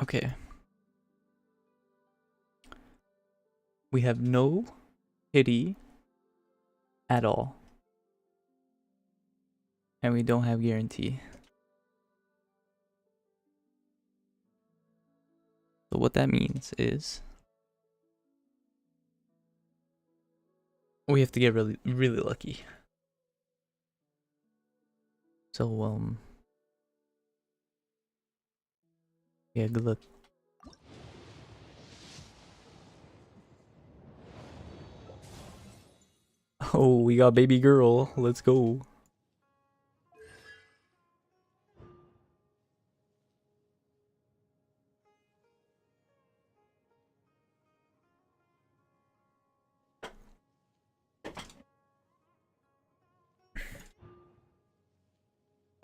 Okay. We have no pity at all. And we don't have guarantee. So what that means is we have to get really, really lucky. So, yeah, good luck. Oh, we got baby girl. Let's go.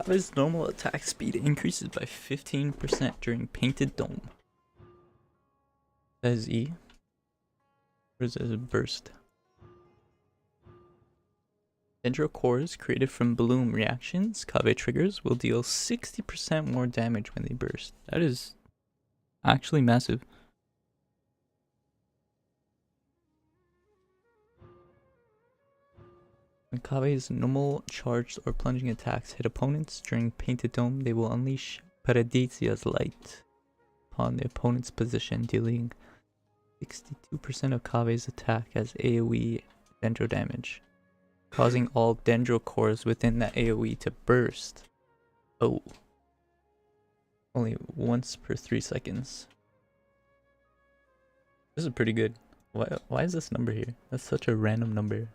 His normal attack speed increases by 15% during Painted Dome. That is E. Or is it burst? Dendro cores created from bloom reactions, Kave triggers, will deal 60% more damage when they burst. That is actually massive. When Kave's normal charged or plunging attacks hit opponents during Painted Dome, they will unleash Paradiesia's light upon the opponent's position, dealing 62% of Kave's attack as AoE Dendro damage, causing all Dendro cores within that AoE to burst. Oh. Only once per 3 seconds. This is pretty good. Why is this number here? That's such a random number.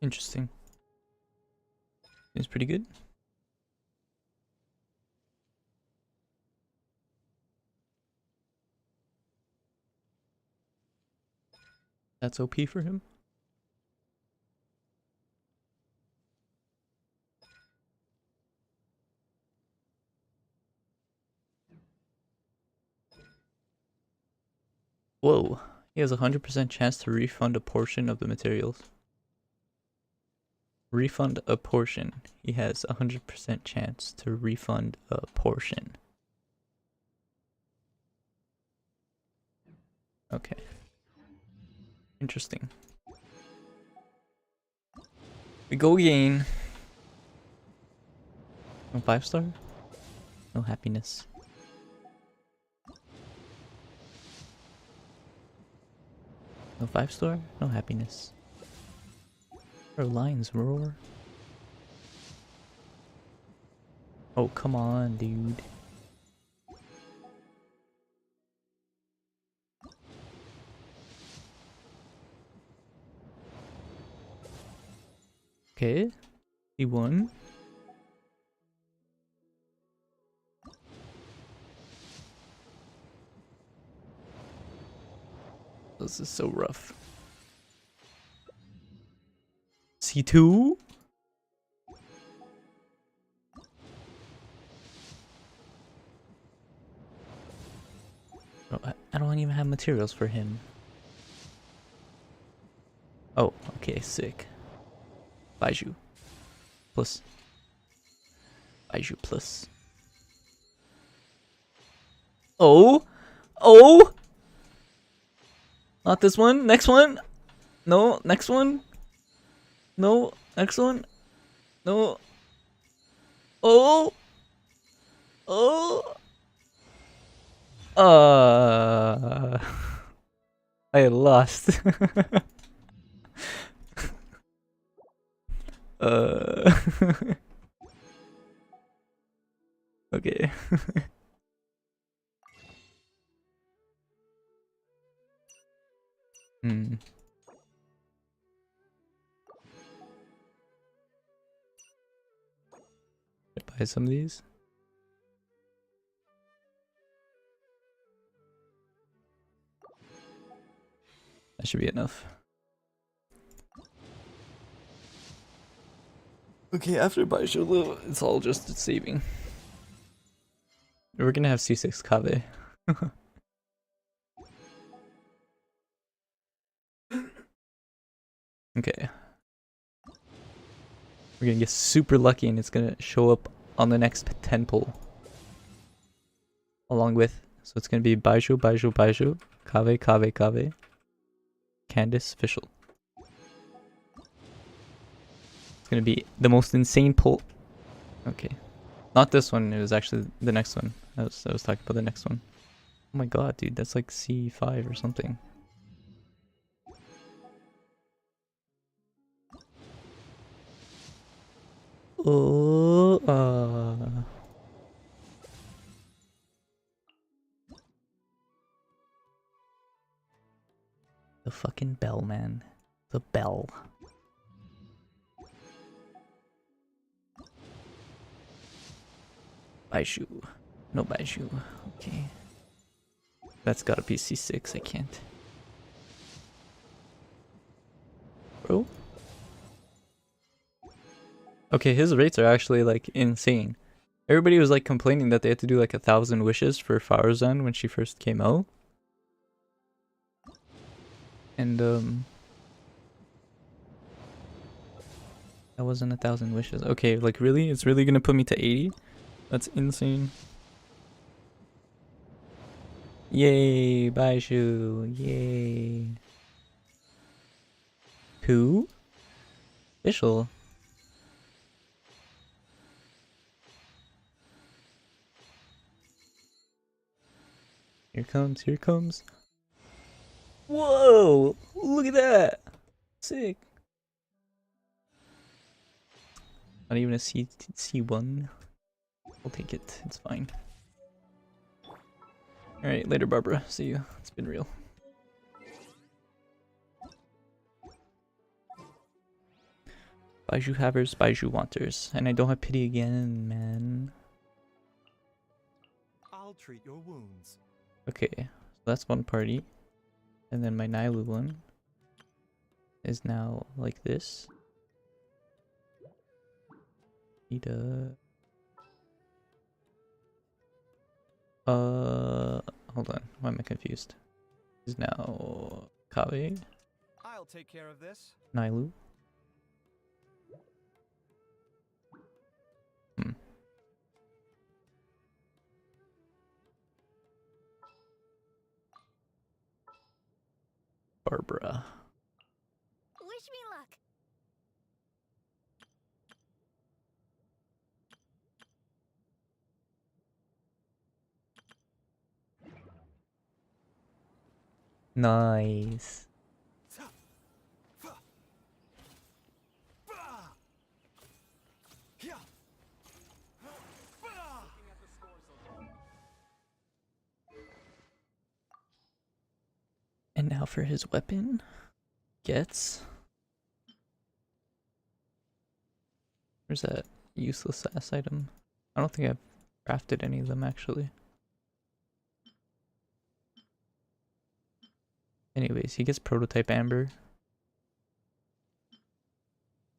Interesting. It's pretty good. That's OP for him. Whoa. He has a 100% chance to refund a portion of the materials. Refund a portion. He has a 100% chance to refund a portion. Okay. Interesting. We go again. No 5-star? No happiness. No 5-star? No happiness. Our lines roar. Oh, come on, dude. Okay. C1. This is so rough. C2? I don't even have materials for him. Oh, okay, sick. Baizhu. Plus. Baizhu plus. Oh! Oh! Not this one. Next one. No, next one. No, next one. No. Oh! Oh! I lost. Okay. Hmm. sacrifice some of these. That should be enough. Okay, after Baizhu, it's all just saving. We're gonna have C6 Kave. Okay. We're gonna get super lucky and it's gonna show up on the next 10 pull. Along with, so it's gonna be Baizhu, Baizhu, Baizhu, Kave, Kave, Kave, Candice, Official. It's gonna be the most insane pull. Okay. Not this one, it was actually the next one. I was talking about the next one. Oh my god, dude, that's like C5 or something. Oh, the fucking bell, man. The bell. Baizhu. No Baizhu. Okay. That's gotta be C6, I can't. Bro? Okay, his rates are actually like insane. Everybody was like complaining that they had to do like 1,000 wishes for Farzan when she first came out. And that wasn't 1,000 wishes. Okay, like really? It's really gonna put me to 80? That's insane. Yay, Baizhu. Yay. Who? Official. Here comes, here comes. Whoa! Look at that! Sick. Not even a C1. I'll take it. It's fine. Alright, later, Barbara. See you. It's been real. Baizhu havers, Baizhu wanters. And I don't have pity again, man. I'll treat your wounds. Okay, so that's one party. And then my Nailu one is now like this. Need a... hold on. Why am I confused? Is now Kave, I'll take care of this. Nailu. Barbara. Wish me luck. Nice. And now for his weapon. Gets. Where's that useless ass item? I don't think I've crafted any of them actually. Anyways, he gets prototype amber.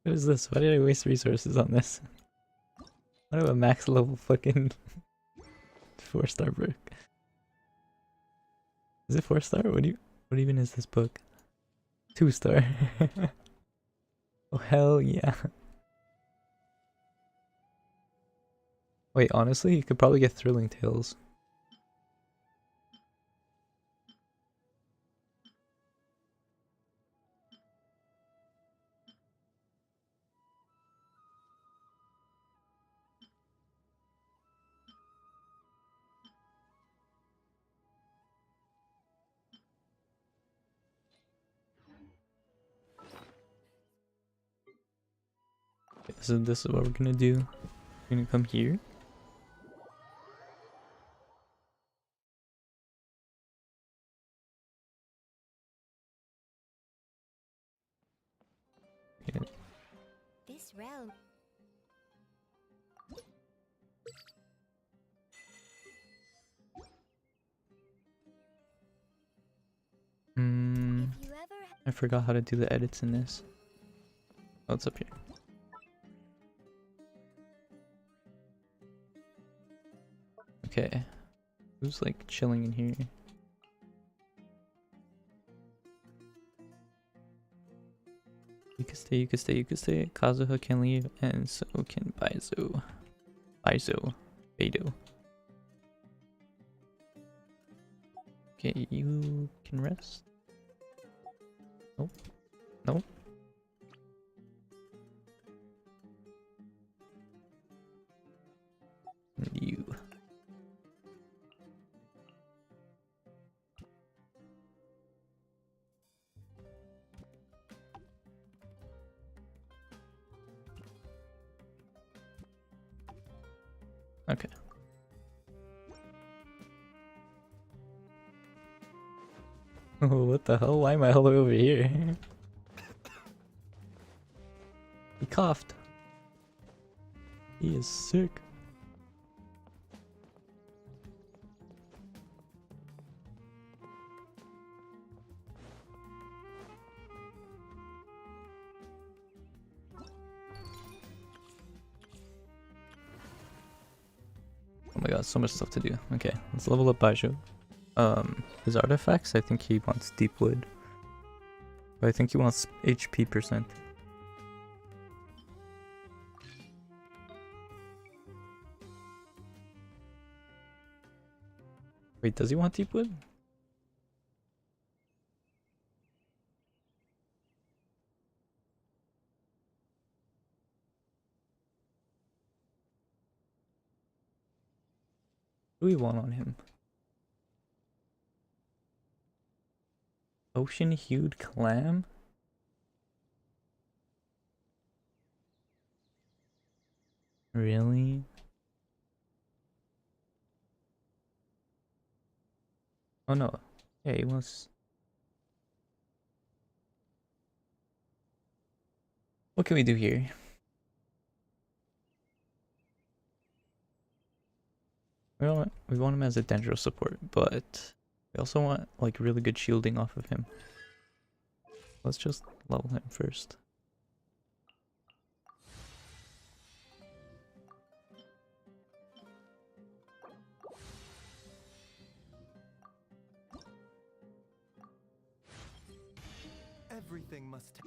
What is this? Why did I waste resources on this? Why do I max level fucking 4-star book? Is it 4-star? What even is this book? 2-star. Oh hell yeah. Wait, honestly, you could probably get Thrilling Tales. So this is what we're gonna do. We're gonna come here. This realm. I forgot how to do the edits in this. Oh, it's up here. Okay. Who's like chilling in here? You can stay, you can stay, you can stay. Kazuha can leave, and so can Baizhu. Beidou. Okay, you can rest. Nope. Nope. And you. Okay. Oh, what the hell? Why am I all the way over here? He coughed. He is sick. Oh my god, so much stuff to do. Okay, let's level up Baizhu. His artifacts, I think he wants deep wood. But I think he wants HP percent. Wait, does he want deep wood? What do we want on him? Ocean hued clam? Really? Oh no. Yeah, he wants... What can we do here? We want him as a Dendro support, but we also want like really good shielding off of him. Let's just level him first. Everything must.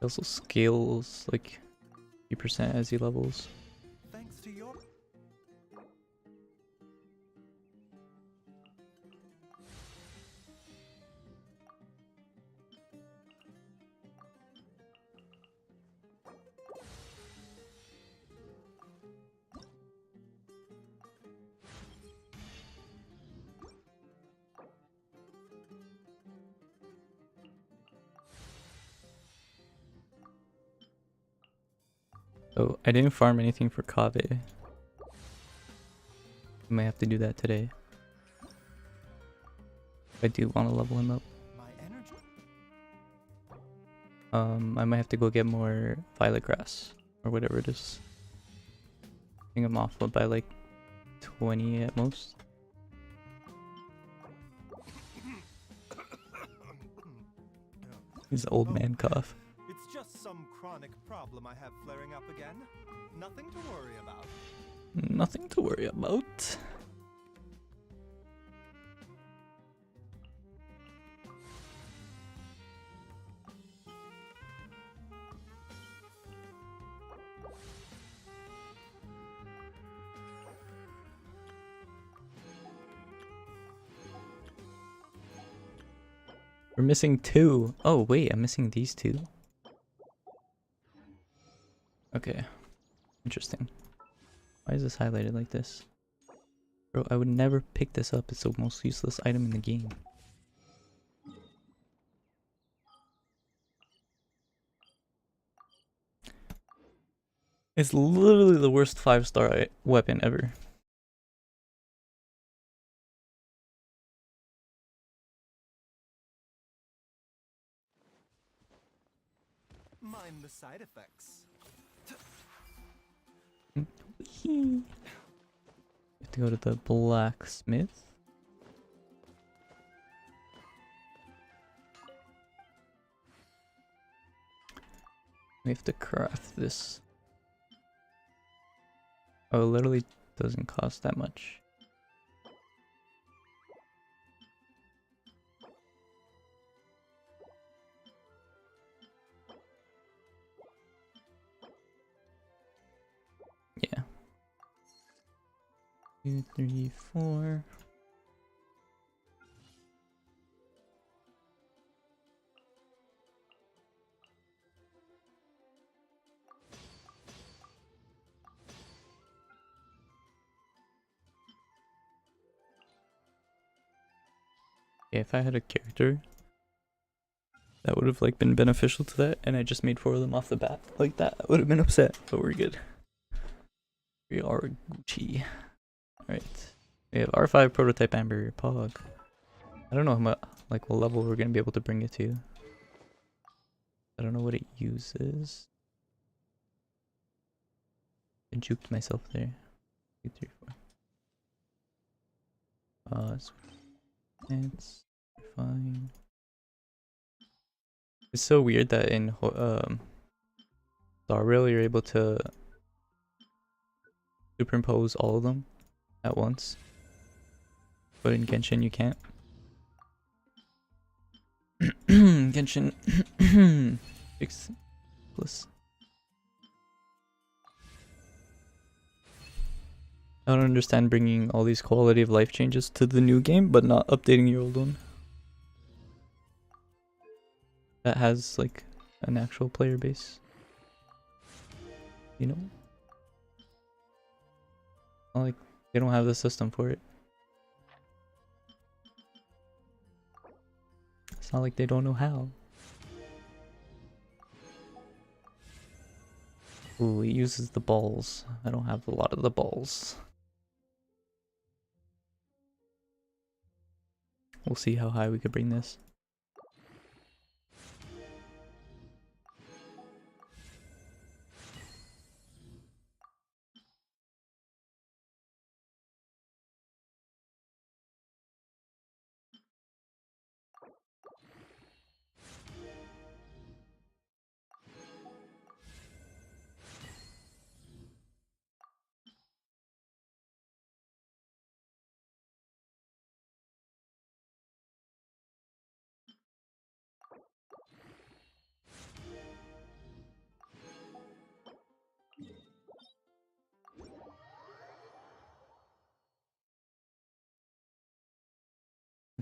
He also scales like 50% as he levels. Thanks to your. So I didn't farm anything for Kave. I might have to do that today. I do want to level him up. My energy. I might have to go get more violet grass or whatever it is. I think I'm off by like 20 at most. He's old man cough. It's just some chronic problem I have flaring up again. Nothing to worry about. Nothing to worry about. We're missing 2. Oh wait, I'm missing these 2. Okay. Interesting. Why is this highlighted like this? Bro, I would never pick this up. It's the most useless item in the game. It's literally the worst 5-star weapon ever. Mind the side effects. We have to go to the blacksmith. We have to craft this. Oh, it literally doesn't cost that much. Yeah. 2, 3, 4. Yeah, if I had a character that would have like been beneficial to that, and I just made 4 of them off the bat like that, I would have been upset. But we're good. We are Gucci. Alright. We have R5 prototype amber pog. I don't know how much, like what level we're gonna be able to bring it to. I don't know what it uses. I juked myself there. 2, 3, 4. It's fine. It's so weird that in Star Rail you're able to superimpose all of them at once, but in Genshin you can't. Genshin 6 plus. I don't understand bringing all these quality of life changes to the new game, but not updating your old one. That has like an actual player base. You know? Not like they don't have the system for it. It's not like they don't know how. Ooh, it uses the balls. I don't have a lot of the balls. We'll see how high we could bring this.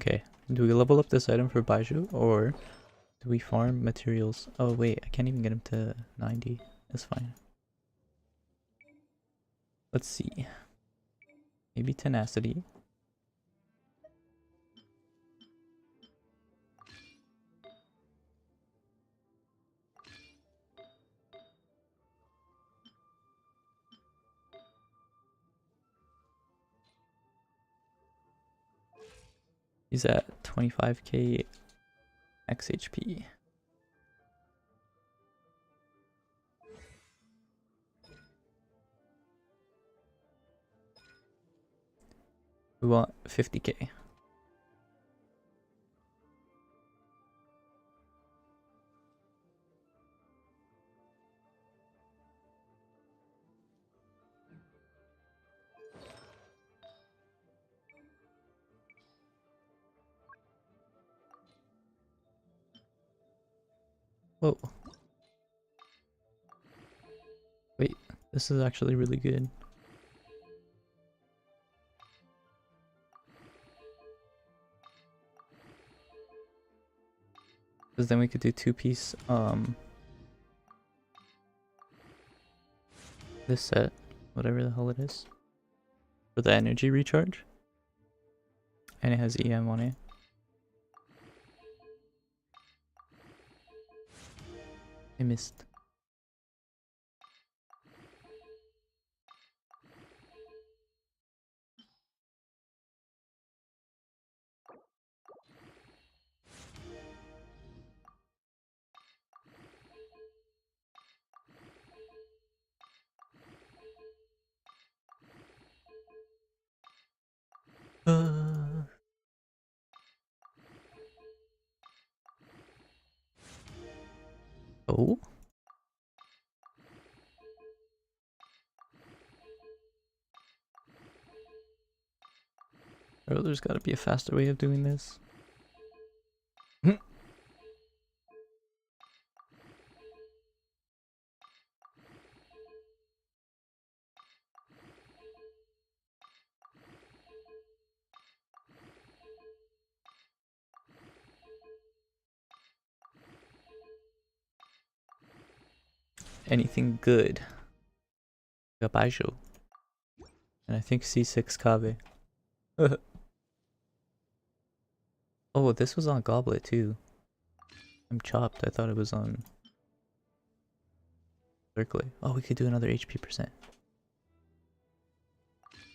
Okay, do we level up this item for Baizhu, or do we farm materials? Oh wait, I can't even get him to 90. That's fine. Let's see. Maybe tenacity. He's at 25k XHP. We want 50k. Whoa. Wait, this is actually really good. Because then we could do 2-piece, this set, whatever the hell it is, for the energy recharge. And it has EM on it. I missed. Oh. Oh, there's gotta be a faster way of doing this. Anything good? We got Baizhu. And I think C6 Kabe. Oh, this was on Goblet too. I'm chopped. I thought it was on Circle. Oh, we could do another HP percent.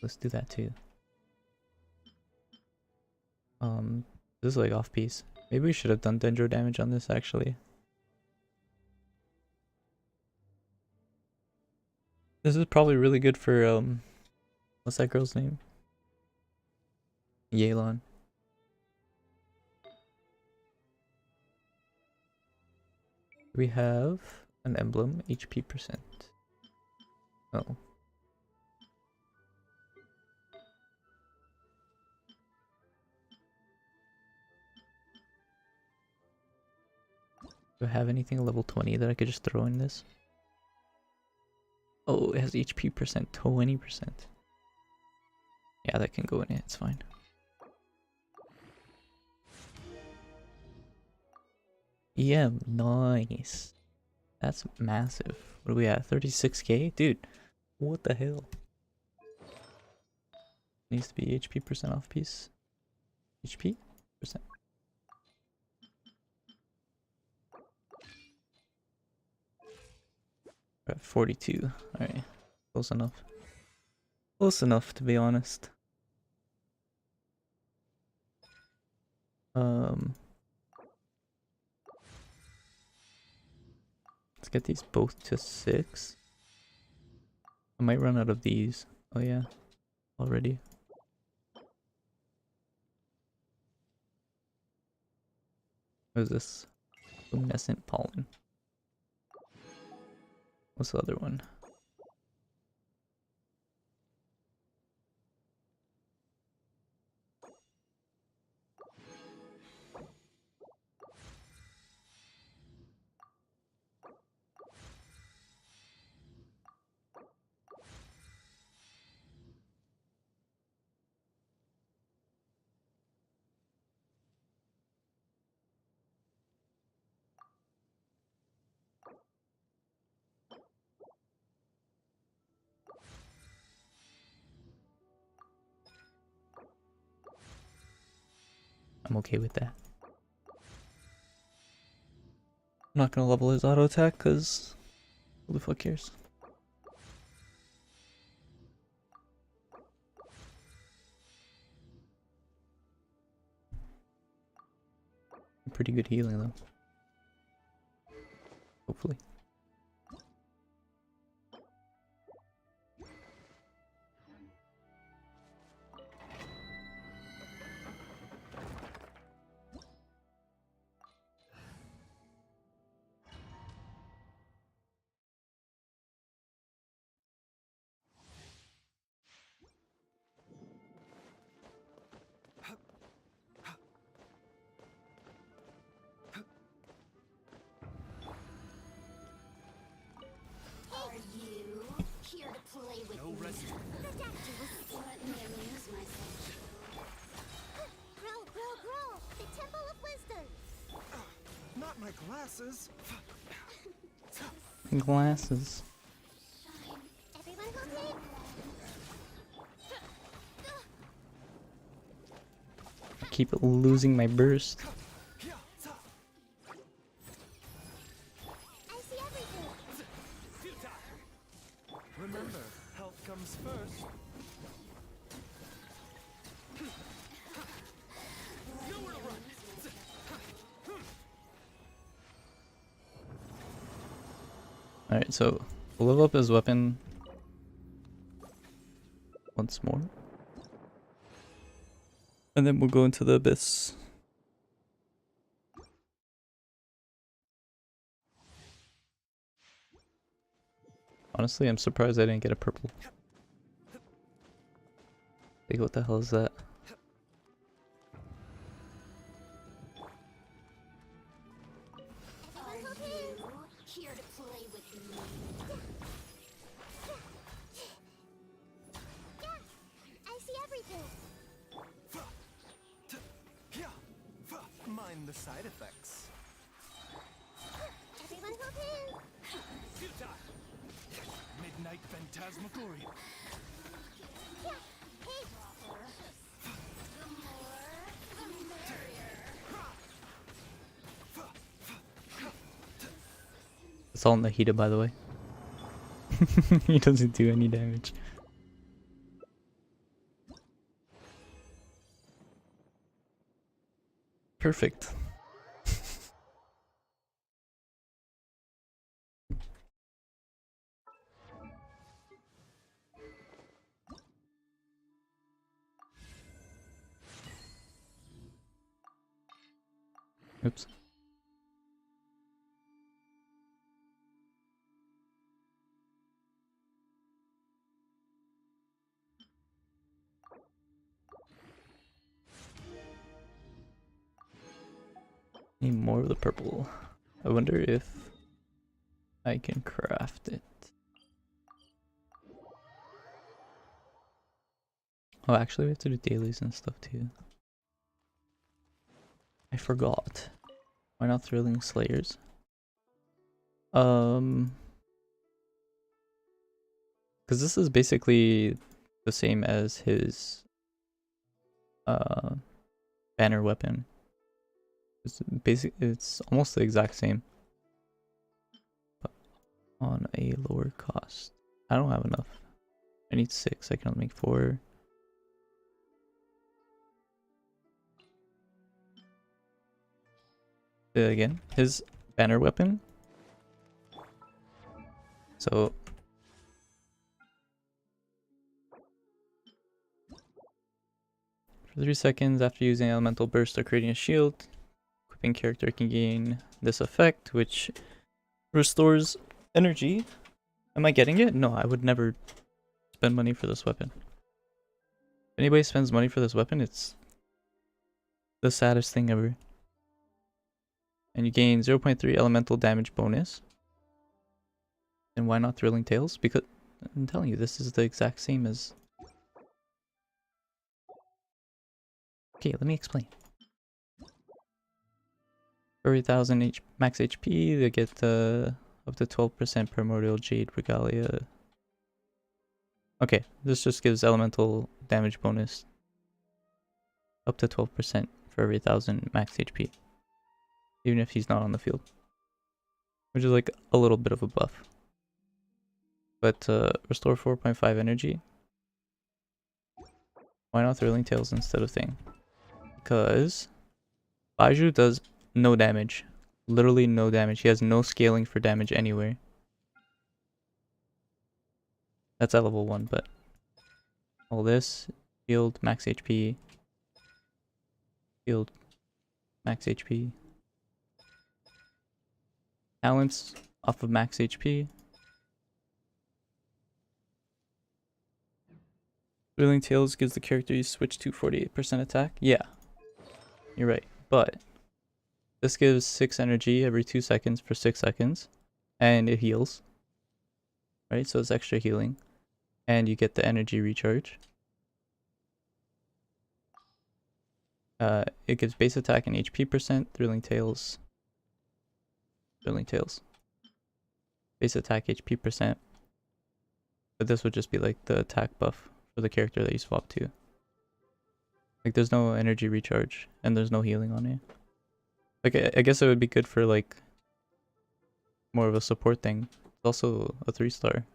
Let's do that too. This is like off piece. Maybe we should have done dendro damage on this actually. This is probably really good for what's that girl's name? Yelan. We have an emblem, HP percent. Oh. Do I have anything level 20 that I could just throw in this? Oh, it has HP percent 20%. Yeah, that can go in it, it's fine. EM, nice. That's massive. What are we at? 36k? Dude, what the hell? Needs to be HP percent off piece. HP percent. We're at 42. Alright. Close enough. Close enough to be honest. Let's get these both to 6. I might run out of these. Oh yeah. Already. What is this? Luminescent pollen. What's the other one? I'm okay with that. I'm not gonna level his auto attack because who the fuck cares? Pretty good healing though. Hopefully. Are you here to play with No me? rest. The doctor was let me amuse myself. Grow! The Temple of Wisdom! Not my glasses. Glasses. Everyone go deep! I keep losing my burst. I see everything! Remember, health comes first. Alright, so we'll level up his weapon once more. And then we'll go into the abyss. Honestly, I'm surprised I didn't get a purple. Like, what the hell is that? Are you here to play with me? Yeah, I see everything. Mind the side effects. Everyone hop in. Midnight Phantasmagoria. Yeah, hey. The more, the merrier. It's all Nahida, by the way. He doesn't do any damage. Perfect. Oops. Need more of the purple. I wonder if I can craft it. Oh, actually we have to do dailies and stuff too. I forgot. Why not Thrilling Slayers? Because this is basically the same as his banner weapon. It's almost the exact same, but on a lower cost. I don't have enough. I need 6. I can only make 4. Again, his banner weapon. So for 3 seconds after using elemental burst or creating a shield, equipping character can gain this effect, which restores energy. Am I getting it? No, I would never spend money for this weapon. If anybody spends money for this weapon, it's the saddest thing ever. And you gain 0.3 elemental damage bonus. And why not Thrilling Tales? Because I'm telling you, this is the exact same as... Okay, let me explain. For 1000 max HP, they get up to 12% primordial jade regalia. Okay, this just gives elemental damage bonus up to 12% for every 1000 max HP, even if he's not on the field, which is like a little bit of a buff. But restore 4.5 energy. Why not Thrilling Tales instead of Thing? Because Baizhu does no damage. Literally no damage. He has no scaling for damage anywhere. That's at level 1, but all this, shield, max HP, shield, max HP. Talents off of max HP. Thrilling Tales gives the character you switch to 48% attack. Yeah, you're right. But this gives 6 energy every 2 seconds for 6 seconds. And it heals. Right, so it's extra healing. And you get the energy recharge. It gives base attack and HP percent. Thrilling Tales. Base attack, HP percent. But this would just be like the attack buff for the character that you swap to. Like there's no energy recharge and there's no healing on it. Like I guess it would be good for like more of a support thing. It's also a 3-star.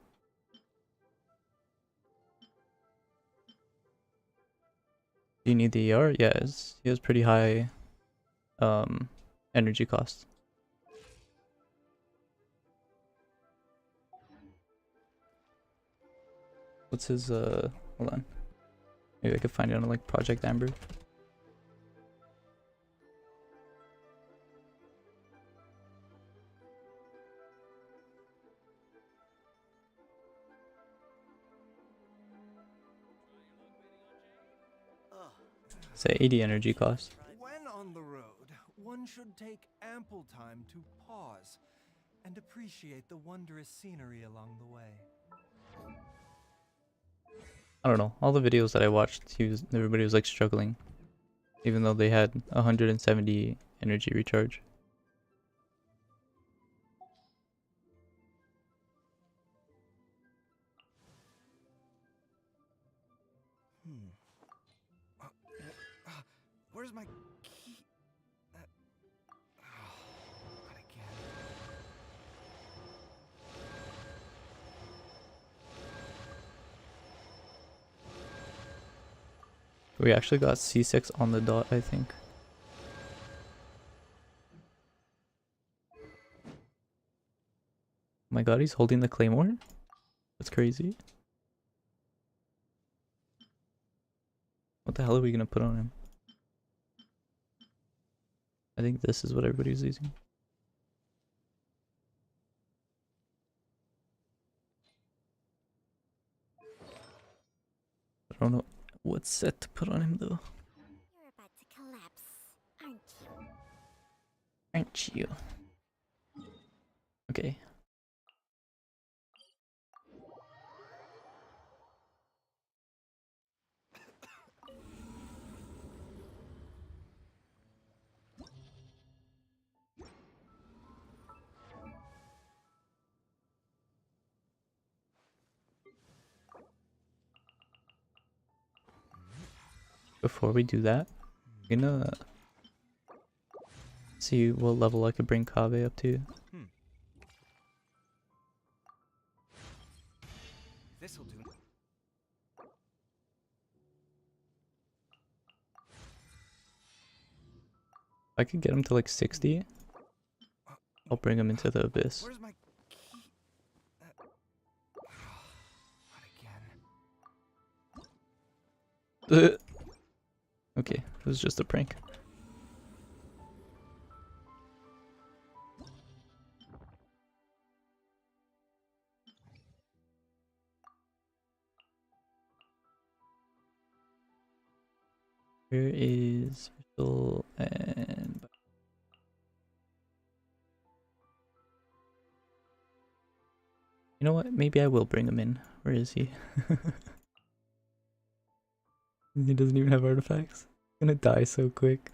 Do you need the ER? Yes, he has pretty high energy cost. What's his hold on. Maybe I could find it on like Project Amber. It's at 80 energy cost. When on the road, one should take ample time to pause and appreciate the wondrous scenery along the way. I don't know. All the videos that I watched, everybody was like struggling, even though they had 170 energy recharge. Where's my key? Not again. We actually got C6 on the dot, I think. Oh my god, he's holding the claymore? That's crazy. What the hell are we gonna put on him? I think this is what everybody's using. I don't know what set to put on him though. You're about to collapse, aren't you? Aren't you? Okay. Before we do that, I'm gonna see what level I could bring Kave up to. This'll do. If I could get him to like 60, I'll bring him into the abyss. Where's my key? Not again. Okay, it was just a prank. Here is Visual and you know what? Maybe I will bring him in. Where is he? He doesn't even have artifacts. He's gonna die so quick.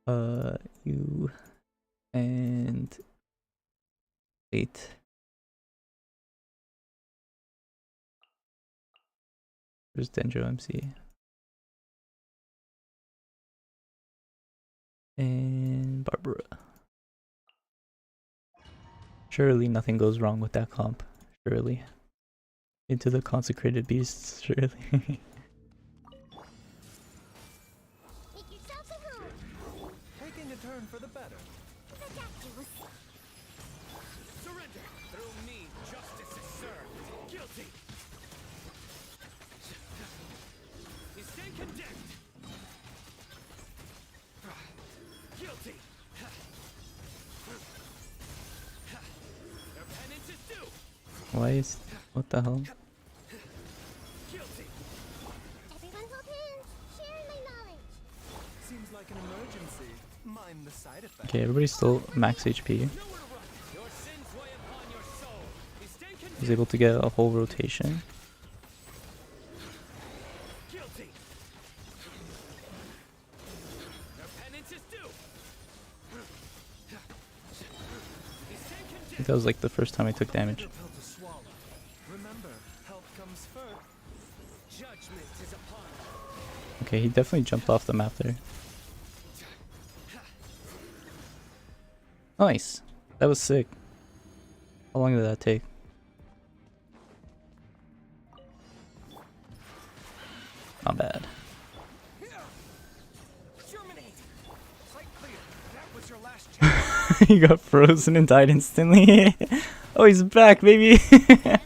You and 8. There's Dendro MC. And Barbara. Surely nothing goes wrong with that comp. Surely. Into the consecrated beasts, surely. Make yourself at home. Taking a turn for the better. Ridiculous. Surrender. Through me, justice is served. Guilty. You stand condemned. Guilty. Their penance is due. Why is... what the hell? Guilty. Everyone hold hands. Share my knowledge. Seems like an emergency. Mind the side effects. Okay, everybody's still max HP. Nowhere to run. Your sins weigh upon your soul. You stand condemned. He's able to get a whole rotation. Guilty. Their penance is due. You stand I condemned. think that was like the first time I took damage. Pill to swallow. Remember, health comes first. Judgment is upon us. Okay, he definitely jumped off the map there. Nice. That was sick. How long did that take? Not bad. Germinate. Sight clear. That was your last chance. He got frozen and died instantly. Oh, he's back, baby. Dance with the waves.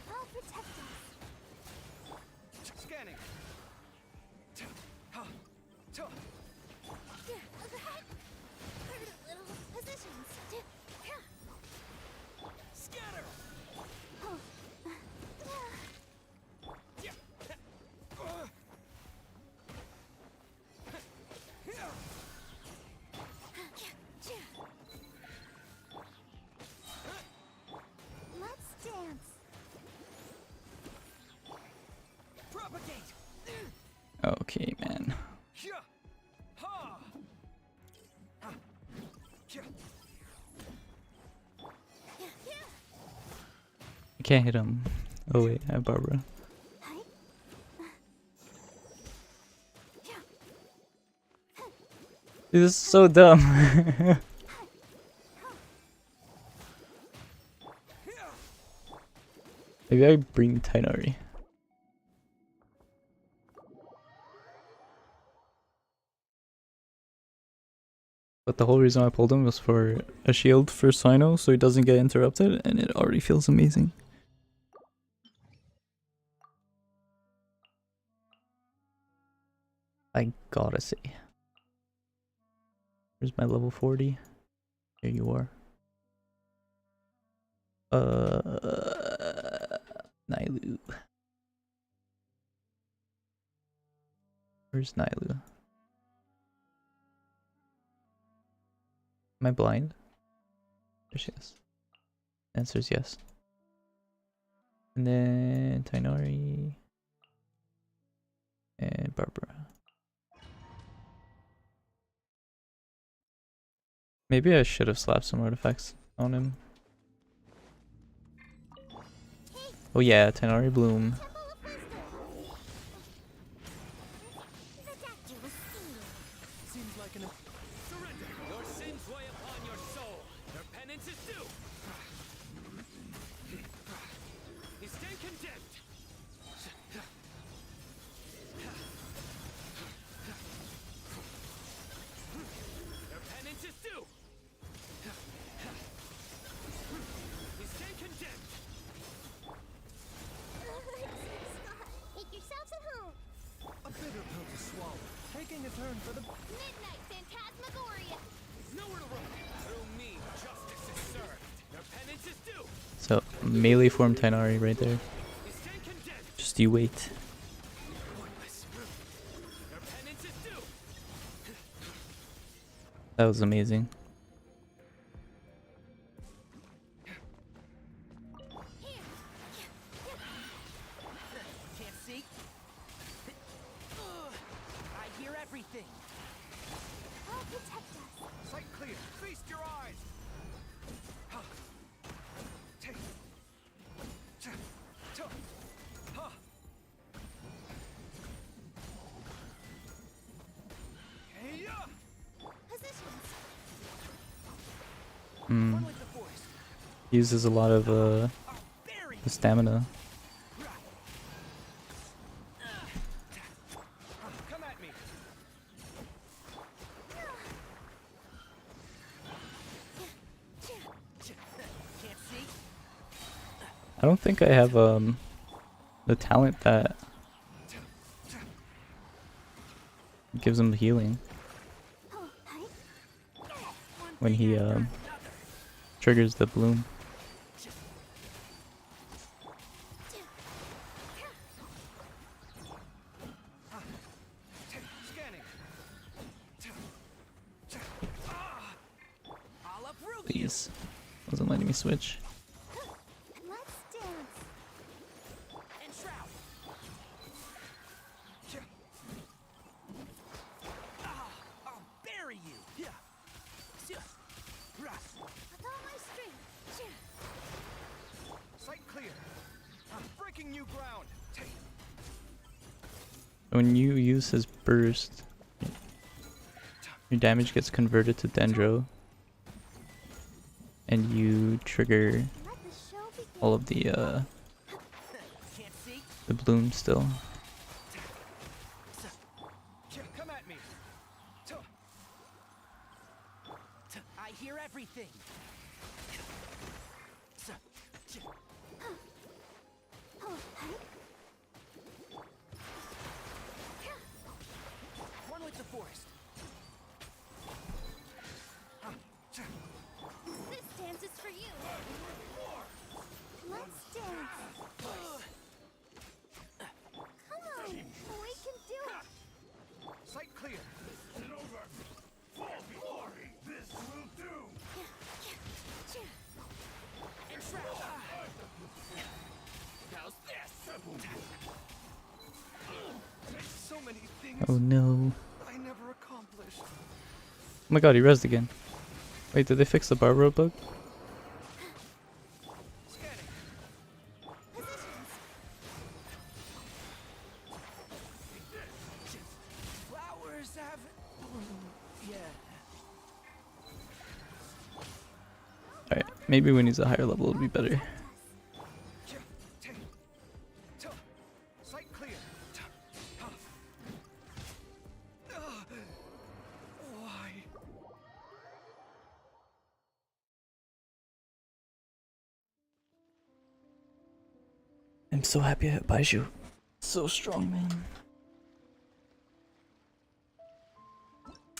I'll protect us. Scanning. Overhead. Little positions. Scatter. Scatter. Okay, man. I can't hit him. Oh wait, I have Barbara. Dude, this is so dumb. Maybe I bring Tainari. But the whole reason I pulled him was for a shield for Sino so he doesn't get interrupted, and it already feels amazing. I gotta say. Where's my level 40? Here you are. Nailu. Where's Nailu? Am I blind? There she is. Answer is yes. And then Tainari. And Barbara. Maybe I should have slapped some artifacts on him. Oh yeah, Tainari Bloom. Seems like an surrender. Your sins weigh upon your soul. Your penance is due. You stay condemned. Your penance is due. You stay condemned. Make yourselves at home. A bitter pill to swallow. Taking a turn for the Midnight Phantasmagoria. nowhere to run. Through me, justice is served. Your penance is due. So melee form Tainari right there. You stay condemned. Just you wait. Your penance is due. That was amazing. Can't see. I hear everything. I'll protect us. Sight clear. Feast your eyes. Positions. Hmm. Uses a lot of the stamina. Come at me. Can't see. I don't think I have the talent that gives him the healing when he triggers the bloom. Scanning. I'll uproot you. Please. Wasn't letting me switch. Let's dance. And shroud. I'll bury you. Yeah. With all my strength. Sight clear. I'm breaking new ground. When you use his burst, your damage gets converted to Dendro, and you trigger Let the show begin. all of the Can't see. bloom still. Come at me. I hear everything. One with the forest. This dance is for you. Let's dance. Come on. We can do it. Sight clear. And shroud. Oh no. I never accomplished. Oh my god, he rezzed again. Wait, did they fix the bar road bug? Scanning. Flowers have bloomed yet. Alright, maybe when he's a higher level it'll be better. Sight clear. Why? I'm so happy I hit Baizhu. So strong, man.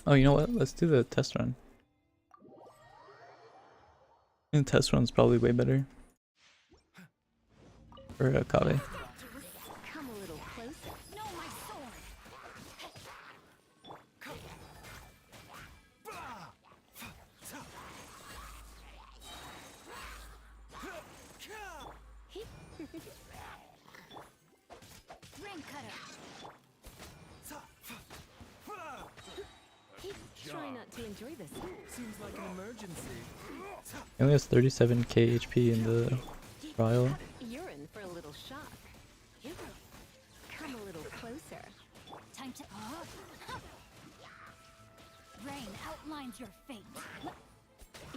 Oh, you know what? Let's do the test run. And the test run's probably way better. For Kave. Come a little closer. No, my sword. Ring cutter. Try not to enjoy this. Seems like an emergency. He only has 37k HP in the trial. You're in for a little shock. Come a little closer. Time to. Rain outlines your fate.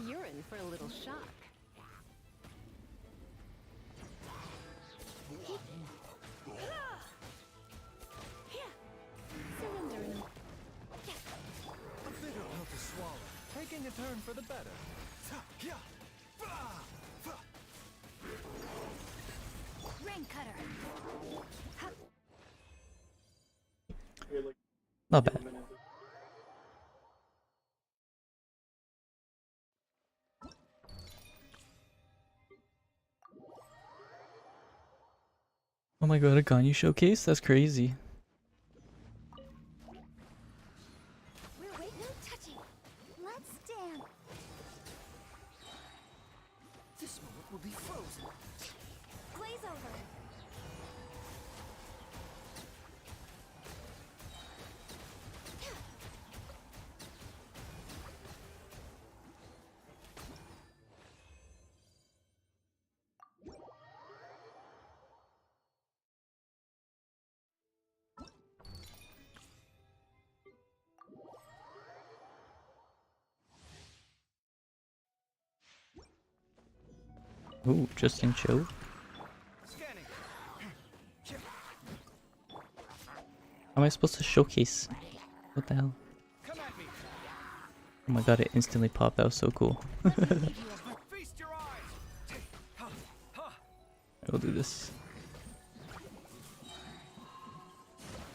You're in for a little shock. Surrendering. A bitter pill to swallow. Taking a turn for the better. Ring cutter. Not bad. Oh my god, a Ganyu showcase? That's crazy. We're waiting. No touching. Let's dance. This moment will be frozen. Glaze over. Ooh, just in chill. Scanning. How am I supposed to showcase? What the hell? Come at me. Oh my god, it instantly popped. That was so cool. Feast your eyes. I will do this.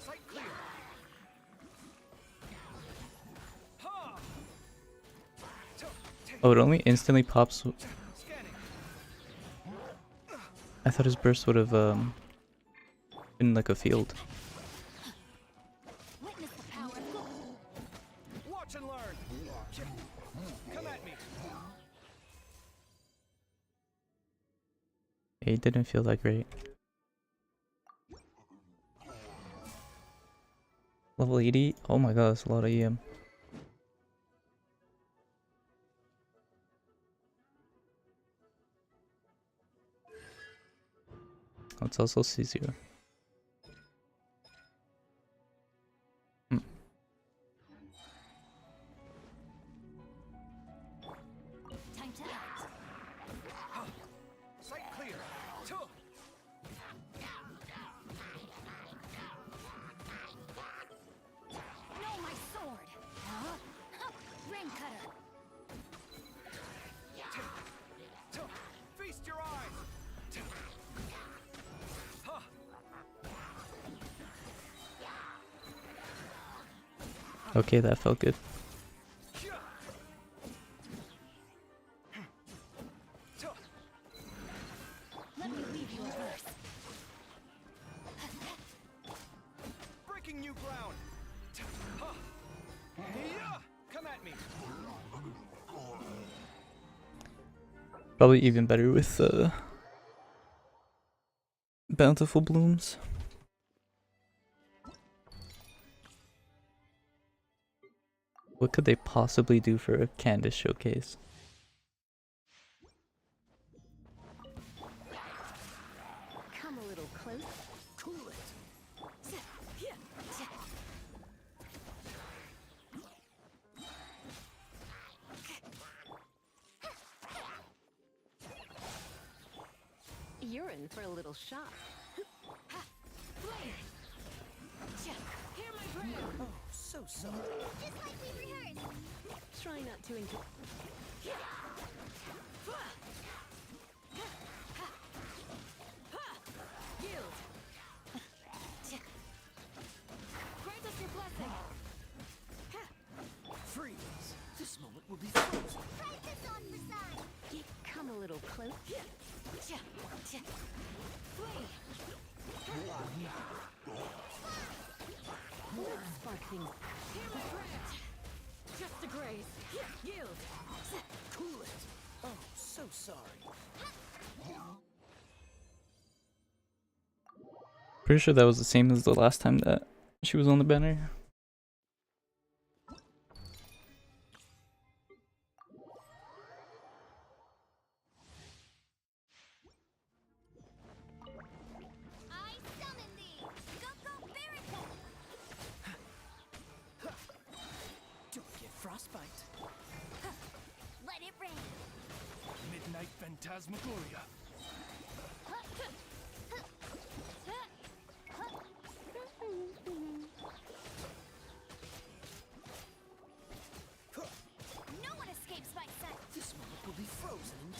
Sight clear. Ha. Oh, it only instantly pops. Scanning. I thought his burst would have been like a field. Witness the power. Watch and learn. Come at me. It didn't feel that great. Level 80? Oh my god, that's a lot of EM. It's also C0. Time to act. Sight clear. No, my sword. Ring cutter. Feast your eyes. Okay, that felt good. Let me leave you a verse. Breaking new ground. Yeah. Come at me. Probably even better with bountiful blooms. What could they possibly do for a Candace showcase? Come a little close. Cool it. You're in for a little shock. Hear my prayer. Oh, so sorry. Just like we rehearsed. Try not to enjoy. Yield. Grant us your blessing. Freeze. This moment will be frozen. Try this on for size. Come a little close. Flee. Let's spark things. Hear my prayer. Just a graze. Yield. Cool it. Oh, so sorry. Pretty sure that was the same as the last time that she was on the banner. I summon thee. Go Barricade. Don't get frostbite. Let it rain. Midnight Phantasmagoria. No one escapes my sight. This moment will be frozen.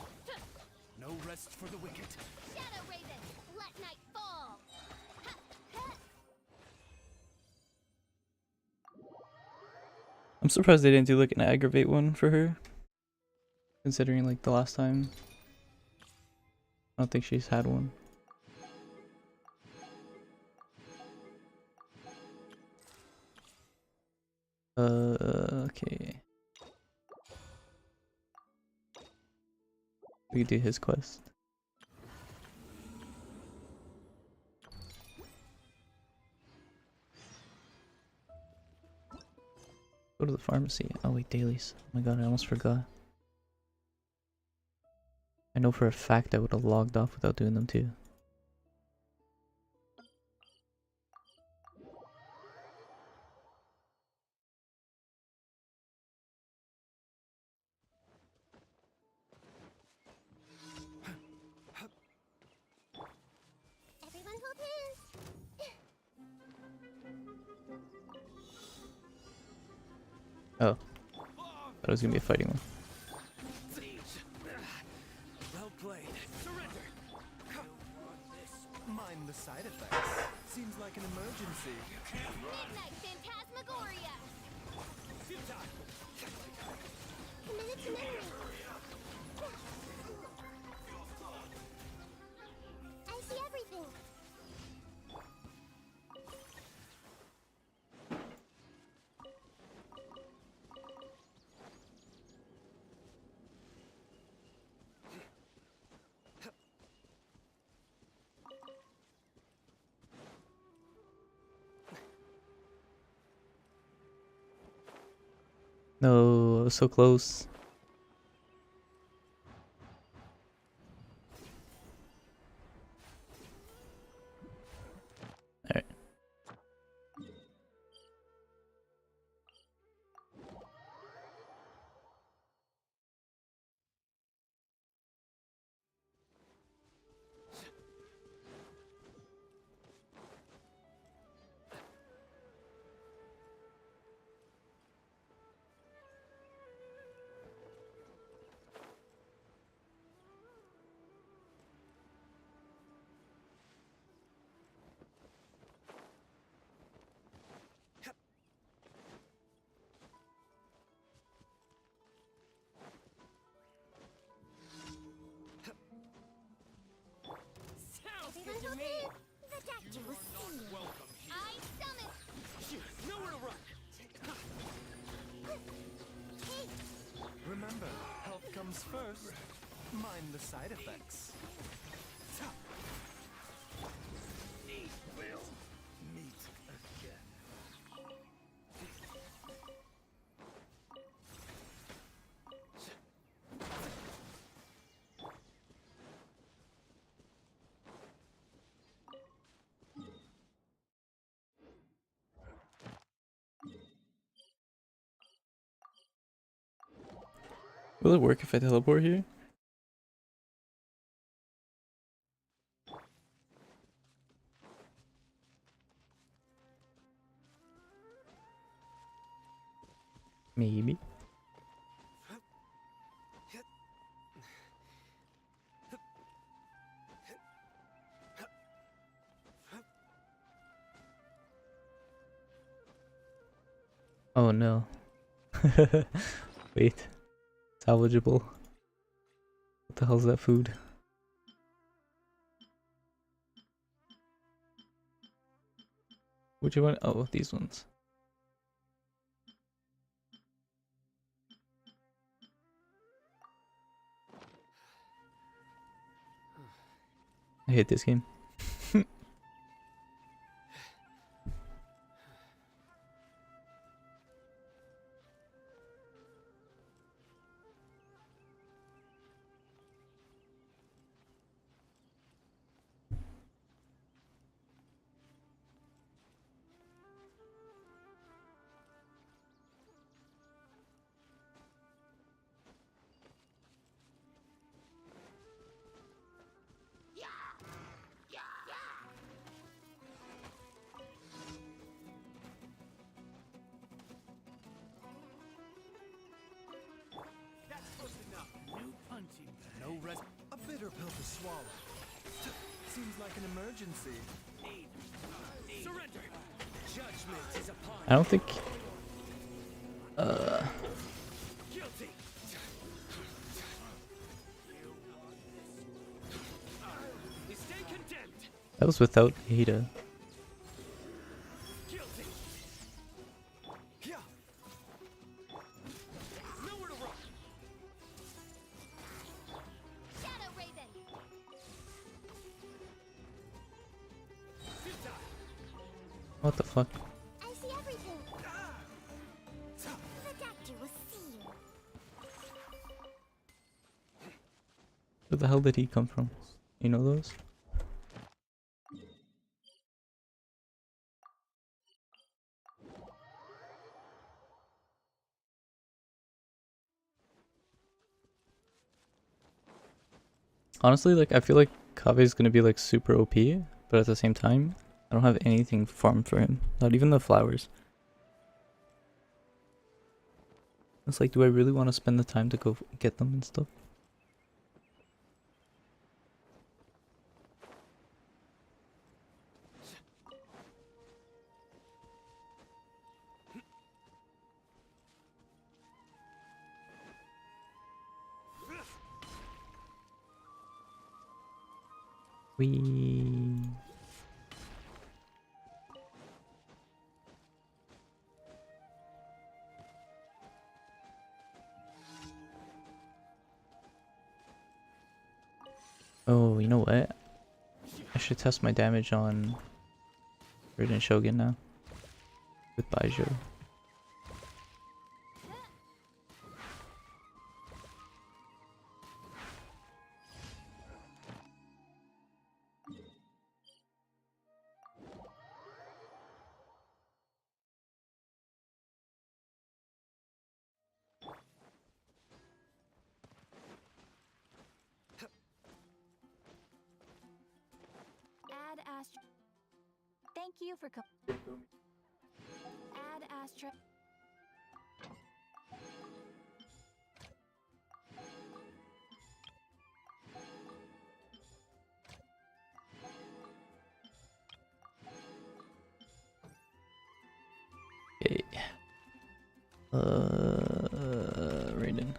No rest for the wicked. Shadow Raven, let night fall. I'm surprised they didn't do like an aggravate one for her. Considering like the last time. I don't think she's had one. Okay. We could do his quest. Go to the pharmacy. Oh wait, dailies. Oh my god, I almost forgot. I know for a fact I would have logged off without doing them too. Everyone hold hands. Oh. That was gonna be a fighting one. Well played. Surrender. Mind the side effects. Seems like an emergency. Midnight Phantasmagoria. Committed to memory. I see everything. No, I was so close. Alright. Sounds good to me. The doctor will see you. I summon. Nowhere to run. Hey, Remember, health comes first. Mind the side effects. Meet again. Will it work if I teleport here? Maybe. Oh no. Wait. Salvageable. What the hell's that food? Which one? Oh, these ones. I hate this game. That's close enough. No punching bag. No rest. A bitter pill to swallow. Seems like an emergency. Surrender. Judgment is upon I don't think. guilty. You stay condemned. That was without Ada. Guilty. Yeah. Nowhere to run. Shadow Raven. Futile. What the fuck? I see everything. The doctor will see you. Where the hell did he come from? You know those? Honestly, like I feel like Kaveh is gonna be like super OP, but at the same time, I don't have anything farmed for him. Not even the flowers. It's like, do I really want to spend the time to go get them and stuff? We. Oh, you know what? I should test my damage on Ridden Shogun now. With Baizhu. Add Astra. Thank you for Add Astra. Okay. Raiden.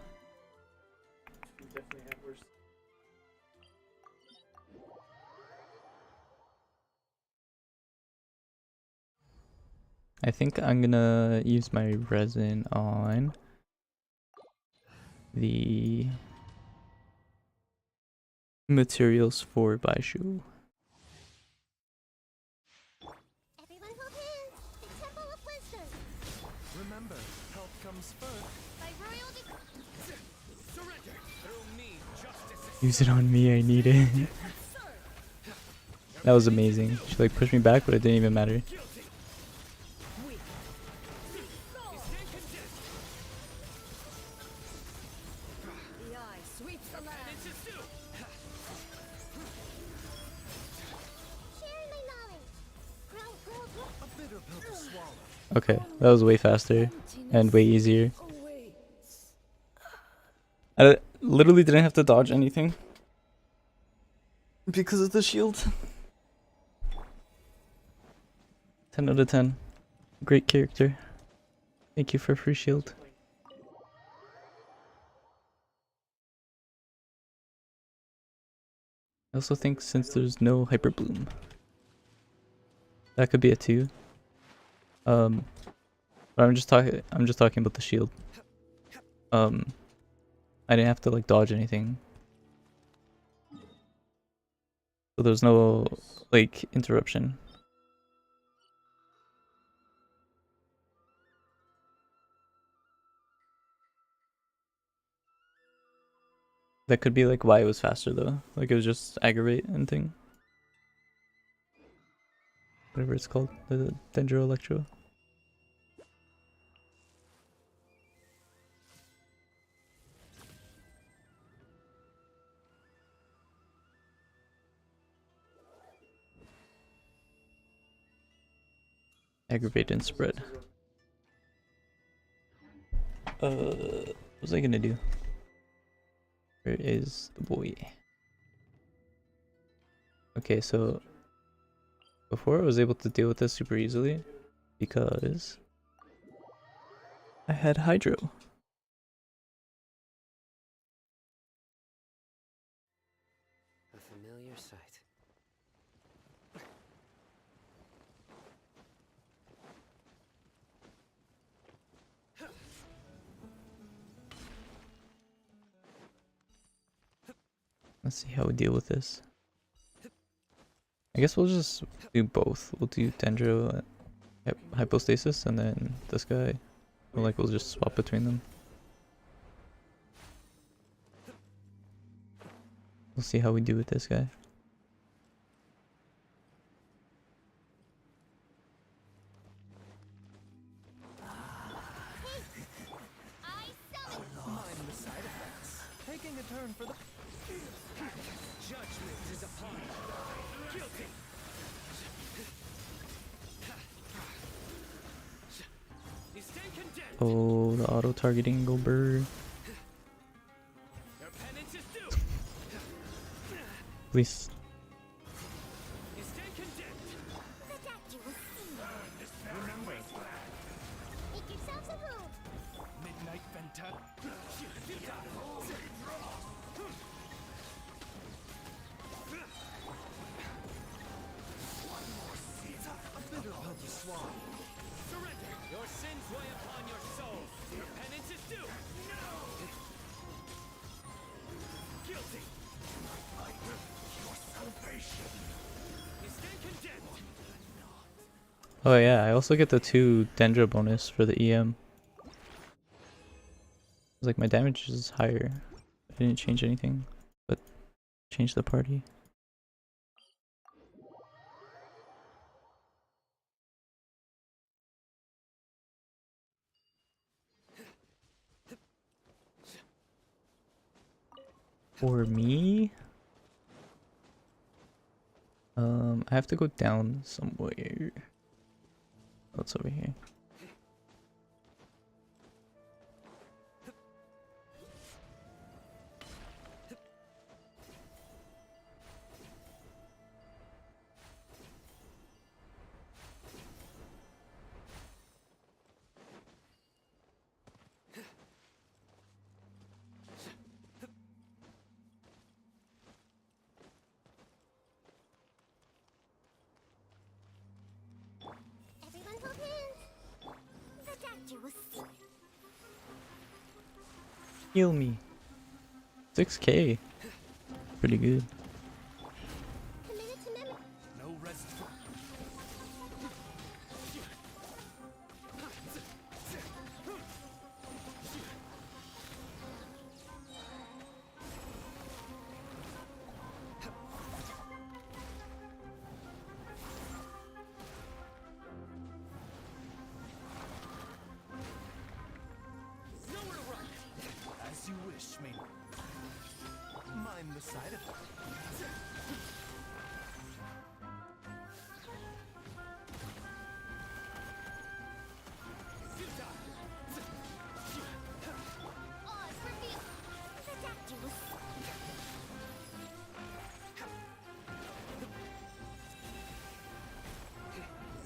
I think I'm gonna use my resin on the materials for Baizhu. Everyone hold hands. The Temple of Wisdom. Remember, health comes first. By royal decree. Surrender. Through me, justice is Use it on me, I need it. That was amazing. She like pushed me back, but it didn't even matter. guilty. Weak. You stay condemned. sweeps the land. It's just do. Sharing my knowledge. Grow, grow, grow. A bitter pill to swallow. Okay, that was way faster and way easier. I literally didn't have to dodge anything because of the shield. 10 out of 10. Great character. Thank you for free shield. I also think since there's no hyper bloom, that could be a 2. But I'm just talking about the shield. I didn't have to like dodge anything. So there's no like interruption. That could be like why it was faster though. Like it was just aggravate and thing. Whatever it's called. The Dendro Electro. Aggravate and spread. What was I gonna do? Where is the boy? Okay, so before I was able to deal with this super easily because I had Hydro. A familiar sight. Let's see how we deal with this. I guess we'll just do both. We'll do Dendro Hypostasis and then this guy. Or like we'll just swap between them. We'll see how we do with this guy. I summon. Mind the side effects. Taking a turn for the... Judgment is upon you. Guilty. You stand condemned. Oh, the auto targeting Goldberg. Your penance is due. Please. You stand condemned. The doctor will see. Remember, Make yourselves a room. Midnight Venta. A bitter pill to swallow. Surrender. Your sins weigh upon your soul. Your penance is due. No. Guilty. Your salvation. You stand condemned. Oh yeah, I also get the 2 Dendro bonus for the EM. It's like my damage is higher. I didn't change anything, but change the party. For me, I have to go down somewhere. Oh, it's over here. Everyone hold hands. The doctor will see. Heal me. 6k. Pretty good. Committed to memory. No rest for... Nowhere to run. As you wish, Ming. mind the side effects. Oz, reveal! Ridiculous!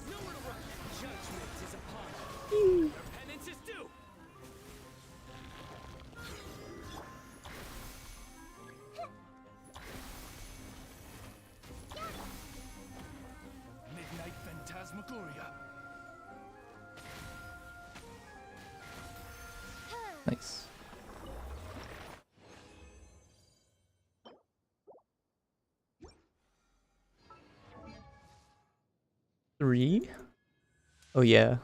Nowhere to run. Judgment is upon you. Your penance is due. Midnight Phantasmagoria. Nice. Three? Oh yeah.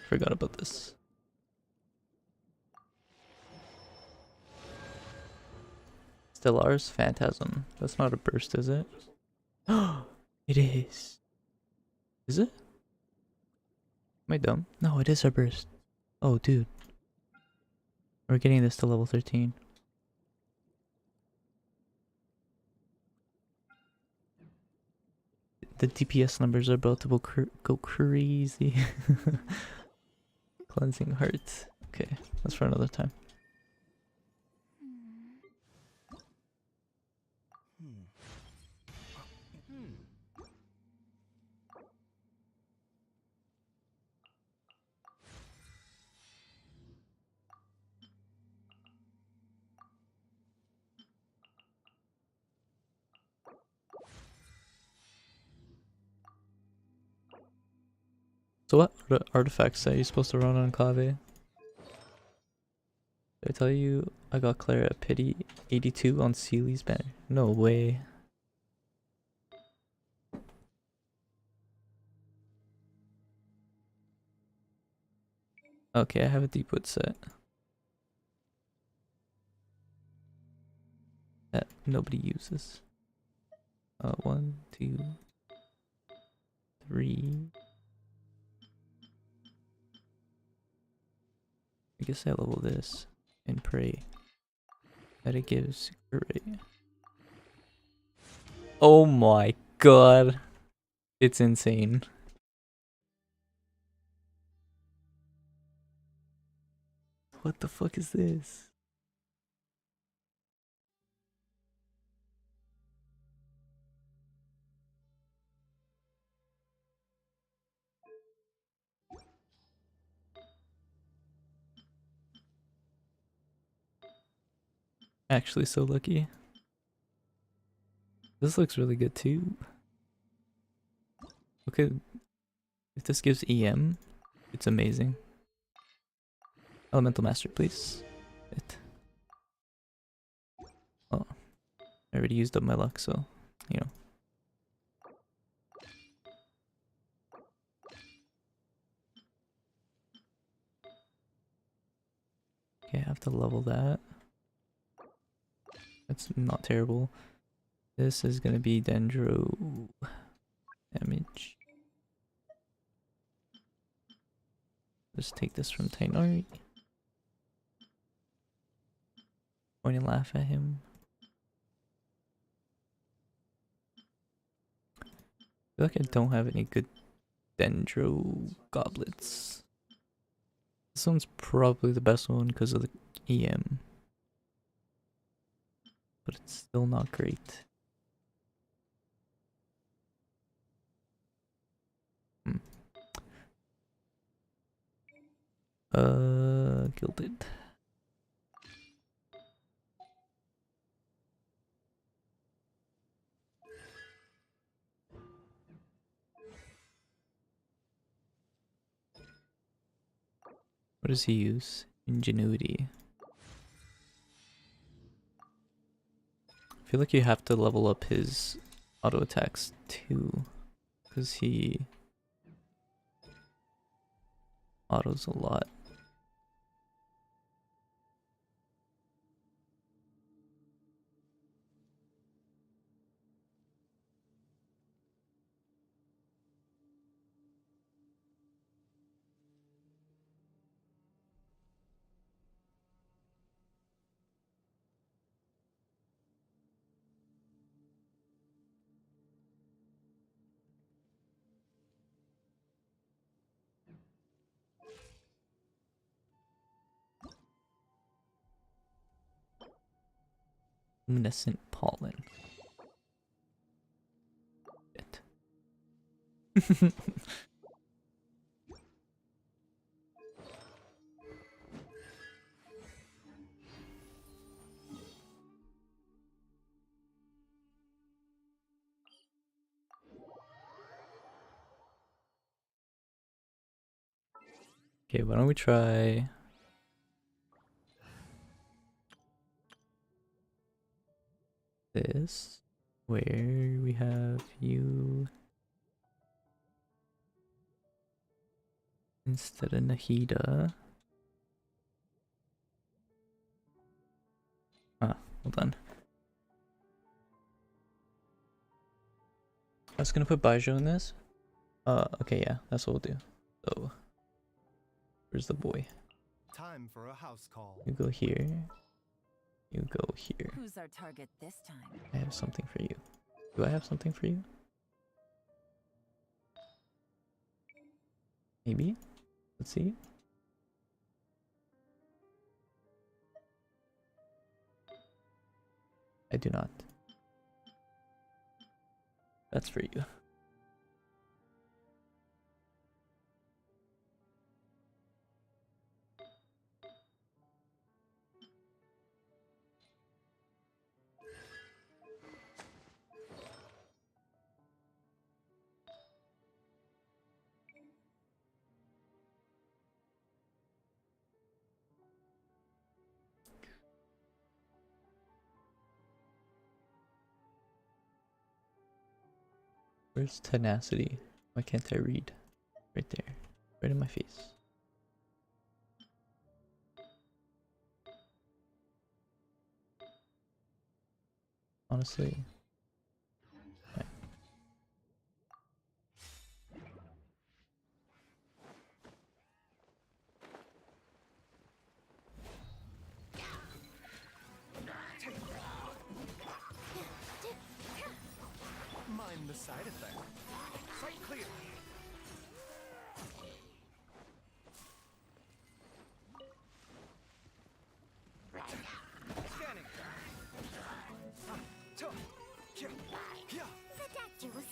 Forgot about this. Stellar's Phantasm. That's not a burst, is it? It is. Is it? Am I dumb? No, it is a burst. Oh, dude. We're getting this to level 13. The DPS numbers are about to go crazy. Cleansing Heart. Okay, that's for another time. So what artifacts are you supposed to run on Clave? Did I tell you I got Clara at Pity 82 on Seely's banner? No way. Okay, I have a Deepwood set that nobody uses. 1, 2, 3. I guess I level this and pray that it gives great. Oh my god. It's insane. What the fuck is this? Actually so lucky. This looks really good too. Okay, if this gives EM, it's amazing. Elemental Master, please. It. Oh, I already used up my luck, so, you know. Okay, I have to level that. That's not terrible. This is gonna be Dendro damage. Just take this from Tainari. Point and laugh at him. I feel like I don't have any good Dendro goblets. This one's probably the best one because of the EM. But it's still not great. Gilded. What does he use? Ingenuity. I feel like you have to level up his auto attacks too, because he autos a lot. Luminescent pollen. Shit. Okay, why don't we try this, where we have you instead of Nahida. Ah, hold on. I was gonna put Baizhu in this. Okay, yeah, that's what we'll do. So, where's the boy? Time for a house call. You go here. You go here. Who's our target this time? I have something for you. Do I have something for you? Maybe? Let's see. I do not. That's for you. Where's tenacity? Why can't I read? Right there. Right in my face. Honestly. Yeah. Mind the side effect. Sight clear. Scanning. Ridiculous.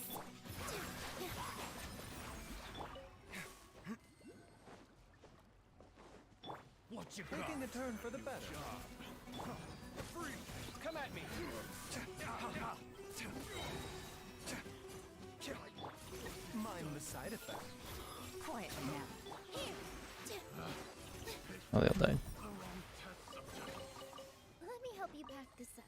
What you got? Taking a turn for the better. Free. Come at me. Mind the side effect. Quietly now. Oh, they all died. Let me help you pack this up.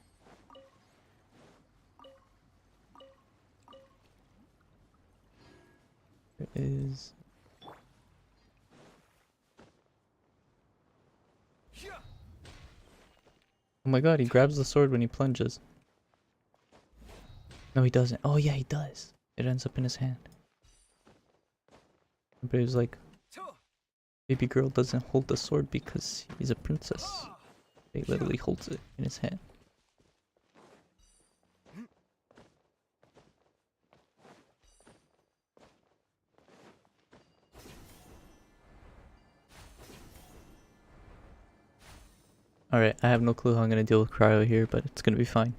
There is. Oh my god, he grabs the sword when he plunges. No, he doesn't. Oh yeah, he does. It ends up in his hand. But he was like, baby girl doesn't hold the sword because he's a princess. He literally holds it in his hand. Alright, I have no clue how I'm gonna deal with cryo here, but it's gonna be fine.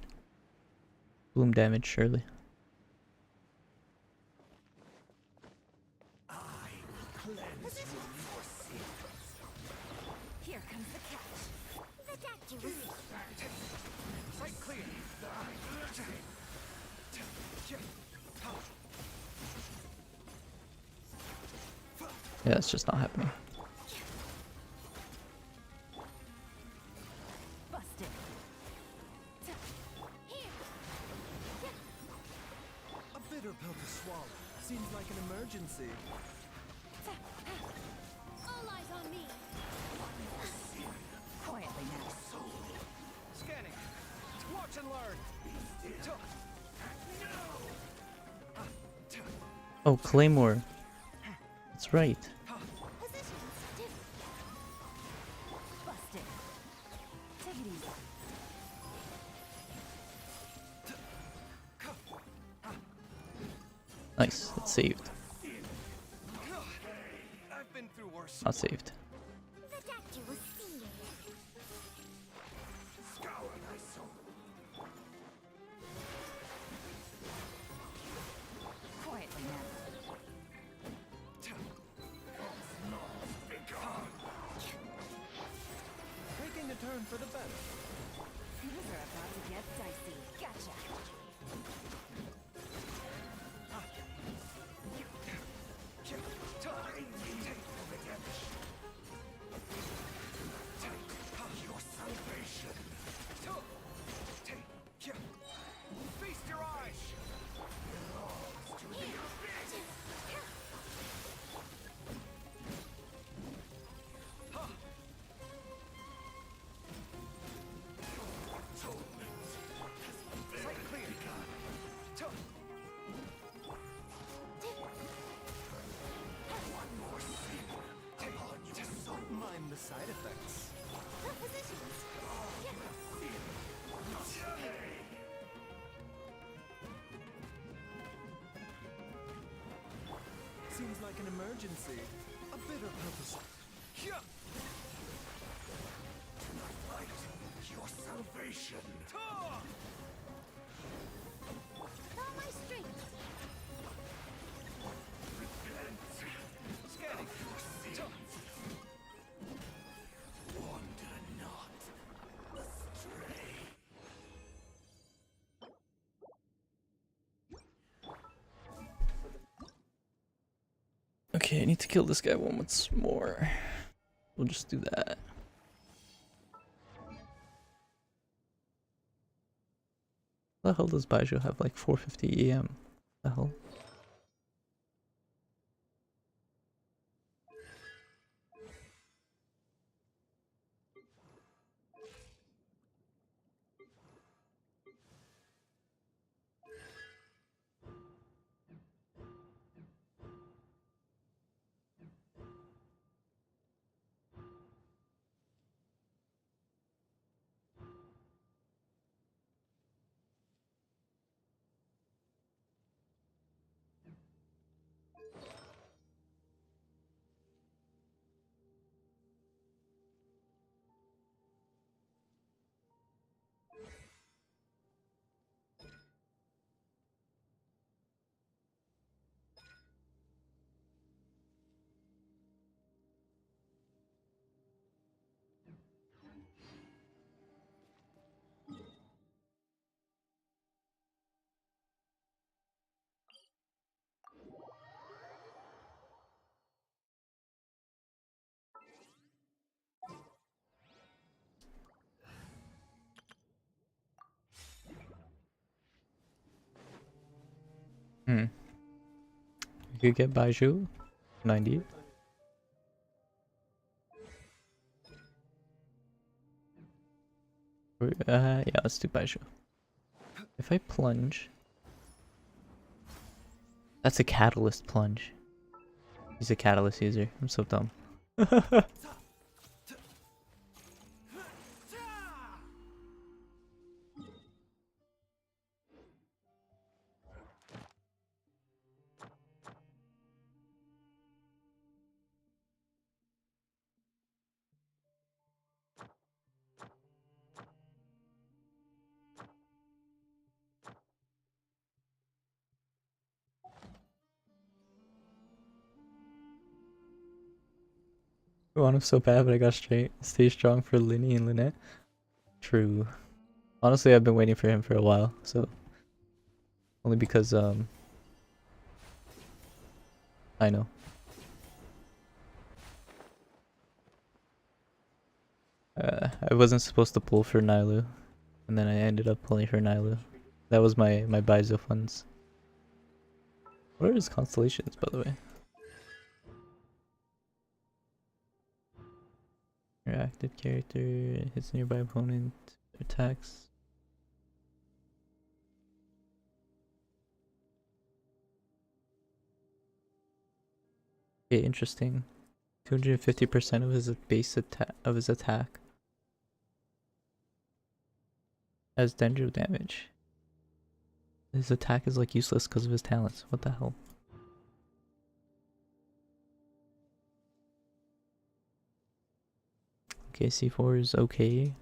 Bloom damage, surely. Here comes the catch. Ridiculous. Sight clear. Yeah, it's just not happening. Busted. A bitter pill to swallow. Seems like an emergency. All eyes on me. Quietly now. Scanning. Watch and learn. Oh, Claymore. That's right. Positions. Stiff. Busted. Take it easy. Nice, it's saved. I've been through worse. Not saved. Ridiculous. Scour thy soul. turn for the better. Things are about to get dicey. Gotcha. Your salvation. Feast your eyes. Mind the side effects. Positions. Seems like an emergency. A bitter purpose. Your salvation. All my strength. Scanning. Wander not astray. Okay, I need to kill this guy once more. We'll just do that. The hell does Baizhu have like 4:50 AM? The hell? You could get Baizhu 90. Yeah, let's do Baizhu. If I plunge, that's a catalyst plunge. He's a catalyst user. I'm so dumb. I want him so bad, but I got straight. Stay strong for Linny and Lynette. True. Honestly, I've been waiting for him for a while, so only because I know. I wasn't supposed to pull for Nailu, and then I ended up pulling for Nailu. That was my Baizhu funds. What are his constellations, by the way? Your active character hits nearby opponent, attacks. Okay, interesting. 250% of his base attack as dendro damage. His attack is like useless because of his talents. What the hell? Okay, C4 is okay.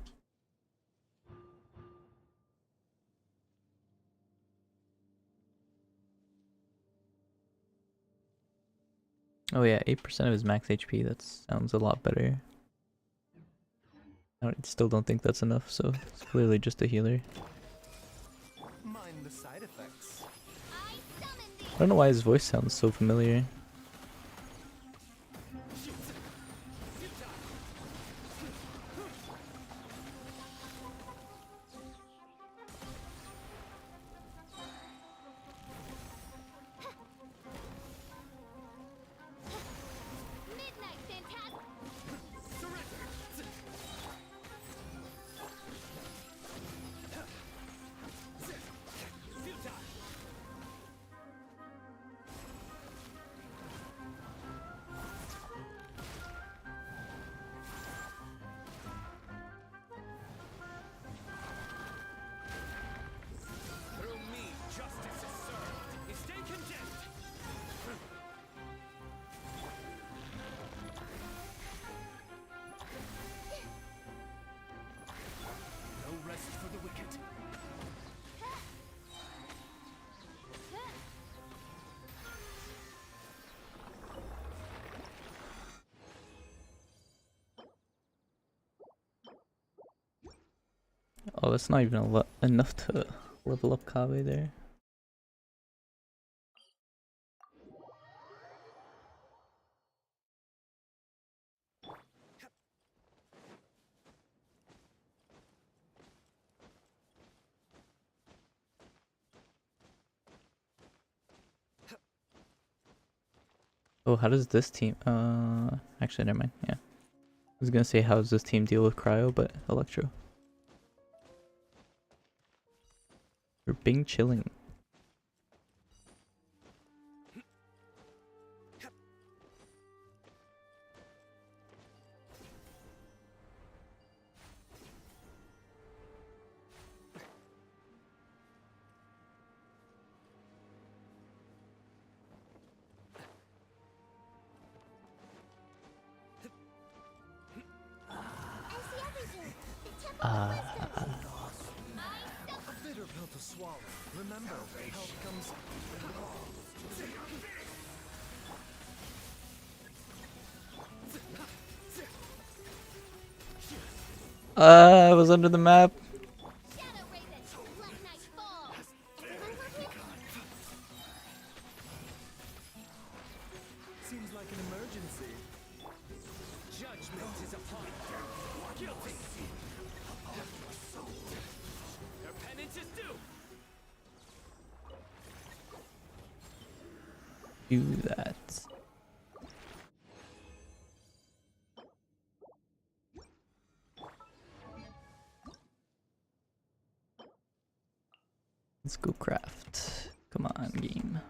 Oh yeah, 8% of his max HP. That sounds a lot better. I still don't think that's enough, so it's clearly just a healer. Mind the side effects. I summon thee. I don't know why his voice sounds so familiar. Midnight Phantasm. Through me, justice is served. Stay condemned. No rest for the wicked. Oh, that's not even enough to level up Kave there. Oh, how does this team? Actually, never mind. Yeah, I was gonna say how does this team deal with Cryo, but Electro. We're being chilling. I see everything. The temple Ah. of wisdom. A bitter pill to swallow. Remember, health comes. I was under the map. Shadow Raven. Let night fall. Everyone working? Seems like an emergency. Judgment is upon you. Guilty. Your penance is due. Do that. Let's go craft. Come on, game.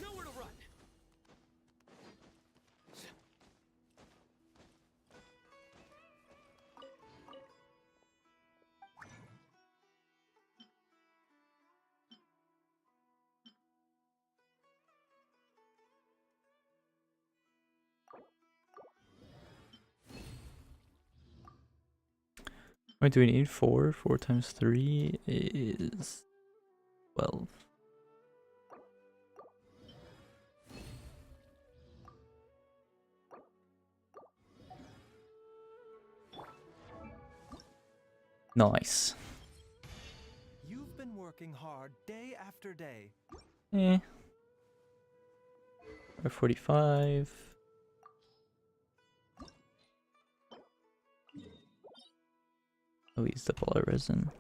Nowhere to run. What do we need? 4? 4 times 3 is 12. Nice. You've been working hard day after day. Eh. Or 45. Oh, we used up all our resin.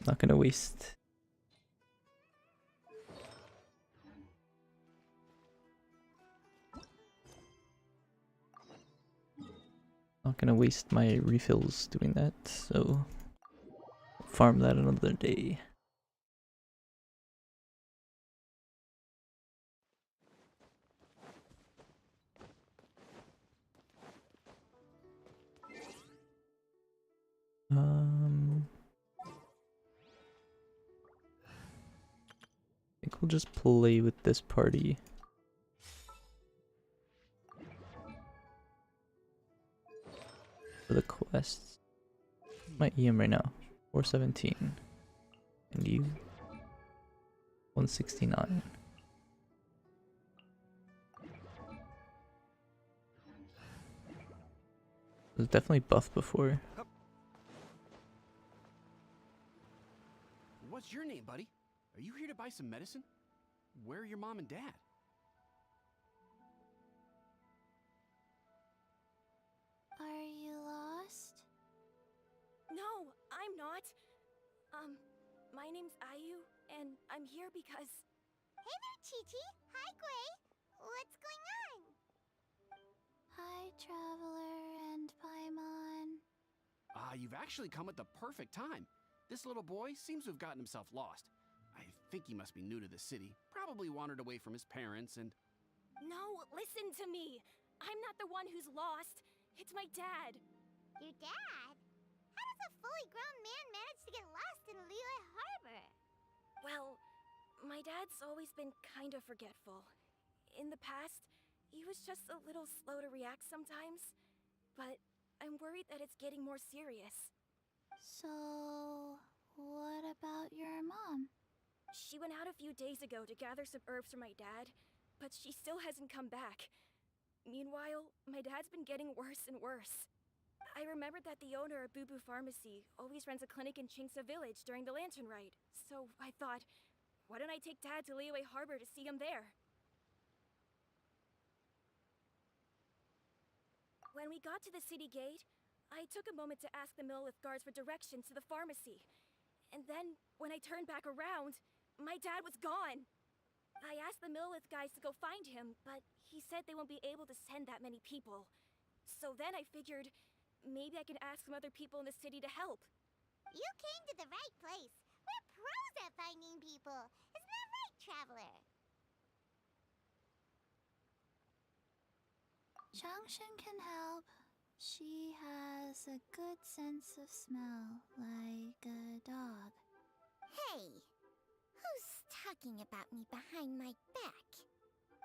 Not gonna waste. Not gonna waste my refills doing that, so farm that another day. I think we'll just play with this party. for the quests. My EM right now, 417. And you, 169. It was definitely buffed before. What's your name, buddy? Are you here to buy some medicine? Where are your mom and dad? Are you lost? No, I'm not. My name's Ayu, and I'm here because... Hey there, Chi-Chi. Hi, Gui. What's going on? Hi, Traveler and Paimon. You've actually come at the perfect time. This little boy seems to have gotten himself lost. I think he must be new to the city. Probably wandered away from his parents and... No, listen to me. I'm not the one who's lost. It's my dad. Your dad? How does a fully grown man manage to get lost in Liyue Harbor? Well, my dad's always been kind of forgetful. In the past, he was just a little slow to react sometimes. But I'm worried that it's getting more serious. So, what about your mom? She went out a few days ago to gather some herbs for my dad, but she still hasn't come back. Meanwhile, my dad's been getting worse and worse. I remembered that the owner of Boo Pharmacy always runs a clinic in Chingsa Village during the Lantern Rite, so I thought, why don't I take Dad to Liyue Harbor to see him there? When we got to the city gate, I took a moment to ask the Millelith guards for directions to the pharmacy. And then, when I turned back around, my dad was gone! I asked the Millelith guys to go find him, but he said they won't be able to send that many people. So then I figured, maybe I can ask some other people in the city to help. You came to the right place. We're pros at finding people. Isn't that right, Traveler? Changshan can help. She has a good sense of smell, like a dog. Hey, who's talking about me behind my back?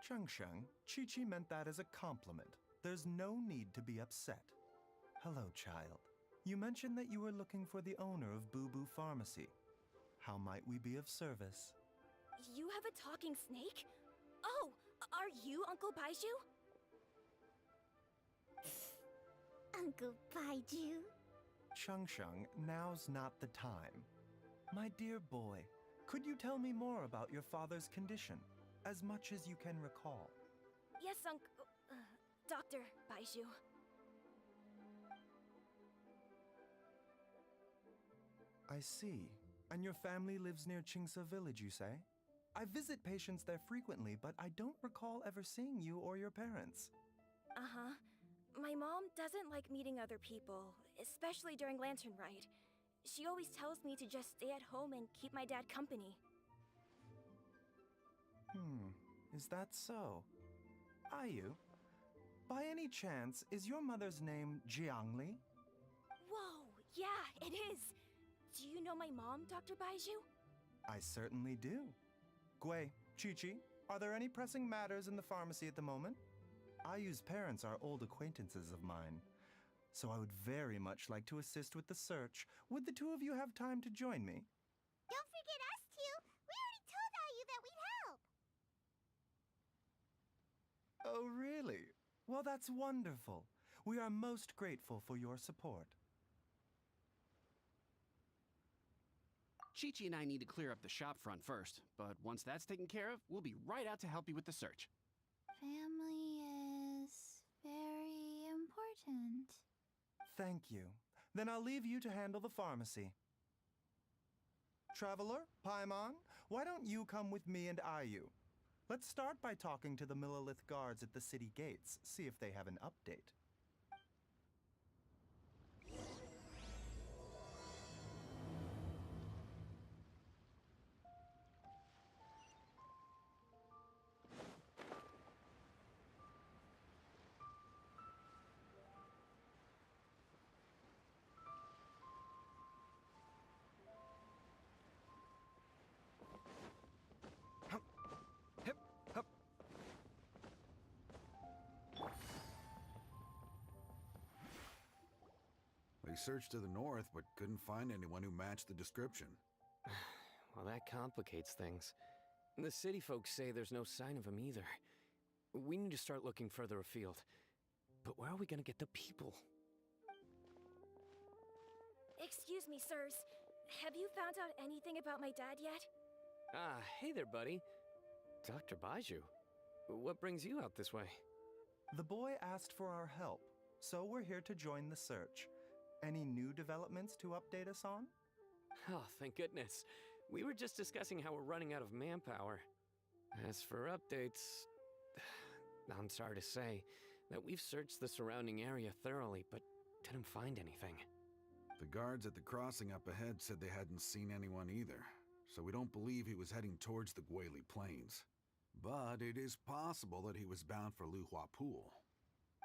Chengsheng, Chi-Chi meant that as a compliment. There's no need to be upset. Hello, child. You mentioned that you were looking for the owner of Boo Pharmacy. How might we be of service? You have a talking snake? Oh, are you Uncle Baizhu? Uncle Baizhu? Chengsheng, now's not the time. My dear boy, could you tell me more about your father's condition, as much as you can recall? Yes, Dr. Baizhu. I see. And your family lives near Chingsa Village, you say? I visit patients there frequently, but I don't recall ever seeing you or your parents. Uh-huh. My mom doesn't like meeting other people, especially during Lantern Rite. She always tells me to just stay at home and keep my dad company. Is that so? Ayu, by any chance, is your mother's name Jiangli? Whoa, yeah, it is! Do you know my mom, Dr. Baizhu? I certainly do. Gui, Chi-Chi, are there any pressing matters in the pharmacy at the moment? Ayu's parents are old acquaintances of mine, so I would very much like to assist with the search. Would the two of you have time to join me? Don't forget us two! We already told Ayu that we'd help! Oh, really? Well, that's wonderful. We are most grateful for your support. Chi-Chi and I need to clear up the shop front first, but once that's taken care of, we'll be right out to help you with the search. Family is very important. Thank you. Then I'll leave you to handle the pharmacy. Traveler, Paimon, why don't you come with me and Ayu? Let's start by talking to the Millelith guards at the city gates, see if they have an update. They searched to the north, but couldn't find anyone who matched the description. Well, that complicates things. The city folks say there's no sign of him either. We need to start looking further afield. But where are we gonna get the people? Excuse me, sirs. Have you found out anything about my dad yet? Ah, hey there, buddy. Dr. Baizhu. What brings you out this way? The boy asked for our help, so we're here to join the search. Any new developments to update us on? Oh, thank goodness. We were just discussing how we're running out of manpower. As for updates, I'm sorry to say that we've searched the surrounding area thoroughly, but didn't find anything. The guards at the crossing up ahead said they hadn't seen anyone either, so we don't believe he was heading towards the Guili Plains. But it is possible that he was bound for Luhua Pool.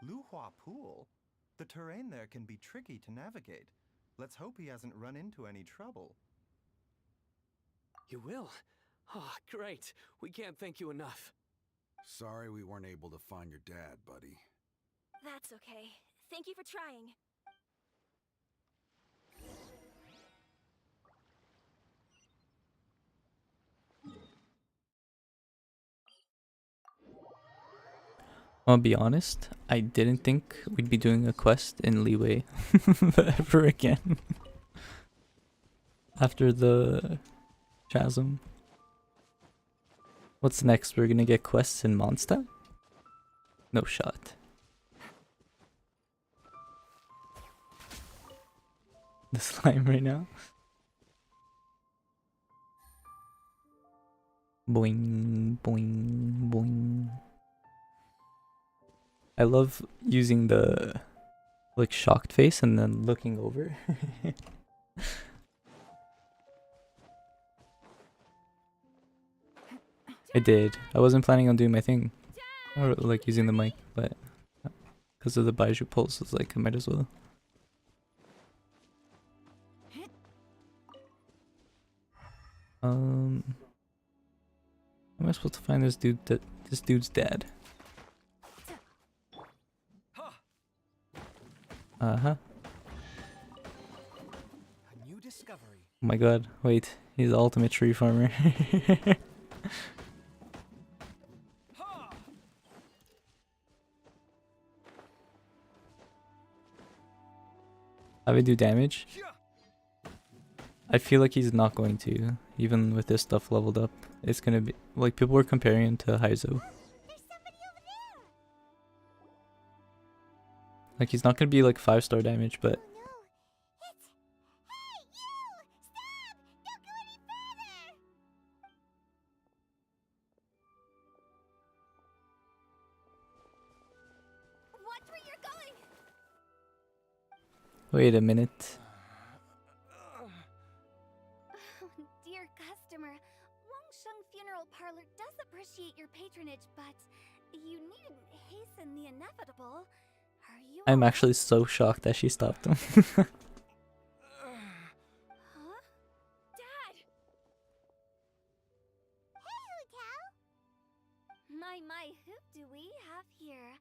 Luhua Pool? The terrain there can be tricky to navigate. Let's hope he hasn't run into any trouble. You will? Oh, great. We can't thank you enough. Sorry we weren't able to find your dad, buddy. That's okay. Thank you for trying. I'll be honest, I didn't think we'd be doing a quest in Leeway ever again. After the chasm. What's next? We're gonna get quests in Mondstadt? No shot. The slime right now. Boing, boing, boing. I love using the like shocked face and then looking over. I did. I wasn't planning on doing my thing or like using the mic, but because of the Baizhu Pulls, it's like I might as well. How am I supposed to find this dude? This dude's dad. Uh-huh. A new discovery. Oh my god, wait. He's the ultimate tree farmer. Have I do damage? I feel like he's not going to, even with this stuff leveled up. It's gonna be, like, people were comparing him to Haizo. Like, he's not gonna be like 5-star damage, but wait a minute. Dear customer, Wangsheng Funeral Parlor does appreciate your patronage, but you needn't hasten the inevitable. Are you I'm actually so shocked that she stopped him. Huh? Dad! Hey, Hotel! My, who do we have here?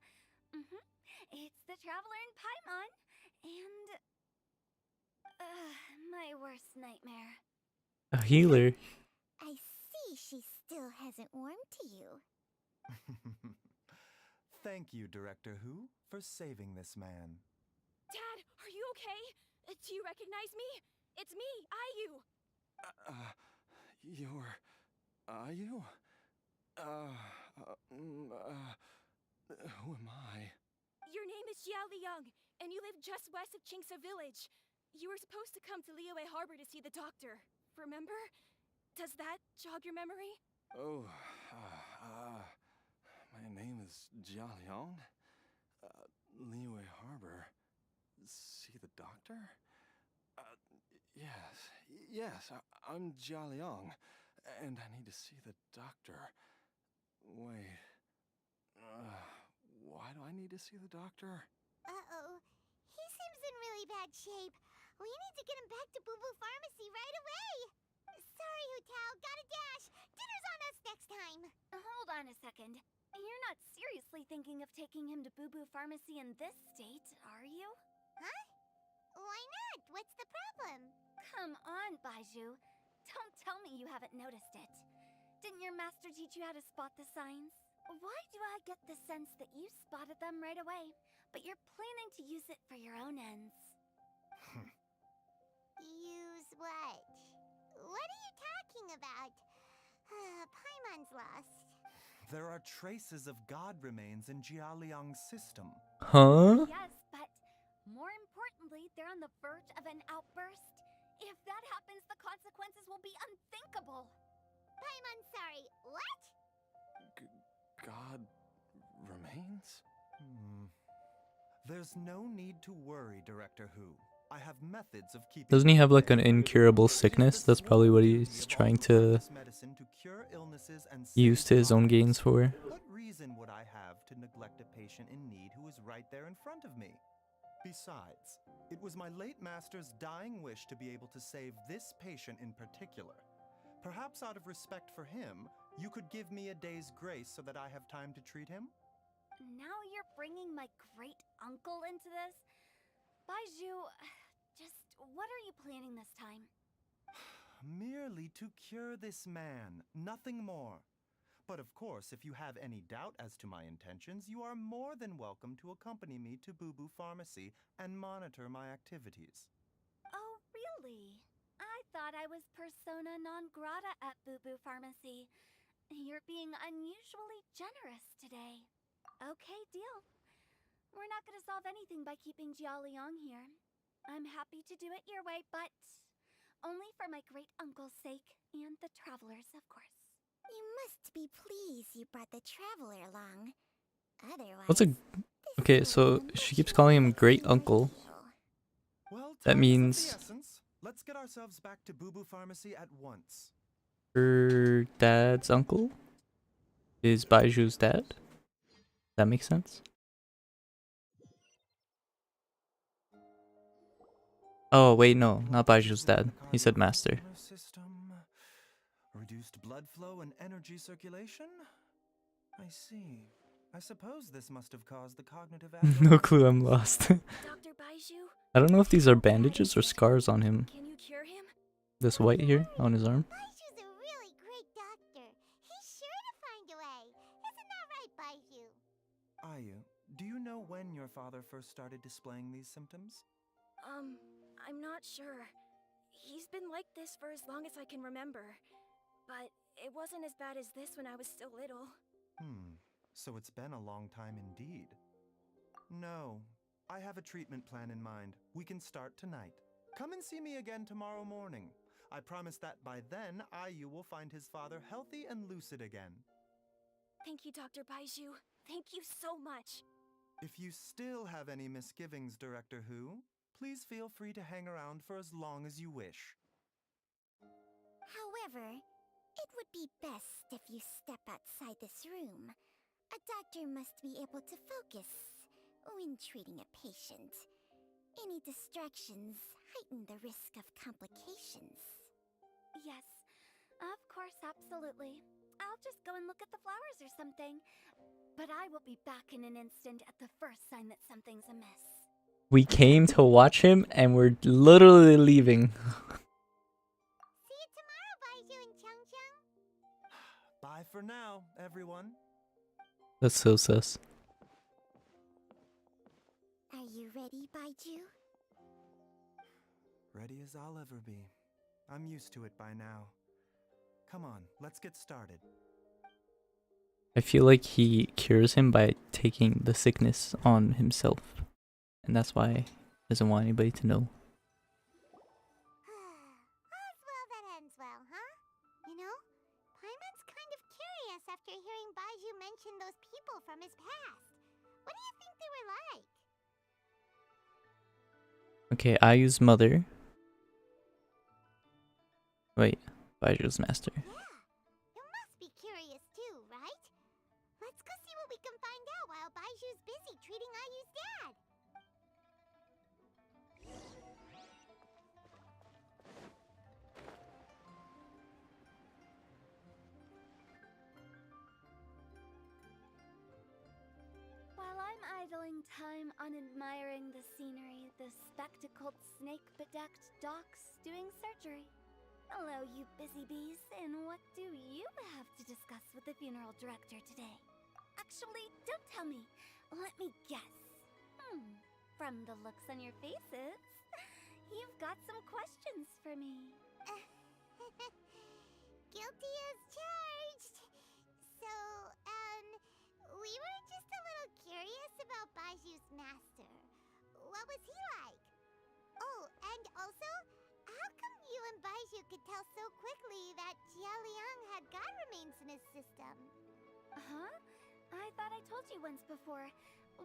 It's the Traveler in Paimon, and my worst nightmare. A healer. I see she still hasn't warmed to you. Thank you, Director Who, for saving this man. Dad, are you okay? Do you recognize me? It's me, Ayu. You're... Ayu? Who am I? Your name is Jia Liang, and you live just west of Qingse Village. You were supposed to come to Liyue Harbor to see the doctor. Remember? Does that jog your memory? Oh, my name is Jia Liang. Liyue Harbor. See the doctor? Yes, I'm Jia Liang, and I need to see the doctor. Wait, why do I need to see the doctor? Uh-oh. He seems in really bad shape. We need to get him back to Boo Boo Pharmacy right away. Sorry, Hotel. Gotta dash. Dinner's on us next time. Hold on a second. You're not seriously thinking of taking him to Boo Boo Pharmacy in this state, are you? Huh? Why Baizhu. Don't tell me you haven't noticed it. Didn't your master teach you how to spot the signs? Why do I get the sense that you spotted them right away, but you're planning to use it for your own ends? Use what? What are you talking about? Paimon's lost. There are traces of god remains in Jialiang's system. Huh? Yes, but more importantly, they're on the verge of an outburst. If that happens, the consequences will be unthinkable. Paimon, sorry, what? God remains? There's no need to worry, Director Who. I have methods of keeping. Doesn't he have like an away. incurable sickness? That's probably what he's trying to Medicine to cure illnesses and use save to his own lives. gains for. What reason would I have to neglect a patient in need who is right there in front of me? Besides, it was my late master's dying wish to be able to save this patient in particular. Perhaps out of respect for him, you could give me a day's grace so that I have time to treat him? Now you're bringing my great uncle into this? Baizhu, just what are you planning this time? Merely to cure this man, nothing more. But of course, if you have any doubt as to my intentions, you are more than welcome to accompany me to Boo Boo Pharmacy and monitor my activities. Oh, really? I thought I was persona non grata at Boo Boo Pharmacy. You're being unusually generous today. Okay, deal. We're not gonna solve anything by keeping Jialiang here. I'm happy to do it your way, but only for my great uncle's sake and the travelers, of course. You must be pleased you brought the traveler along. Otherwise, What's a... Okay, so she keeps calling him great uncle. Well, That time is of means- the essence. Let's get ourselves back to Boo Boo Pharmacy at once. Her dad's uncle is Baiju's dad. That makes sense. Oh wait, no, not Baiju's dad. He said master. System, reduced blood flow and energy circulation? I see. I suppose this must have caused the cognitive No clue, I'm lost. Dr. Baizhu, I don't know if these are bandages or scars on him. can you cure him? This white here on his arm. Baiju's a really great doctor. He's sure to find a way. Isn't that right, Baizhu? Ayu, do you know when your father first started displaying these symptoms? I'm not sure. He's been like this for as long as I can remember. But it wasn't as bad as this when I was still little. So it's been a long time indeed. No, I have a treatment plan in mind. We can start tonight. Come and see me again tomorrow morning. I promise that by then, Ayu will find his father healthy and lucid again. Thank you, Dr. Baizhu. Thank you so much. If you still have any misgivings, Director Who, please feel free to hang around for as long as you wish. However, it would be best if you step outside this room. A doctor must be able to focus when treating a patient. Any distractions heighten the risk of complications. Yes, of course, absolutely. I'll just go and look at the flowers or something. But I will be back in an instant at the first sign that something's amiss. We came to watch him and we're literally leaving. See you tomorrow, Baizhu and Changcheng. Bye for now, everyone. That's so sus. Are you ready, Baizhu? Ready as I'll ever be. I'm used to it by now. Come on, let's get started. I feel like he cures him by taking the sickness on himself. And that's why he doesn't want anybody to know. All's well that ends well, huh? You know, Paimon's kind of curious after hearing Baizhu mention those people from his past. What do you think they were like? Okay, Ayu's mother. Wait, Baiju's master. Yeah, you must be curious too, right? Let's go see what we can find out while Baiju's busy treating Ayu's dad. While I'm idling time on admiring the scenery, the spectacled snake-bedecked docs doing surgery. Hello, you busy bees, and what do you have to discuss with the funeral director today? Actually, don't tell me. Let me guess. From the looks on your faces, you've got some questions for me. Guilty as charged. So, we were just a little curious about Baiju's master. What was he like? Oh, and also, how come you and Baizhu could tell so quickly that Jialiang had god remains in his system? Huh? I thought I told you once before.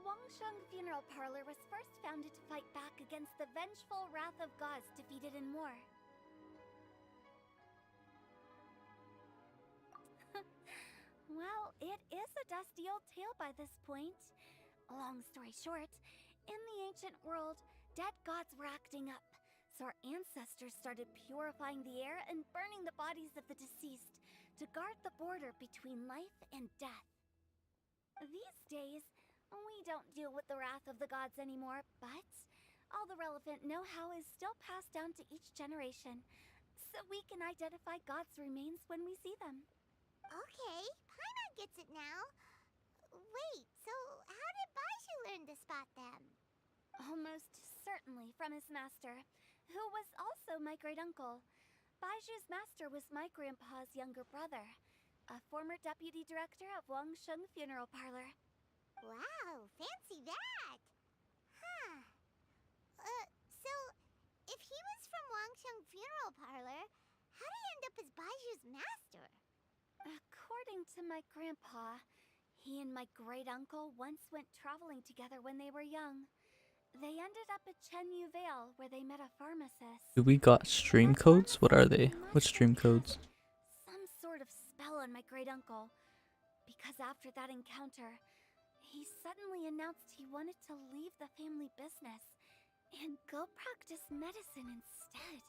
Wangsheng Funeral Parlor was first founded to fight back against the vengeful wrath of gods defeated in war. Well, it is a dusty old tale by this point. Long story short, in the ancient world, dead gods were acting up, so our ancestors started purifying the air and burning the bodies of the deceased to guard the border between life and death. These days, we don't deal with the wrath of the gods anymore, but all the relevant know-how is still passed down to each generation, so we can identify gods' remains when we see them. Okay, Paimon gets it now. Wait, so how did Baizhu learn to spot them? Almost certainly from his master, who was also my great-uncle. Baiju's master was my grandpa's younger brother, a former deputy director of Wangsheng Funeral Parlor. Wow, fancy that! Huh. So, if he was from Wangsheng Funeral Parlor, how did he end up as Baiju's master? According to my grandpa, he and my great-uncle once went traveling together when they were young. They ended up at Chenyu Vale, where they met a pharmacist. Do we got stream codes? What are they? What stream codes? Some sort of spell on my great-uncle. Because after that encounter, he suddenly announced he wanted to leave the family business and go practice medicine instead.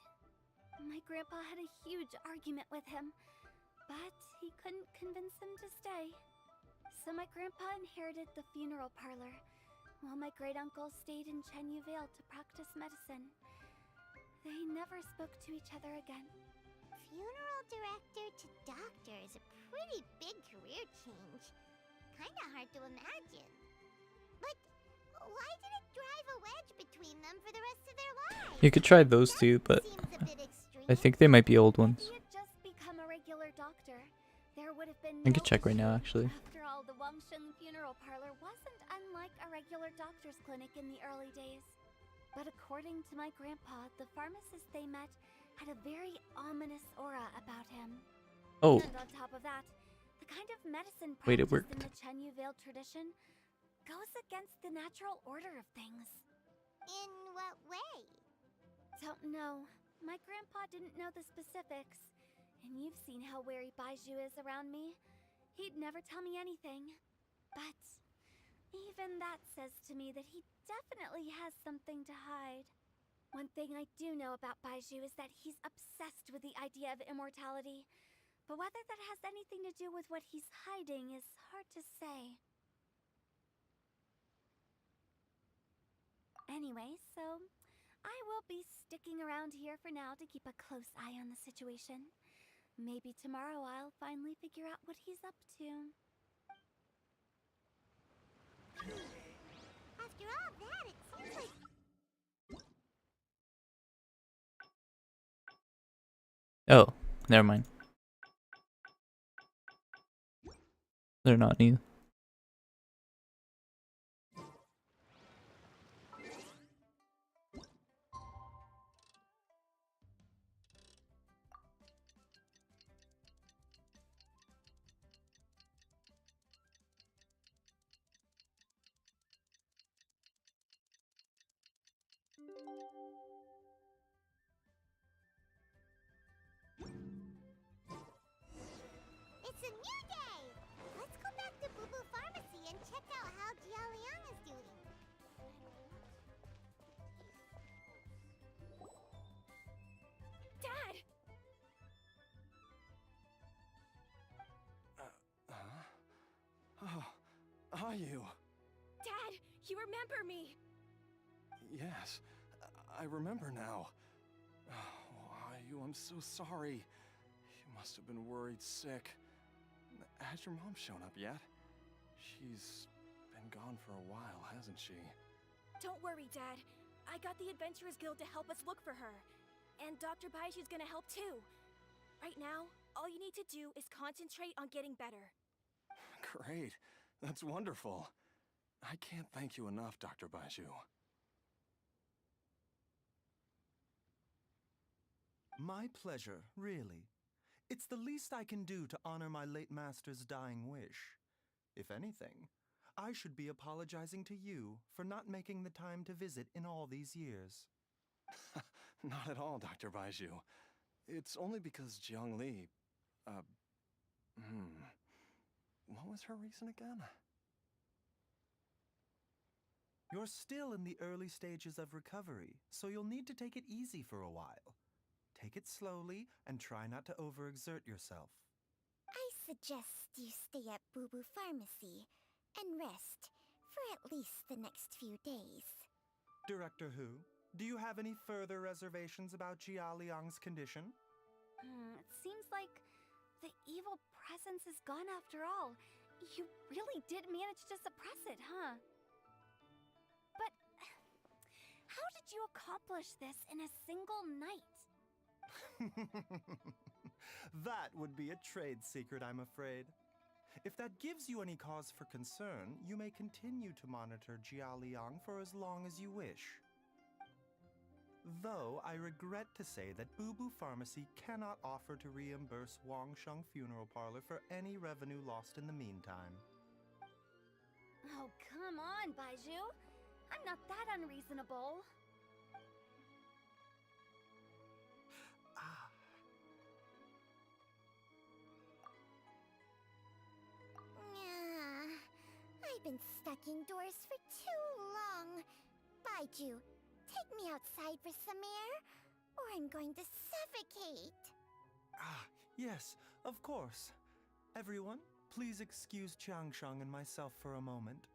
My grandpa had a huge argument with him, but he couldn't convince him to stay. So my grandpa inherited the funeral parlor, while my great-uncle stayed in Chenyu Vale to practice medicine. They never spoke to each other again. Funeral director to doctor is a pretty big career change. Kinda hard to imagine. But why did it drive a wedge between them for the rest of their lives? You could try those two, but Seems a bit extreme. I think they might be old If ones. he had just become a regular doctor, there would have been I no could check right now, issue. actually. After all, the Wangsheng Funeral Parlor wasn't unlike a regular doctor's clinic in the early days. But according to my grandpa, the pharmacist they met had a very ominous aura about him. Oh, And on top of that, the kind of medicine wait, it practiced in worked. the Chenyu Vale tradition goes against the natural order of things. In what way? Don't know. My grandpa didn't know the specifics. And you've seen how wary Baizhu is around me. He'd never tell me anything. But even that says to me that he definitely has something to hide. One thing I do know about Baizhu is that he's obsessed with the idea of immortality. But whether that has anything to do with what he's hiding is hard to say. Anyway, so I will be sticking around here for now to keep a close eye on the situation. Maybe tomorrow I'll finally figure out what he's up to. After all that, it seems like... Oh, never mind. They're not new. It's a new day! Let's go back to Boo Boo Pharmacy and check out how Jialiang is doing. Dad! Oh, are you? Dad, you remember me! Yes, I remember now. Baizhu, I'm so sorry. You must have been worried sick. Has your mom shown up yet? She's been gone for a while, hasn't she? Don't worry, Dad. I got the Adventurers Guild to help us look for her. And Dr. Baiju's gonna help too. Right now, all you need to do is concentrate on getting better. Great. That's wonderful. I can't thank you enough, Dr. Baizhu. My pleasure, really. It's the least I can do to honor my late master's dying wish. If anything, I should be apologizing to you for not making the time to visit in all these years. Not at all, Dr. Baizhu. It's only because Jiang Li... What was her reason again? You're still in the early stages of recovery, so you'll need to take it easy for a while. Take it slowly and try not to overexert yourself. I suggest you stay at Boo Boo Pharmacy and rest for at least the next few days. Director Hu, do you have any further reservations about Jia Liang's condition? It seems like the evil presence is gone after all. You really did manage to suppress it, huh? But how did you accomplish this in a single night? That would be a trade secret, I'm afraid. If that gives you any cause for concern, you may continue to monitor Jia Liang for as long as you wish. Though I regret to say that Boo Boo Pharmacy cannot offer to reimburse Wangsheng Funeral Parlor for any revenue lost in the meantime. Oh, come on, Baizhu. I'm not that unreasonable. I've been stuck indoors for too long. Baizhu, take me outside for some air, or I'm going to suffocate. Yes, of course. Everyone, please excuse Changsheng and myself for a moment.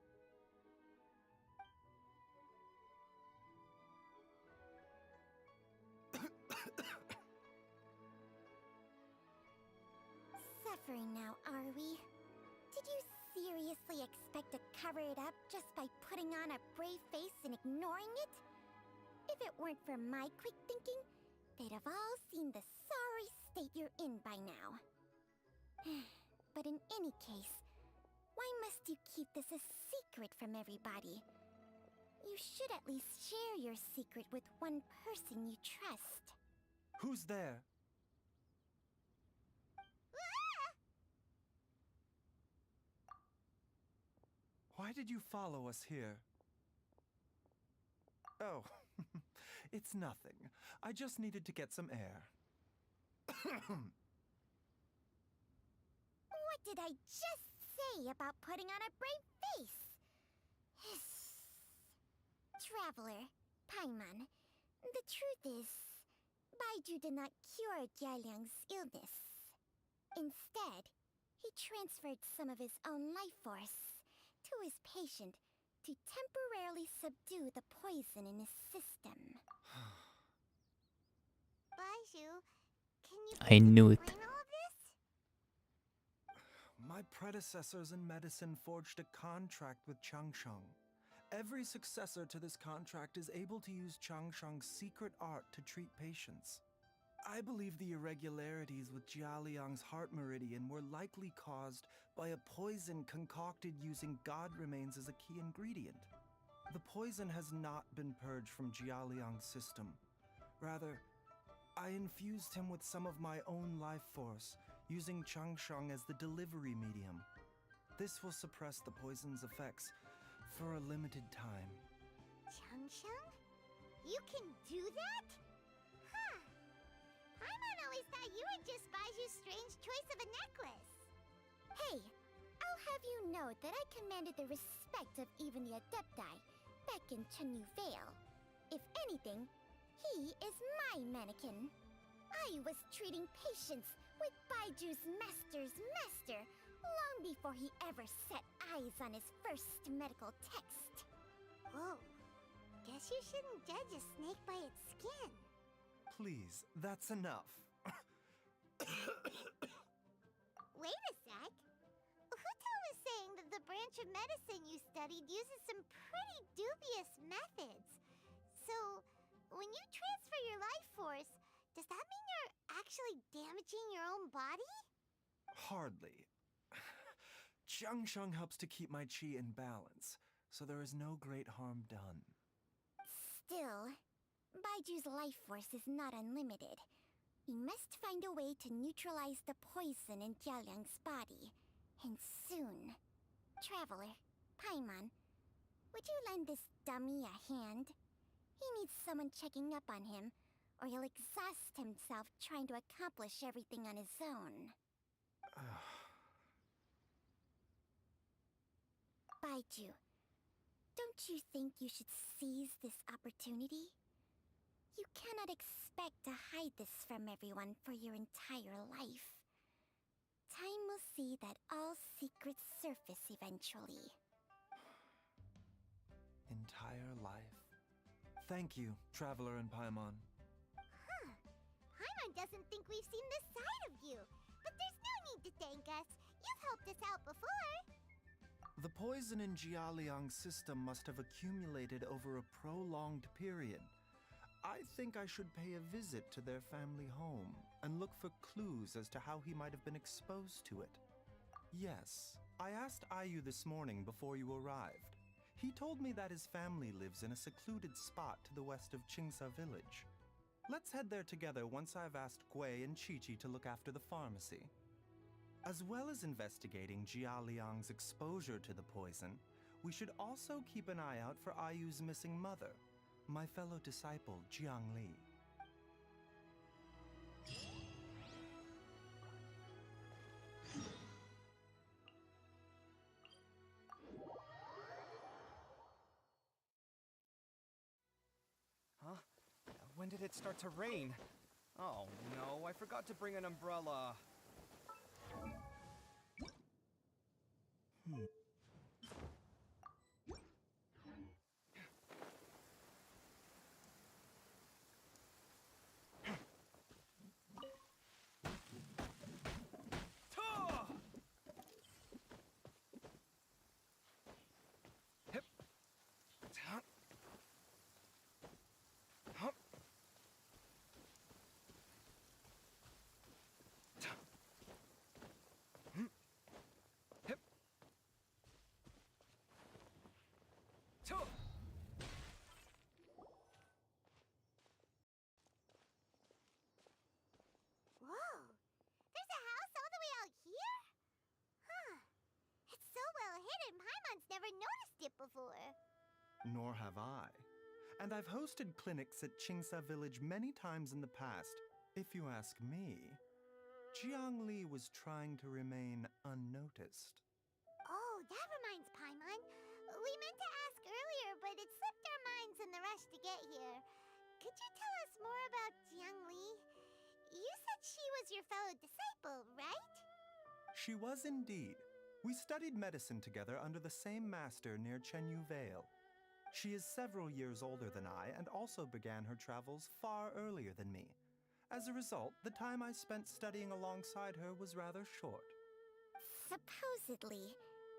Suffering now, are we? Did you seriously expect to cover it up just by putting on a brave face and ignoring it? If it weren't for my quick thinking, they'd have all seen the sorry state you're in by now. But in any case, why must you keep this a secret from everybody? You should at least share your secret with one person you trust. Who's there? Why did you follow us here? Oh, it's nothing. I just needed to get some air. What did I just say about putting on a brave face? Traveler, Paimon, the truth is, Baizhu did not cure Jialiang's illness. Instead, he transferred some of his own life force to his patient to temporarily subdue the poison in his system. Baizhu, can you I knew it. explain all of this? My predecessors in medicine forged a contract with Changsheng. Every successor to this contract is able to use Changsheng's secret art to treat patients. I believe the irregularities with Jia Liang's heart meridian were likely caused by a poison concocted using god remains as a key ingredient. The poison has not been purged from Jia Liang's system. Rather, I infused him with some of my own life force, using Changsheng as the delivery medium. This will suppress the poison's effects for a limited time. Changsheng? You can do that? Huh. Paimon always thought you were just Baizhu's strange choice of a necklace. Hey, I'll have you know that I commanded the respect of even the Adepti back in Chenyu Vale. If anything, he is my mannequin. I was treating patients with Baiju's master's master long before he ever set eyes on his first medical text. Whoa. Guess you shouldn't judge a snake by its skin. Please, that's enough. Wait a sec. Huto was saying that the branch of medicine you studied uses some pretty dubious methods. So, when you transfer your life force, does that mean you're actually damaging your own body? Hardly. Jiangsheng helps to keep my chi in balance, so there is no great harm done. Still, Baiju's life force is not unlimited. We must find a way to neutralize the poison in Jialiang's body. And soon. Traveler, Paimon, would you lend this dummy a hand? He needs someone checking up on him, or he'll exhaust himself trying to accomplish everything on his own. Baizhu, don't you think you should seize this opportunity? You cannot expect to hide this from everyone for your entire life. Time will see that all secrets surface eventually. Entire life. Thank you, Traveler and Paimon. Huh. Paimon doesn't think we've seen this side of you. But there's no need to thank us. You've helped us out before. The poison in Jialiang's system must have accumulated over a prolonged period. I think I should pay a visit to their family home and look for clues as to how he might have been exposed to it. Yes, I asked Ayu this morning before you arrived. He told me that his family lives in a secluded spot to the west of Qingsa village. Let's head there together once I've asked Gui and Qiqi to look after the pharmacy. As well as investigating Jialiang's exposure to the poison, we should also keep an eye out for Ayu's missing mother, my fellow disciple, Jiangli. Huh? When did it start to rain? Oh no, I forgot to bring an umbrella. Whoa! There's a house all the way out here? Huh. It's so well hidden, Paimon's never noticed it before. Nor have I. And I've hosted clinics at Qingsa village many times in the past. If you ask me, Jiangli was trying to remain unnoticed. Oh, that reminds Paimon. We meant to ask earlier, but it slipped our minds in the rush to get here. Could you tell us more about Jiangli? You said she was your fellow disciple, right? She was indeed. We studied medicine together under the same master near Chenyu Vale. She is several years older than I and also began her travels far earlier than me. As a result, the time I spent studying alongside her was rather short. Supposedly,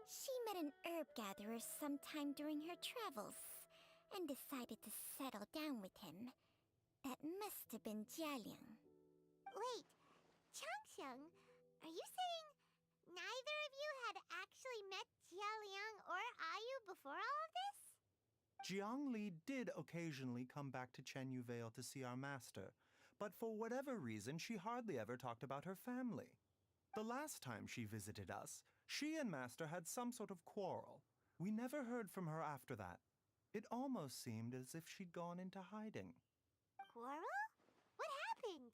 she met an herb gatherer sometime during her travels and decided to settle down with him. That must have been Jialiang. Wait, Changsheng, are you saying neither of you had actually met Jialiang or Ayu before all of this? Jiangli did occasionally come back to Chenyu Vale to see our master, but for whatever reason, she hardly ever talked about her family. The last time she visited us, she and Master had some sort of quarrel. We never heard from her after that. It almost seemed as if she'd gone into hiding. Quarrel? What happened?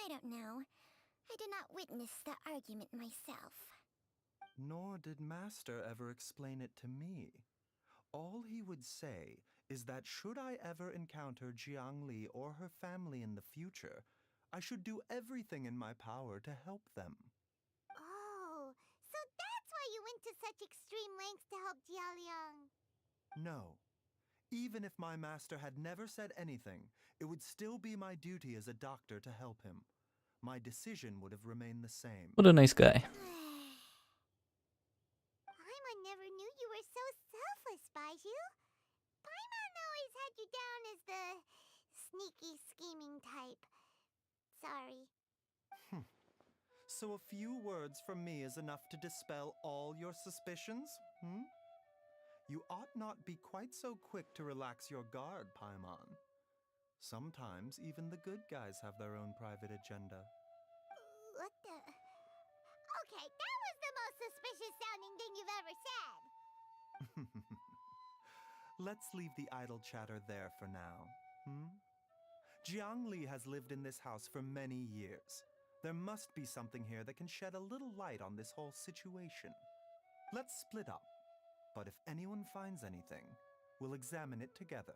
I don't know. I did not witness the argument myself. Nor did Master ever explain it to me. All he would say is that should I ever encounter Jiangli or her family in the future, I should do everything in my power to help them. Oh, so that's why you went to such extreme lengths to help Jialiang. No. Even if my master had never said anything, it would still be my duty as a doctor to help him. My decision would have remained the same. What a nice guy. Paimon never knew you were so selfless, Baizhu. Paimon always had you down as the sneaky, scheming type. Sorry. So a few words from me is enough to dispel all your suspicions? You ought not be quite so quick to relax your guard, Paimon. Sometimes even the good guys have their own private agenda. What the? Okay, that was the most suspicious sounding thing you've ever said. Let's leave the idle chatter there for now. Jiangli has lived in this house for many years. There must be something here that can shed a little light on this whole situation. Let's split up, but if anyone finds anything, we'll examine it together.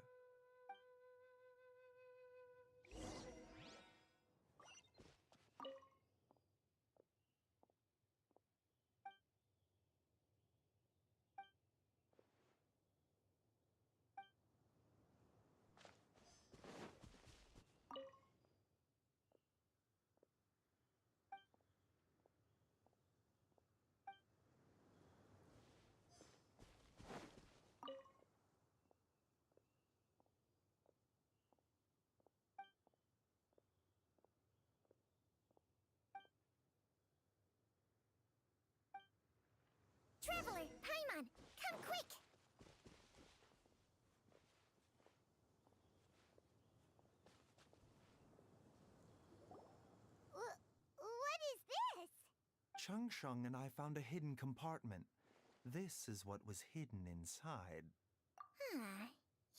Traveler, Paimon, come quick! What is this? Changsheng and I found a hidden compartment. This is what was hidden inside.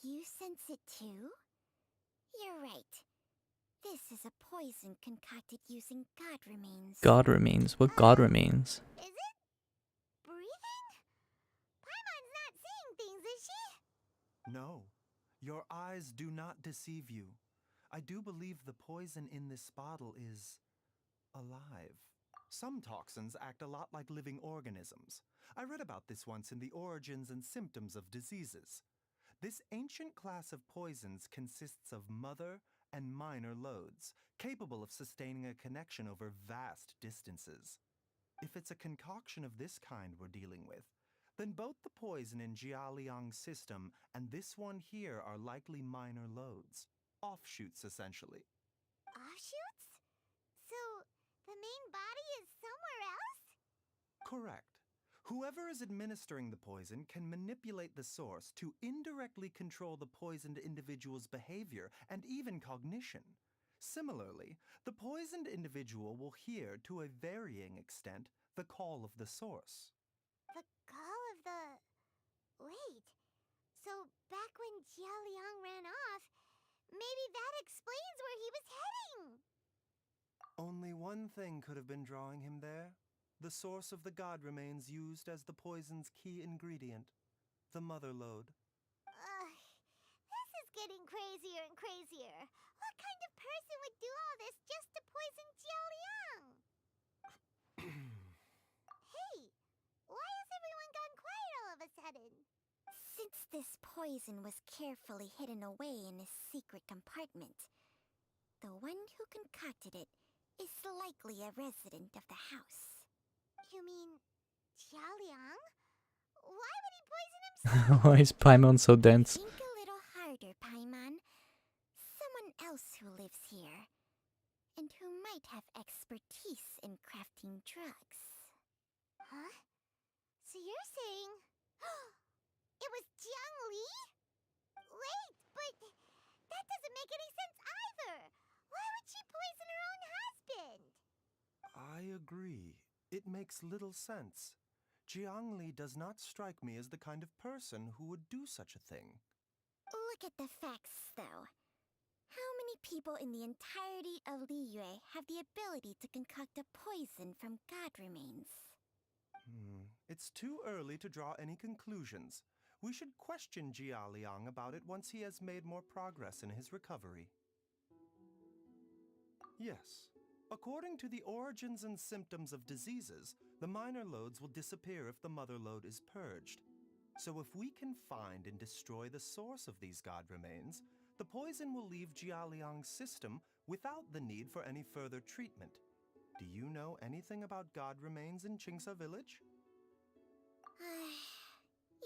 You sense it too? You're right. This is a poison concocted using god remains. God remains. What God remains? Is it? Breathing? Paimon's not seeing things, is she? No, your eyes do not deceive you. I do believe the poison in this bottle is alive. Some toxins act a lot like living organisms. I read about this once in the Origins and Symptoms of Diseases. This ancient class of poisons consists of mother and minor loads, capable of sustaining a connection over vast distances. If it's a concoction of this kind we're dealing with, then both the poison in Jialiang's system and this one here are likely minor loads. Offshoots, essentially. Offshoots? So, the main body is somewhere else? Correct. Whoever is administering the poison can manipulate the source to indirectly control the poisoned individual's behavior and even cognition. Similarly, the poisoned individual will hear, to a varying extent, the call of the source. The call of the... Wait. So, back when Jialiang ran off, maybe that explains where he was heading! Only one thing could have been drawing him there. The source of the god remains used as the poison's key ingredient, the mother lode. This is getting crazier and crazier. What kind of person would do all this just to poison Jialiang? Hey, why has everyone gone quiet all of a sudden? Since this poison was carefully hidden away in a secret compartment, the one who concocted it is likely a resident of the house. You mean Jialiang? Why would he poison himself? Why is Paimon so dense? Think a little harder, Paimon. Someone else who lives here, and who might have expertise in crafting drugs. Huh? So you're saying... it was Jiangli? Wait, but that doesn't make any sense either. Why would she poison her own husband? I agree. It makes little sense. Jiangli does not strike me as the kind of person who would do such a thing. Look at the facts, though. How many people in the entirety of Liyue have the ability to concoct a poison from god remains? It's too early to draw any conclusions. We should question Jialiang about it once he has made more progress in his recovery. Yes. According to the Origins and Symptoms of Diseases, the minor loads will disappear if the mother load is purged. So if we can find and destroy the source of these god remains, the poison will leave Jialiang's system without the need for any further treatment. Do you know anything about god remains in Qingsa village?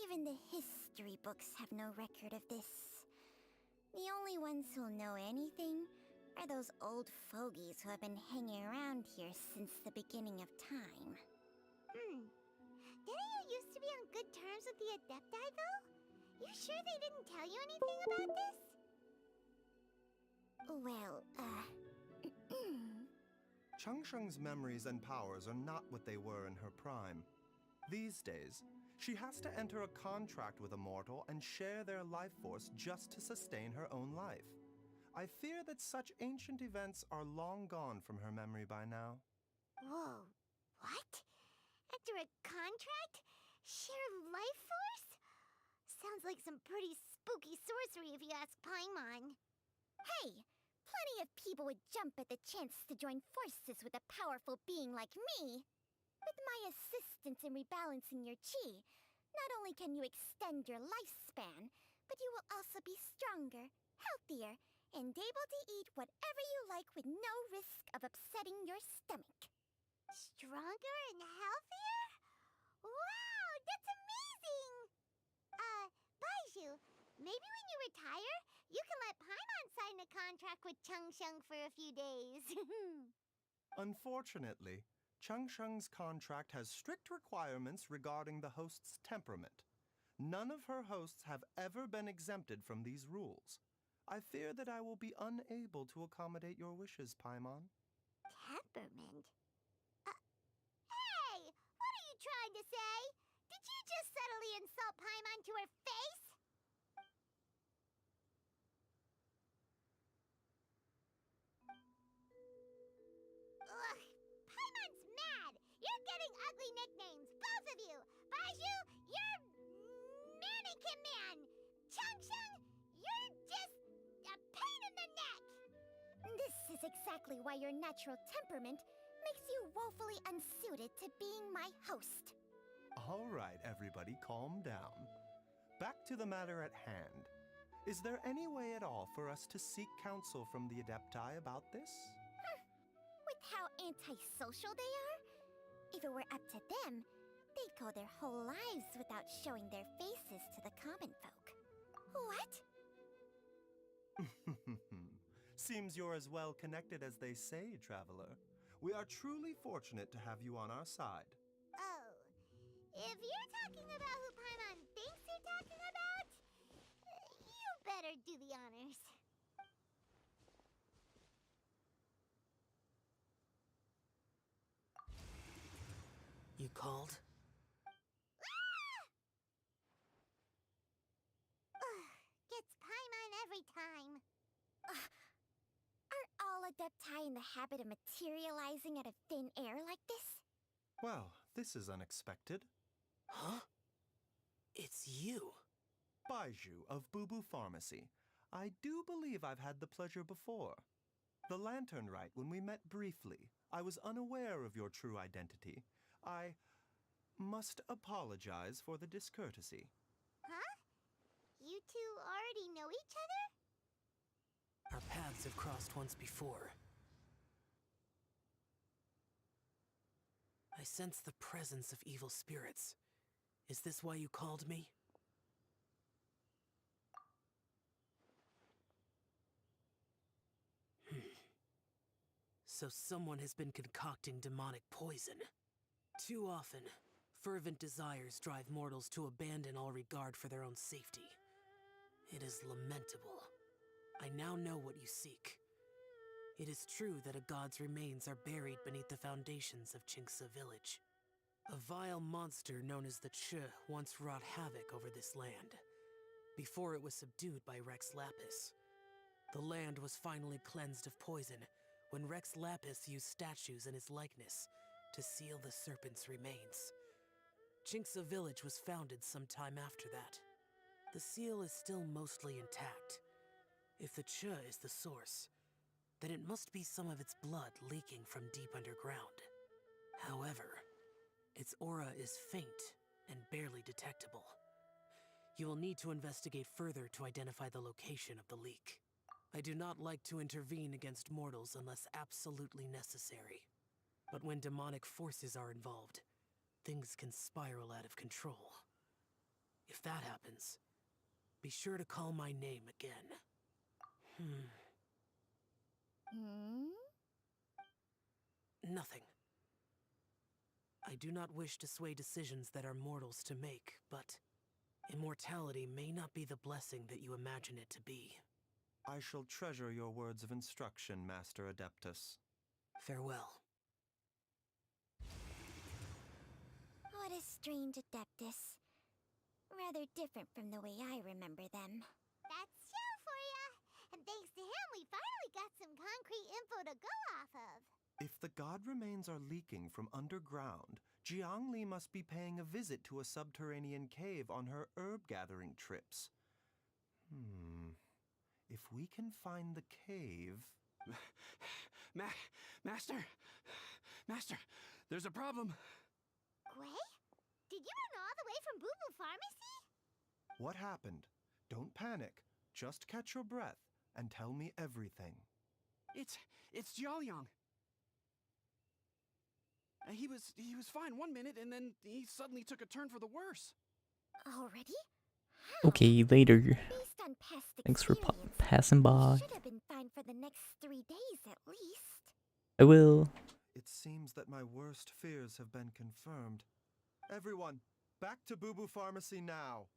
Even the history books have no record of this. The only ones who'll know anything are those old fogies who have been hanging around here since the beginning of time. Didn't you used to be on good terms with the Adepti, though? You sure they didn't tell you anything about this? Well, Changsheng's memories and powers are not what they were in her prime. These days, she has to enter a contract with a mortal and share their life force just to sustain her own life. I fear that such ancient events are long gone from her memory by now. Whoa, what? After a contract? Share life force? Sounds like some pretty spooky sorcery if you ask Paimon. hey! Plenty of people would jump at the chance to join forces with a powerful being like me. With my assistance in rebalancing your chi, not only can you extend your lifespan, but you will also be stronger, healthier, and able to eat whatever you like with no risk of upsetting your stomach. Stronger and healthier? Wow, that's amazing! Baizhu, maybe when you retire, you can let Paimon sign a contract with Changsheng for a few days. Unfortunately, Changsheng's contract has strict requirements regarding the host's temperament. None of her hosts have ever been exempted from these rules. I fear that I will be unable to accommodate your wishes, Paimon. Temperament? Hey! What are you trying to say? Did you just subtly insult Paimon to her face? Ugh! Paimon's mad! You're getting ugly nicknames, both of you! Baizhu, you're Mannequin Man! Changsheng, you're just a pain in the neck! This is exactly why your natural temperament makes you woefully unsuited to being my host. All right, everybody, calm down. Back to the matter at hand. Is there any way at all for us to seek counsel from the Adepti about this? With how antisocial they are, if it were up to them, they'd go their whole lives without showing their faces to the common folk. What? Seems you're as well connected as they say, traveler. We are truly fortunate to have you on our side. Oh, if you're talking about who Paimon thinks you're talking about, you better do the honors. You called? Gets Paimon every time. Aren't all Adepti in the habit of materializing out of thin air like this? Well, this is unexpected. Huh? It's you. Baizhu of Boo Pharmacy. I do believe I've had the pleasure before. The Lantern Rite, when we met briefly, I was unaware of your true identity. I must apologize for the discourtesy. Huh? You two already know each other? Our paths have crossed once before. I sense the presence of evil spirits. Is this why you called me? So someone has been concocting demonic poison. Too often, fervent desires drive mortals to abandon all regard for their own safety. It is lamentable. I now know what you seek. It is true that a god's remains are buried beneath the foundations of Qingsa village. A vile monster known as the Che once wrought havoc over this land, before it was subdued by Rex Lapis. The land was finally cleansed of poison when Rex Lapis used statues in his likeness to seal the serpent's remains. Qingsa village was founded some time after that. The seal is still mostly intact. If the Che is the source, then it must be some of its blood leaking from deep underground. However, its aura is faint and barely detectable. You will need to investigate further to identify the location of the leak. I do not like to intervene against mortals unless absolutely necessary. But when demonic forces are involved, things can spiral out of control. If that happens, be sure to call my name again. Nothing. I do not wish to sway decisions that are mortals to make, but immortality may not be the blessing that you imagine it to be. I shall treasure your words of instruction, Master Adeptus. Farewell. What a strange Adeptus. Rather different from the way I remember them. That's Xiao for ya! And thanks to him, we finally got some concrete info to go off of. If the god remains are leaking from underground, Jiangli must be paying a visit to a subterranean cave on her herb-gathering trips. If we can find the cave... Master, there's a problem. Gwei? Did you run all the way from Boo Boo Pharmacy? What happened? Don't panic. Just catch your breath and tell me everything. It's Jiaoliang. He was fine one minute, and then he suddenly took a turn for the worse. Already? Okay, later. Based on past Thanks for experience, passing by. should have been fine for the next 3 days at least. I will. It seems that my worst fears have been confirmed. Everyone, back to Boo Boo Pharmacy now.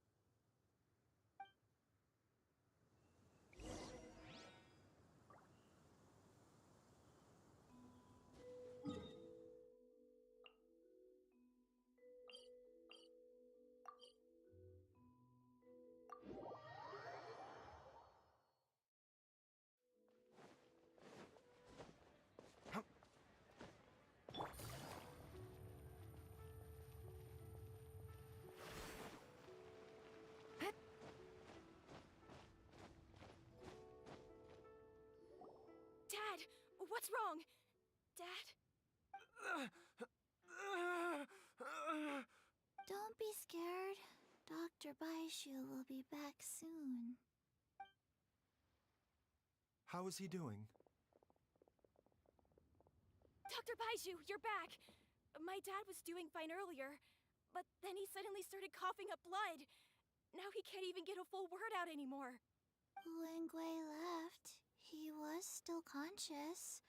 Dad, what's wrong? Dad? Don't be scared. Dr. Baizhu will be back soon. How is he doing? Dr. Baizhu, you're back! My dad was doing fine earlier, but then he suddenly started coughing up blood. Now he can't even get a full word out anymore. When Gwei left, he was still conscious.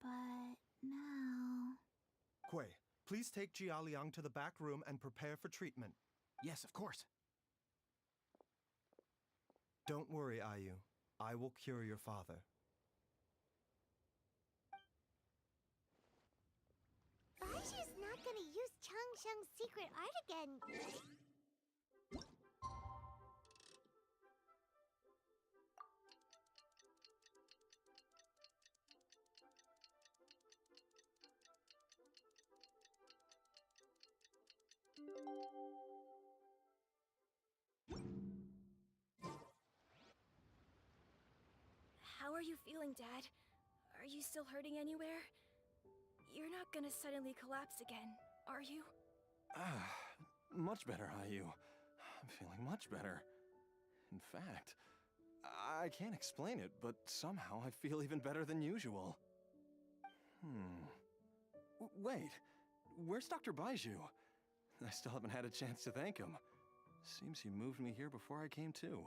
But now... Gwei, please take Jiaoliang to the back room and prepare for treatment. Yes, of course. Don't worry, Ayu. I will cure your father. Baizhu's not gonna use Chang Sheng's secret art again. How are you feeling, Dad? Are you still hurting anywhere? You're not gonna suddenly collapse again, are you? Much better, Ayu. I'm feeling much better. In fact, I can't explain it, but somehow I feel even better than usual. Wait, where's Dr. Baizhu? I still haven't had a chance to thank him. Seems he moved me here before I came to.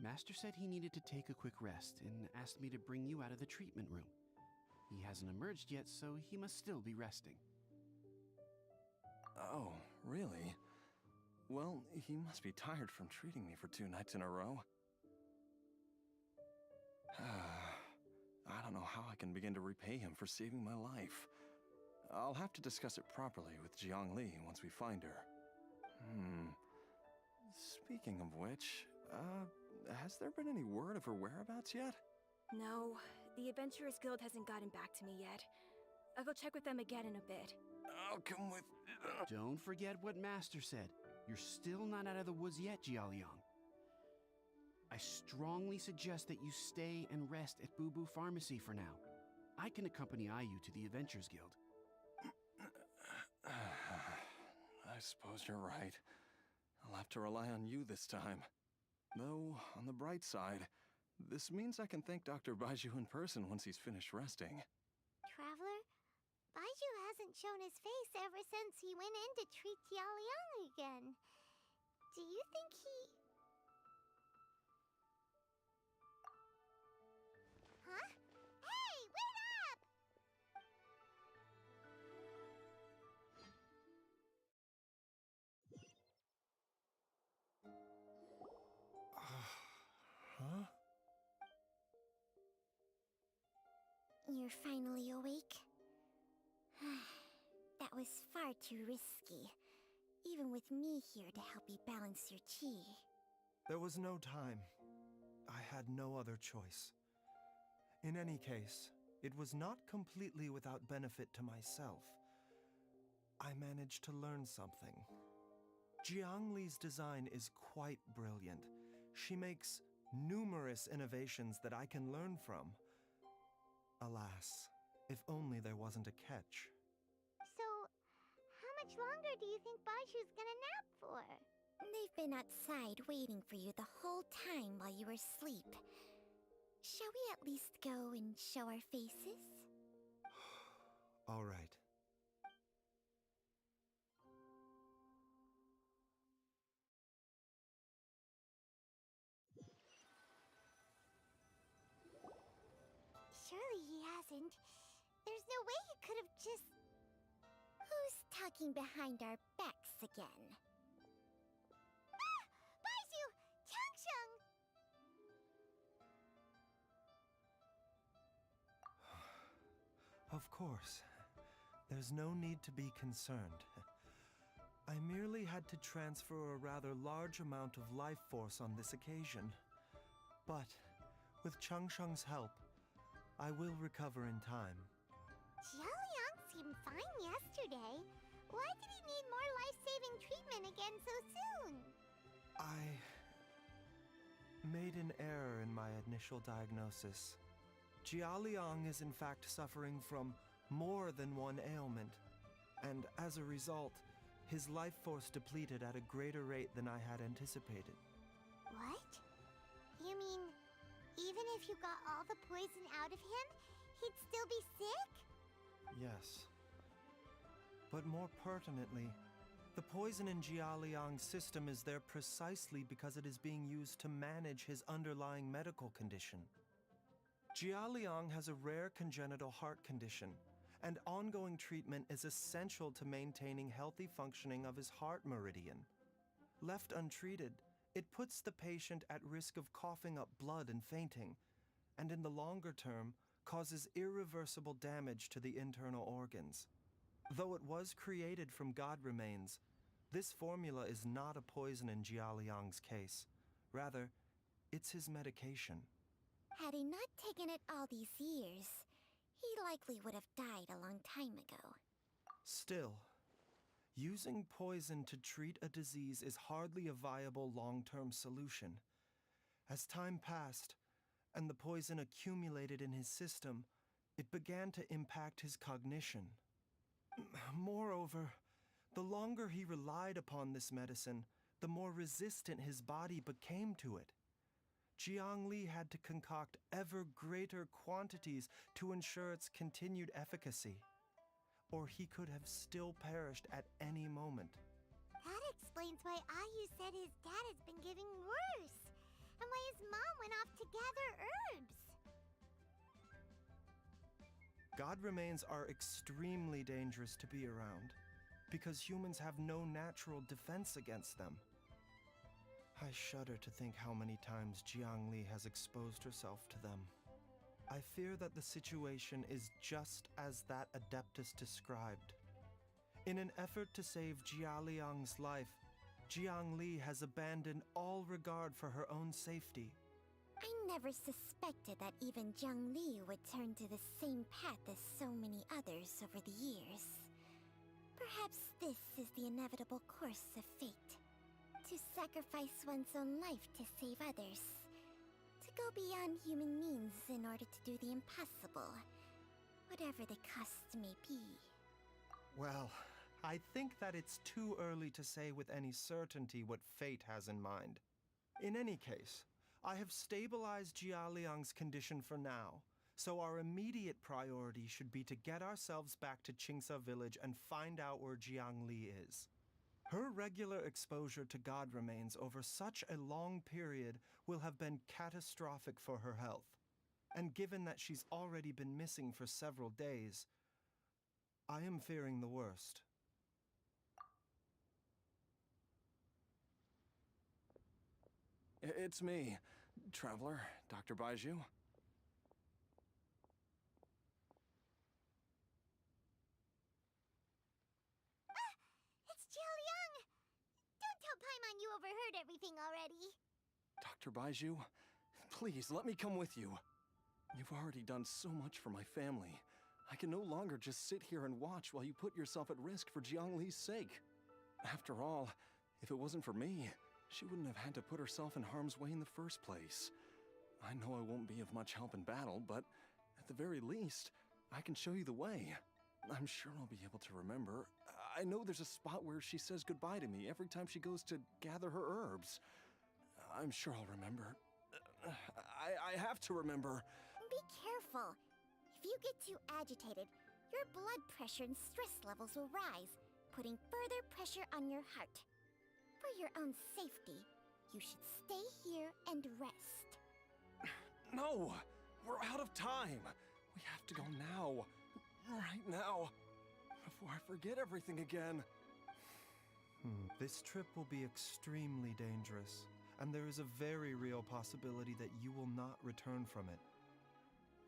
Master said he needed to take a quick rest and asked me to bring you out of the treatment room. He hasn't emerged yet, so he must still be resting. Oh, really? Well, he must be tired from treating me for 2 nights in a row. I don't know how I can begin to repay him for saving my life. I'll have to discuss it properly with Jiangli once we find her. Speaking of which, has there been any word of her whereabouts yet? No, the Adventurers Guild hasn't gotten back to me yet. I'll go check with them again in a bit. I'll come with... Don't forget what Master said. You're still not out of the woods yet, Jiaoliang. I strongly suggest that you stay and rest at Boo Boo Pharmacy for now. I can accompany Ayu to the Adventurers Guild. I suppose you're right. I'll have to rely on you this time. Though, on the bright side, this means I can thank Dr. Baizhu in person once he's finished resting. Traveler, Baizhu hasn't shown his face ever since he went in to treat Jialiang again. Do you think he... Huh? Hey, wait up! Huh? You're finally awake? That was far too risky. Even with me here to help you balance your chi. There was no time. I had no other choice. In any case, it was not completely without benefit to myself. I managed to learn something. Jiang Li's design is quite brilliant. She makes numerous innovations that I can learn from. Alas, if only there wasn't a catch. So, how much longer do you think Baizhu's gonna nap for? They've been outside waiting for you the whole time while you were asleep. Shall we at least go and show our faces? All right. Surely he hasn't. There's no way he could have just... Who's talking behind our backs again? Ah! Baizhu! Changsheng! Of course. There's no need to be concerned. I merely had to transfer a rather large amount of life force on this occasion. But, with Changsheng's help, I will recover in time. Jialiang seemed fine yesterday. Why did he need more life-saving treatment again so soon? I made an error in my initial diagnosis. Jialiang is in fact suffering from more than one ailment, and as a result, his life force depleted at a greater rate than I had anticipated. What? You mean, even if you got all the poison out of him, he'd still be sick? Yes. But more pertinently, the poison in Jialiang's system is there precisely because it is being used to manage his underlying medical condition. Jialiang has a rare congenital heart condition, and ongoing treatment is essential to maintaining healthy functioning of his heart meridian. Left untreated, it puts the patient at risk of coughing up blood and fainting, and in the longer term, causes irreversible damage to the internal organs. Though it was created from god remains, this formula is not a poison in Jialiang's case. Rather, it's his medication. Had he not taken it all these years, he likely would have died a long time ago. Still, using poison to treat a disease is hardly a viable long-term solution. As time passed, and the poison accumulated in his system, it began to impact his cognition. Moreover, the longer he relied upon this medicine, the more resistant his body became to it. Jiang Li had to concoct ever greater quantities to ensure its continued efficacy, or he could have still perished at any moment. That explains why Ayu said his dad has been getting worse, and why his mom went off to gather herbs. God remains are extremely dangerous to be around, because humans have no natural defense against them. I shudder to think how many times Jiang Li has exposed herself to them. I fear that the situation is just as that Adeptus described. In an effort to save Jialiang's life, Jiang Li has abandoned all regard for her own safety. I never suspected that even Jiang Li would turn to the same path as so many others over the years. Perhaps this is the inevitable course of fate. To sacrifice one's own life to save others. To go beyond human means in order to do the impossible, whatever the cost may be. Well, I think that it's too early to say with any certainty what fate has in mind. In any case, I have stabilized Jia Liang's condition for now, so our immediate priority should be to get ourselves back to Qingsa village and find out where Jiang Li is. Her regular exposure to god remains over such a long period will have been catastrophic for her health. And given that she's already been missing for several days, I am fearing the worst. It's me, Traveler, Dr. Baizhu. It's Jialiang! Don't tell Paimon you overheard everything already. Dr. Baizhu, please let me come with you. You've already done so much for my family. I can no longer just sit here and watch while you put yourself at risk for Jiang Li's sake. After all, if it wasn't for me, she wouldn't have had to put herself in harm's way in the first place. I know I won't be of much help in battle, but at the very least, I can show you the way. I'm sure I'll be able to remember. I know there's a spot where she says goodbye to me every time she goes to gather her herbs. I'm sure I'll remember. I have to remember. Be careful. If you get too agitated, your blood pressure and stress levels will rise, putting further pressure on your heart. For your own safety, you should stay here and rest. No! We're out of time! We have to go now. Right now. Before I forget everything again. This trip will be extremely dangerous, and there is a very real possibility that you will not return from it.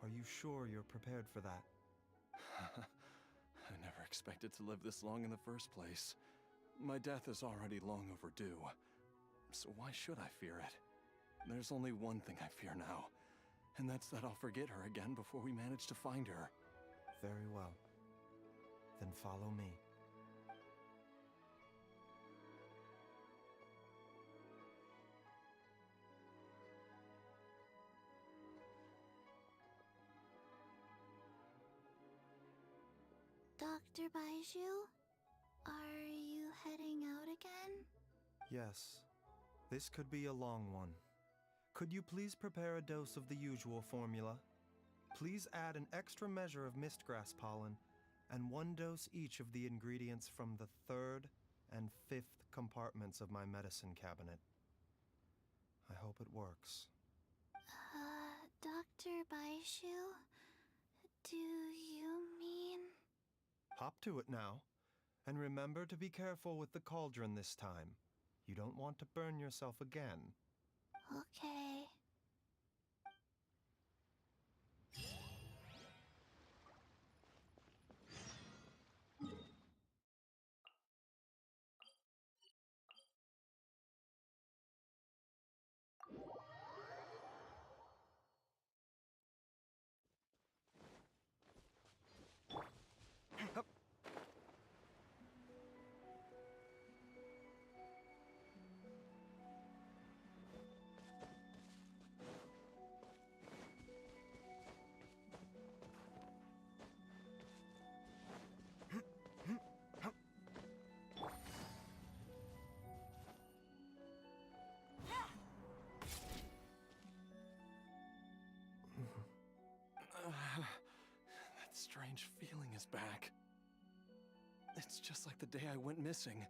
Are you sure you're prepared for that? I never expected to live this long in the first place. My death is already long overdue. So why should I fear it? There's only one thing I fear now, and that's that I'll forget her again before we manage to find her. Very well. Then follow me. Dr. Baizhu, are you heading out again? Yes. This could be a long one. Could you please prepare a dose of the usual formula? Please add an extra measure of mistgrass pollen and 1 dose each of the ingredients from the 3rd and 5th compartments of my medicine cabinet. I hope it works. Dr. Baizhu, do you mean... Hop to it now, and remember to be careful with the cauldron this time. You don't want to burn yourself again. Okay. That strange feeling is back. It's just like the day I went missing.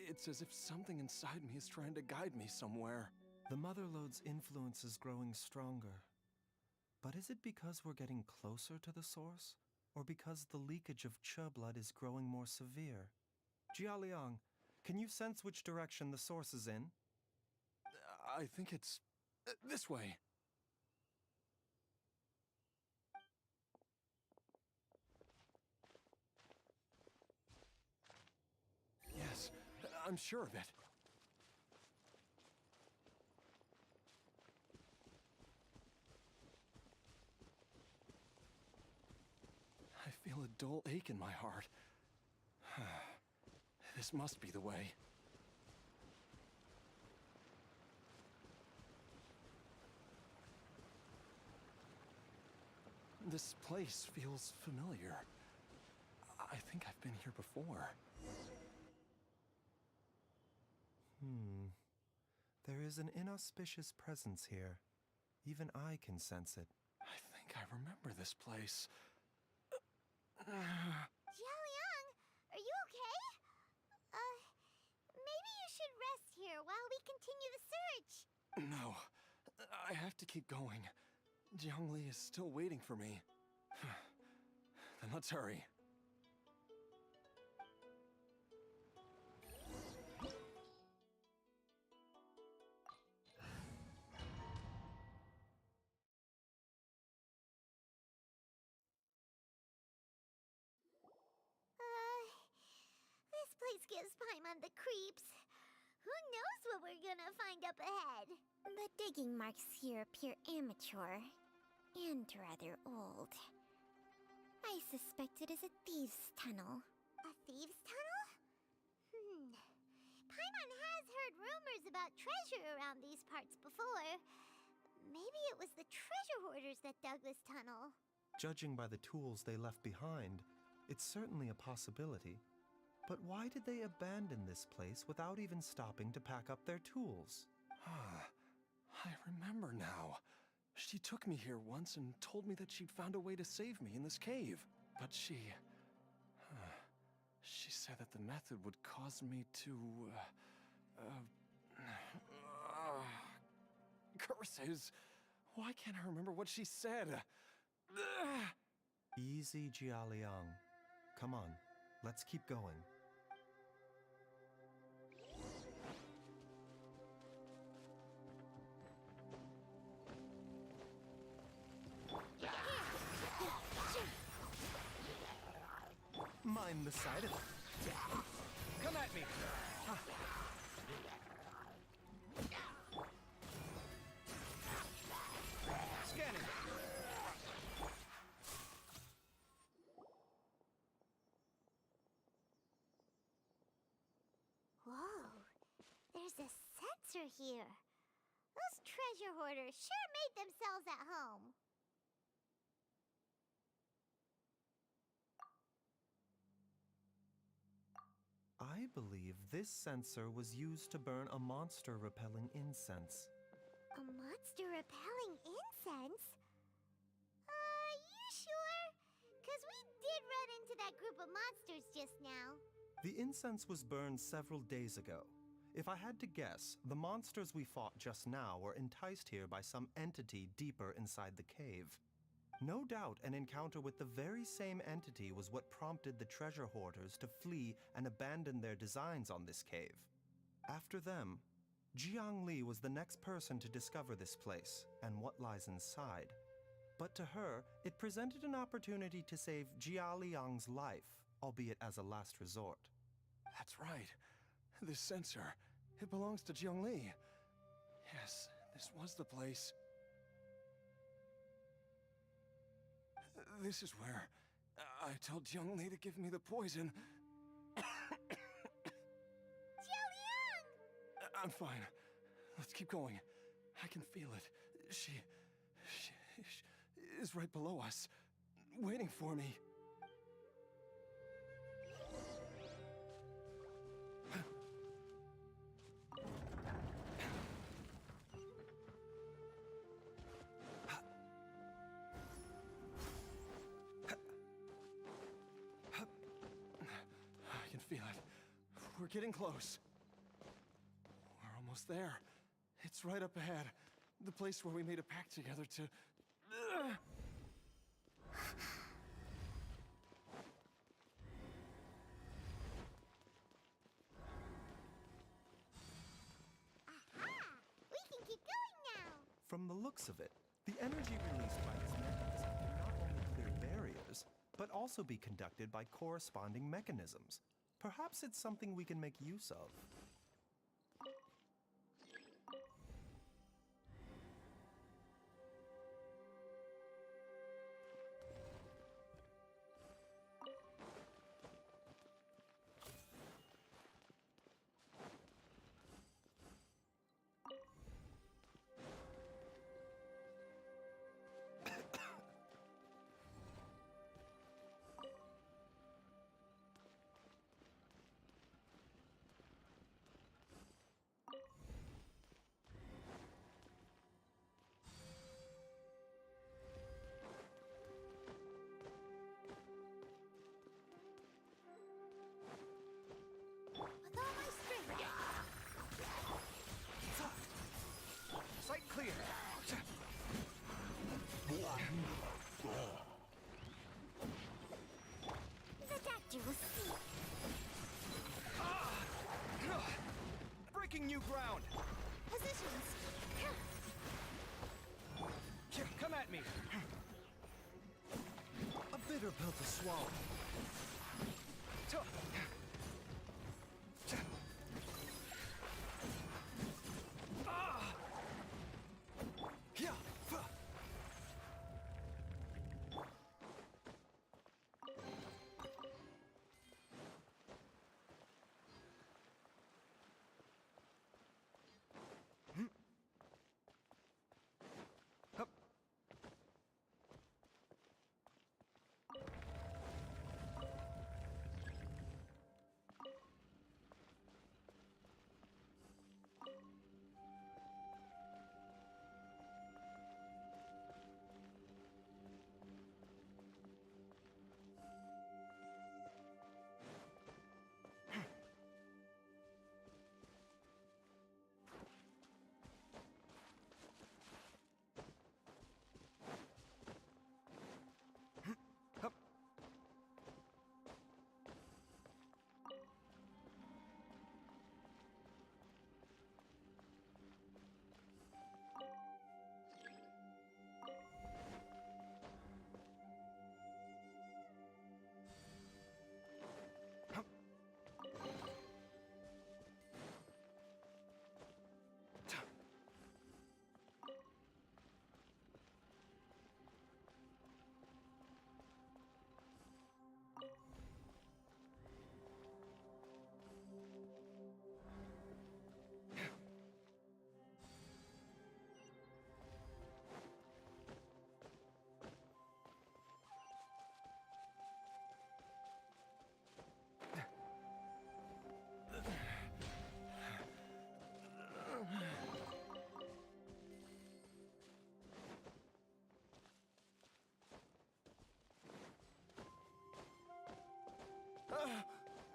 It's as if something inside me is trying to guide me somewhere. The Motherlode's influence is growing stronger. But is it because we're getting closer to the source? Or because the leakage of Che blood is growing more severe? Jialiang, can you sense which direction the source is in? I think it's... this way. Yes, I'm sure of it. I feel a dull ache in my heart. This must be the way. This place feels familiar. I think I've been here before. There is an inauspicious presence here. Even I can sense it. I think I remember this place. Jiaoliang, are you okay? Maybe you should rest here while we continue the search. No, I have to keep going. Jiangli is still waiting for me. Then let's hurry. This place gives Paimon the creeps. Who knows what we're gonna find up ahead? The digging marks here appear amateur and rather old. I suspect it is a thieves' tunnel. A thieves' tunnel? Paimon has heard rumors about treasure around these parts before. Maybe it was the treasure hoarders that dug this tunnel. Judging by the tools they left behind, it's certainly a possibility. But why did they abandon this place without even stopping to pack up their tools? I remember now. She took me here once and told me that she'd found a way to save me in this cave. But she said that the method would cause me to, curses. Why can't I remember what she said? Easy, Jiaoliang. Come on, let's keep going. Mind the side of it. Come at me! Scanning! Whoa, there's a sensor here. Those treasure hoarders sure made themselves at home. I believe this sensor was used to burn a monster-repelling incense. A monster-repelling incense? You sure? 'Cause we did run into that group of monsters just now. The incense was burned several days ago. If I had to guess, the monsters we fought just now were enticed here by some entity deeper inside the cave. No doubt an encounter with the very same entity was what prompted the treasure hoarders to flee and abandon their designs on this cave. After them, Jiangli was the next person to discover this place and what lies inside. But to her, it presented an opportunity to save Jiaoliang's life, albeit as a last resort. That's right. This sensor, it belongs to Jiangli. Yes, this was the place. This is where I told Jiangli to give me the poison. Jiaoliang! I'm fine. Let's keep going. I can feel it. She is right below us, waiting for me. I can feel it. We're getting close. We're almost there. It's right up ahead. The place where we made a pact together to... We can keep going now. From the looks of it, the energy released by this mechanism can not only clear barriers, but also be conducted by corresponding mechanisms. Perhaps it's something we can make use of. The doctor will see. Breaking new ground! Positions. Come at me! A bitter pill to swallow.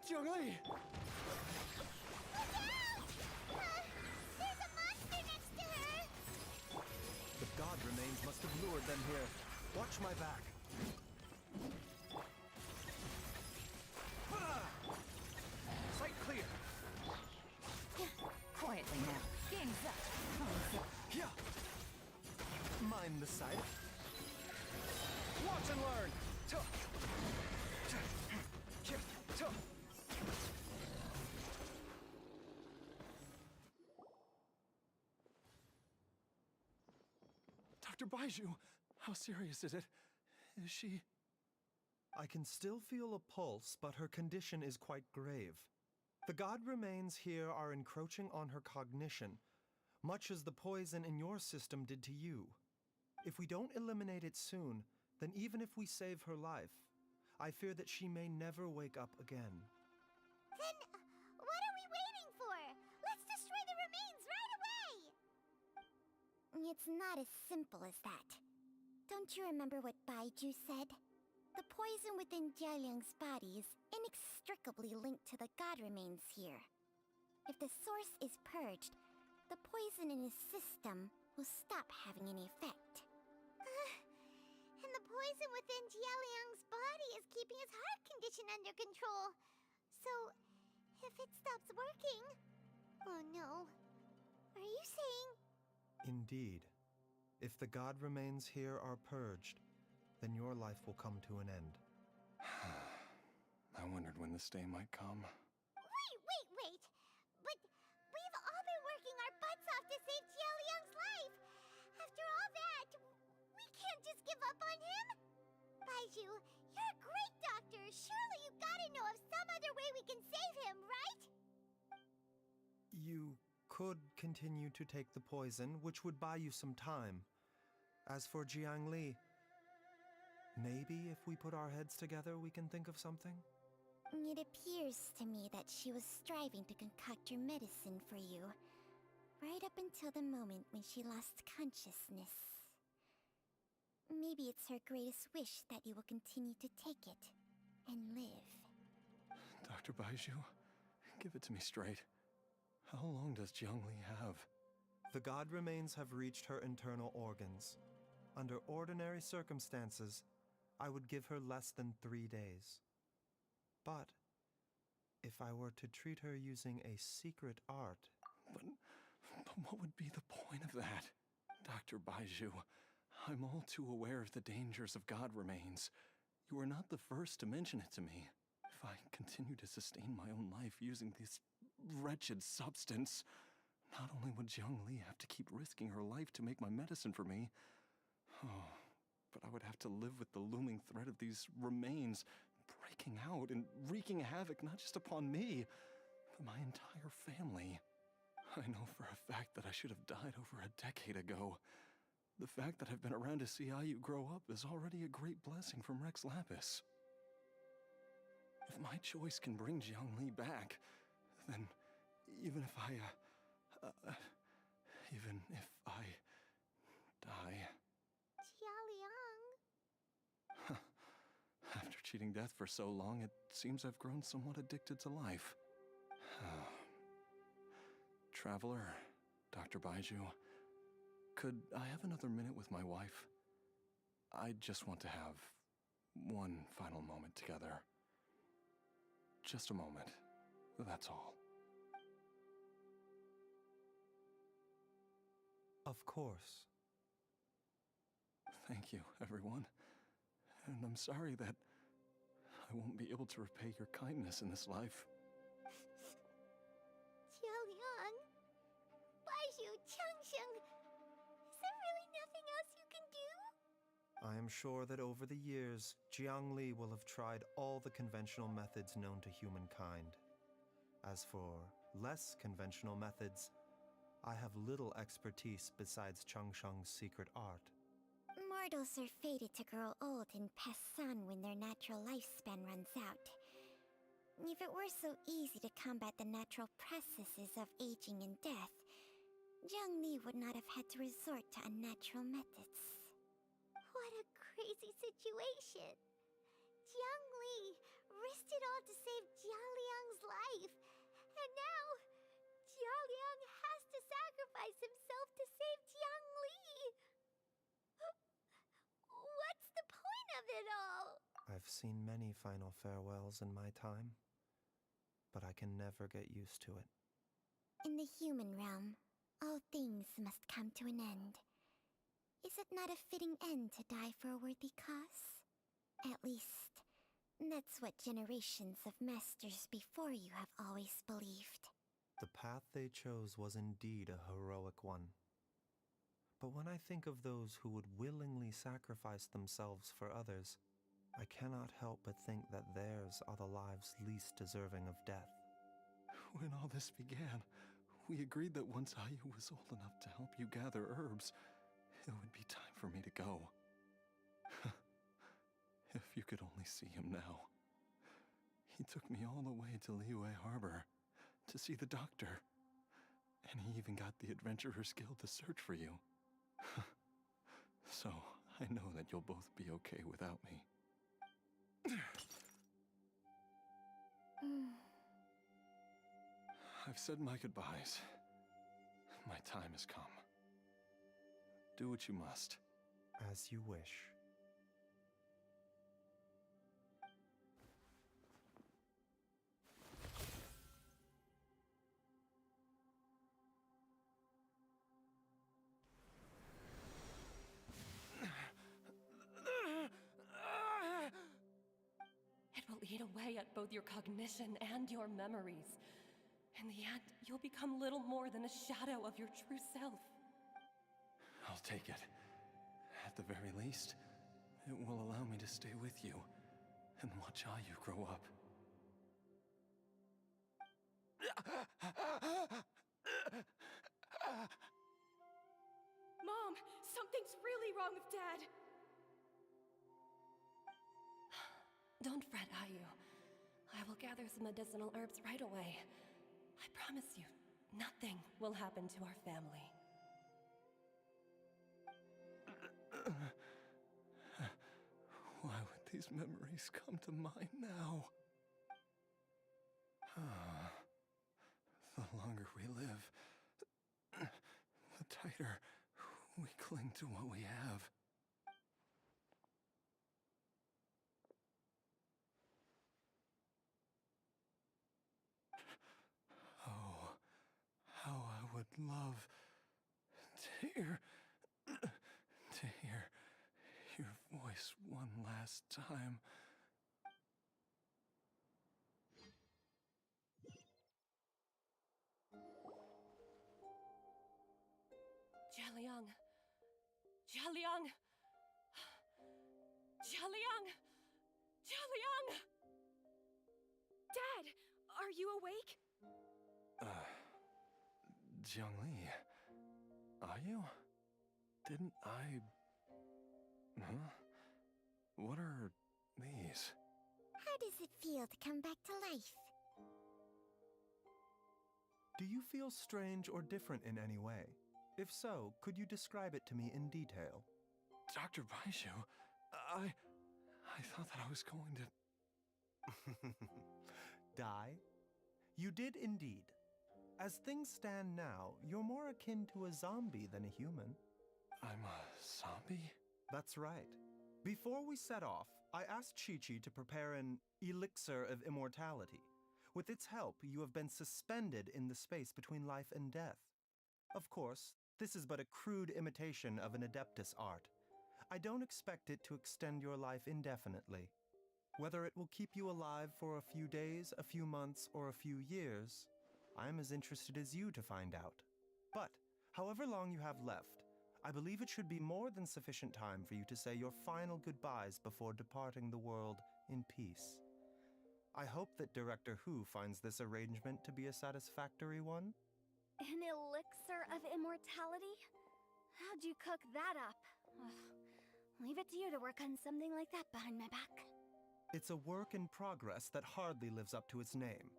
Jiangli! There's a monster next to her! The god remains must have lured them here. Watch my back. Sight clear! Quietly now. Game's up. Mind the sight. Watch and learn! Dr. Baizhu, how serious is it? Is she... I can still feel a pulse, but her condition is quite grave. The god remains here are encroaching on her cognition, much as the poison in your system did to you. If we don't eliminate it soon, then even if we save her life, I fear that she may never wake up again. Then, what are we waiting for? Let's destroy the remains right away! It's not as simple as that. Don't you remember what Baizhu said? The poison within Jialiang's body is inextricably linked to the god remains here. If the source is purged, the poison in his system will stop having any effect. And the poison within Jialiang's body is keeping his heart condition under control. So, if it stops working... Oh no. Are you saying... Indeed. If the god remains here are purged, then your life will come to an end. I wondered when this day might come. Wait! But we've all been working our butts off to save Jialiang's life! After all that, we can't just give up on him! Baizhu, you're a great doctor! Surely you gotta know of some other way we can save him, right? You could continue to take the poison, which would buy you some time. As for Jiangli, maybe if we put our heads together, we can think of something? It appears to me that she was striving to concoct your medicine for you, right up until the moment when she lost consciousness. Maybe it's her greatest wish that you will continue to take it and live. Dr. Baizhu, give it to me straight. How long does Jiangli have? The god remains have reached her internal organs. Under ordinary circumstances, I would give her less than 3 days. But if I were to treat her using a secret art... But what would be the point of that? Dr. Baizhu, I'm all too aware of the dangers of God remains. You are not the first to mention it to me. If I continue to sustain my own life using this wretched substance, not only would Jiangli have to keep risking her life to make my medicine for me, but I would have to live with the looming threat of these remains breaking out and wreaking havoc not just upon me, but my entire family. I know for a fact that I should have died over a decade ago. The fact that I've been around to see Ayu grow up is already a great blessing from Rex Lapis. If my choice can bring Jiangli back, then even if I die... Jialiang. After cheating death for so long, it seems I've grown somewhat addicted to life. Traveler, Dr. Baizhu, could I have another minute with my wife? I just want to have one final moment together. Just a moment, that's all. Of course. Thank you, everyone. And I'm sorry that I won't be able to repay your kindness in this life. Jialiang. Baizhu, Changsheng. Is there really nothing else you can do? I am sure that over the years, Jiangli will have tried all the conventional methods known to humankind. As for less conventional methods, I have little expertise besides Changsheng's secret art. Mortals are fated to grow old and pass on when their natural lifespan runs out. If it were so easy to combat the natural processes of aging and death, Jiangli would not have had to resort to unnatural methods. What a crazy situation! Jiangli risked it all to save Jialiang's life, and now Jialiang has to sacrifice himself to save Jiangli! What's the point of it all? I've seen many final farewells in my time, but I can never get used to it. In the human realm, all things must come to an end. Is it not a fitting end to die for a worthy cause? At least, that's what generations of masters before you have always believed. The path they chose was indeed a heroic one. But when I think of those who would willingly sacrifice themselves for others, I cannot help but think that theirs are the lives least deserving of death. When all this began, we agreed that once Ayu was old enough to help you gather herbs, it would be time for me to go. If you could only see him now. He took me all the way to Liyue Harbor to see the doctor. And he even got the Adventurers Guild to search for you. So, I know that you'll both be okay without me. I've said my goodbyes. My time has come. Do what you must. As you wish. It will eat away at both your cognition and your memories. In the end, you'll become little more than a shadow of your true self. I'll take it. At the very least, it will allow me to stay with you and watch Ayu grow up. Mom, something's really wrong with Dad. Don't fret, Ayu. I will gather some medicinal herbs right away. I promise you, nothing will happen to our family. Why would these memories come to mind now? The longer we live, the tighter we cling to what we have. love to hear your voice one last time. Jialiang! Jialiang! Jialiang! Jialiang! Dad, are you awake? Jiangli, are you? Didn't I... Huh? What are these? How does it feel to come back to life? Do you feel strange or different in any way? If so, could you describe it to me in detail? Dr. Baizhu, I thought that I was going to... Die? You did indeed. As things stand now, you're more akin to a zombie than a human. I'm a zombie? That's right. Before we set off, I asked Chi-Chi to prepare an elixir of immortality. With its help, you have been suspended in the space between life and death. Of course, this is but a crude imitation of an Adeptus art. I don't expect it to extend your life indefinitely. Whether it will keep you alive for a few days, a few months, or a few years, I am as interested as you to find out. But, however long you have left, I believe it should be more than sufficient time for you to say your final goodbyes before departing the world in peace. I hope that Director Hu finds this arrangement to be a satisfactory one. An elixir of immortality? How'd you cook that up? Ugh. Leave it to you to work on something like that behind my back. It's a work in progress that hardly lives up to its name,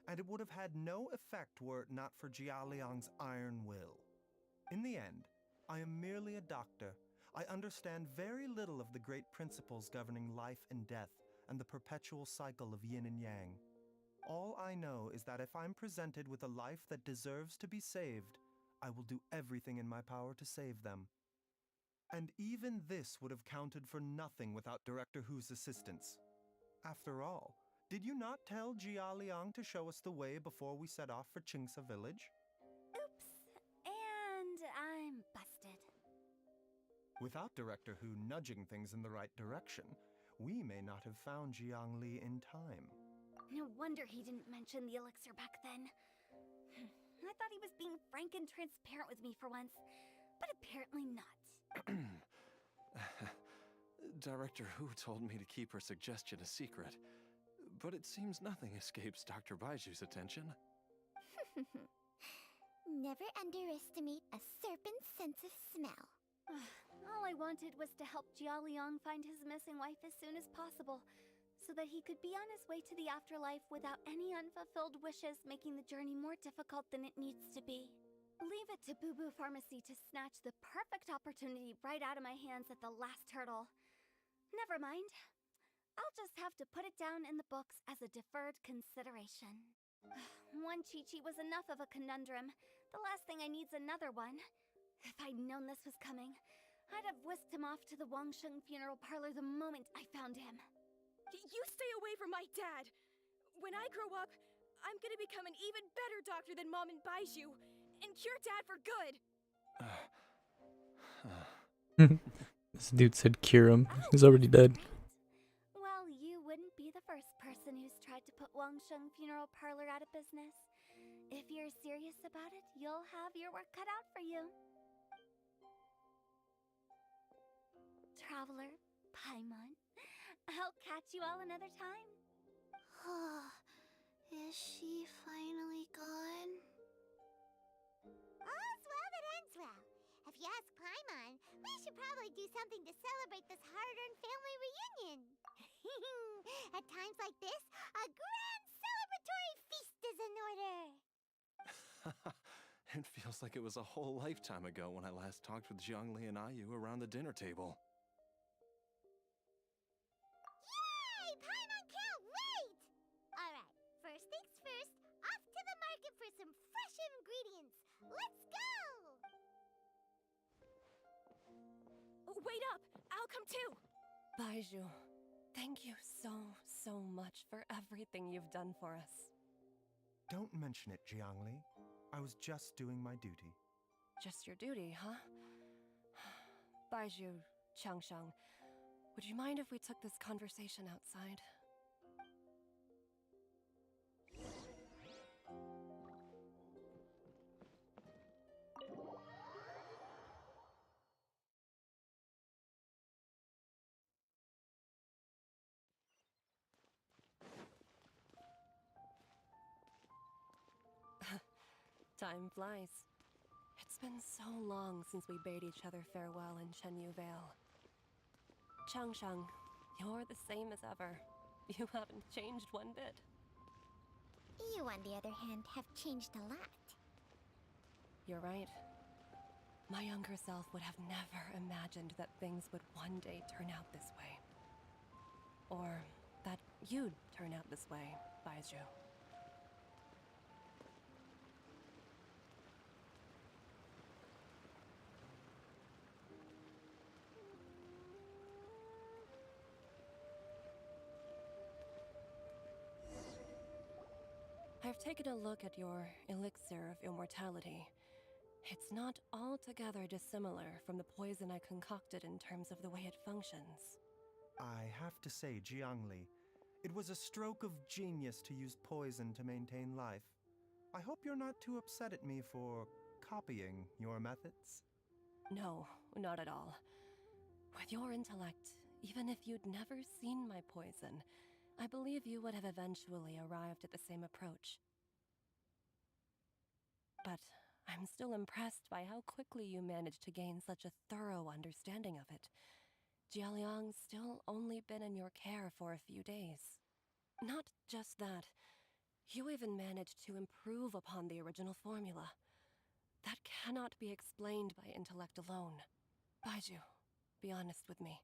and it would have had no effect were it not for Jialiang's iron will. In the end, I am merely a doctor. I understand very little of the great principles governing life and death and the perpetual cycle of yin and yang. All I know is that if I'm presented with a life that deserves to be saved, I will do everything in my power to save them. And even this would have counted for nothing without Director Hu's assistance. After all, did you not tell Jialiang to show us the way before we set off for Qingsa village? Oops. And I'm busted. Without Director Hu nudging things in the right direction, we may not have found Jiangli in time. No wonder he didn't mention the elixir back then. I thought he was being frank and transparent with me for once, but apparently not. Director Hu told me to keep her suggestion a secret, but it seems nothing escapes Dr. Baizhu's attention. Never underestimate a serpent's sense of smell. All I wanted was to help Jialiang find his missing wife as soon as possible, so that he could be on his way to the afterlife without any unfulfilled wishes making the journey more difficult than it needs to be. Leave it to Boo Boo Pharmacy to snatch the perfect opportunity right out of my hands at the last hurdle. Never mind. I'll just have to put it down in the books as a deferred consideration. One Chi-Chi was enough of a conundrum. The last thing I need's another one. If I'd known this was coming, I'd have whisked him off to the Wangsheng funeral parlor the moment I found him. You stay away from my dad! When I grow up, I'm gonna become an even better doctor than Mom and Baizhu, and cure Dad for good! This dude said cure him. He's already dead. Well, you wouldn't be the first person who's tried to put Wangsheng funeral parlor out of business. If you're serious about it, you'll have your work cut out for you. Traveler, Paimon, I'll catch you all another time. Is she finally gone? All's well that ends well. If you ask Paimon, we should probably do something to celebrate this hard-earned family reunion. At times like this, a grand celebratory feast is in order. It feels like it was a whole lifetime ago when I last talked with Jiangli and Ayu around the dinner table. Yay! Paimon can't wait! Alright, first things first, off to the market for some fresh ingredients. Let's go! Wait up! I'll come too! Baizhu, thank you so much for everything you've done for us. Don't mention it, Jiangli. I was just doing my duty. Just your duty, huh? Baizhu, Changsheng, would you mind if we took this conversation outside? Time flies. It's been so long since we bade each other farewell in Chenyu Vale. Changsheng, you're the same as ever. You haven't changed one bit. You, on the other hand, have changed a lot. You're right. My younger self would have never imagined that things would one day turn out this way. Or that you'd turn out this way, Baizhu. I've taken a look at your elixir of immortality. It's not altogether dissimilar from the poison I concocted in terms of the way it functions. I have to say, Jiangli, it was a stroke of genius to use poison to maintain life. I hope you're not too upset at me for copying your methods. No, not at all. With your intellect, even if you'd never seen my poison, I believe you would have eventually arrived at the same approach. But I'm still impressed by how quickly you managed to gain such a thorough understanding of it. Jialiang's still only been in your care for a few days. Not just that, you even managed to improve upon the original formula. That cannot be explained by intellect alone. Baizhu, be honest with me.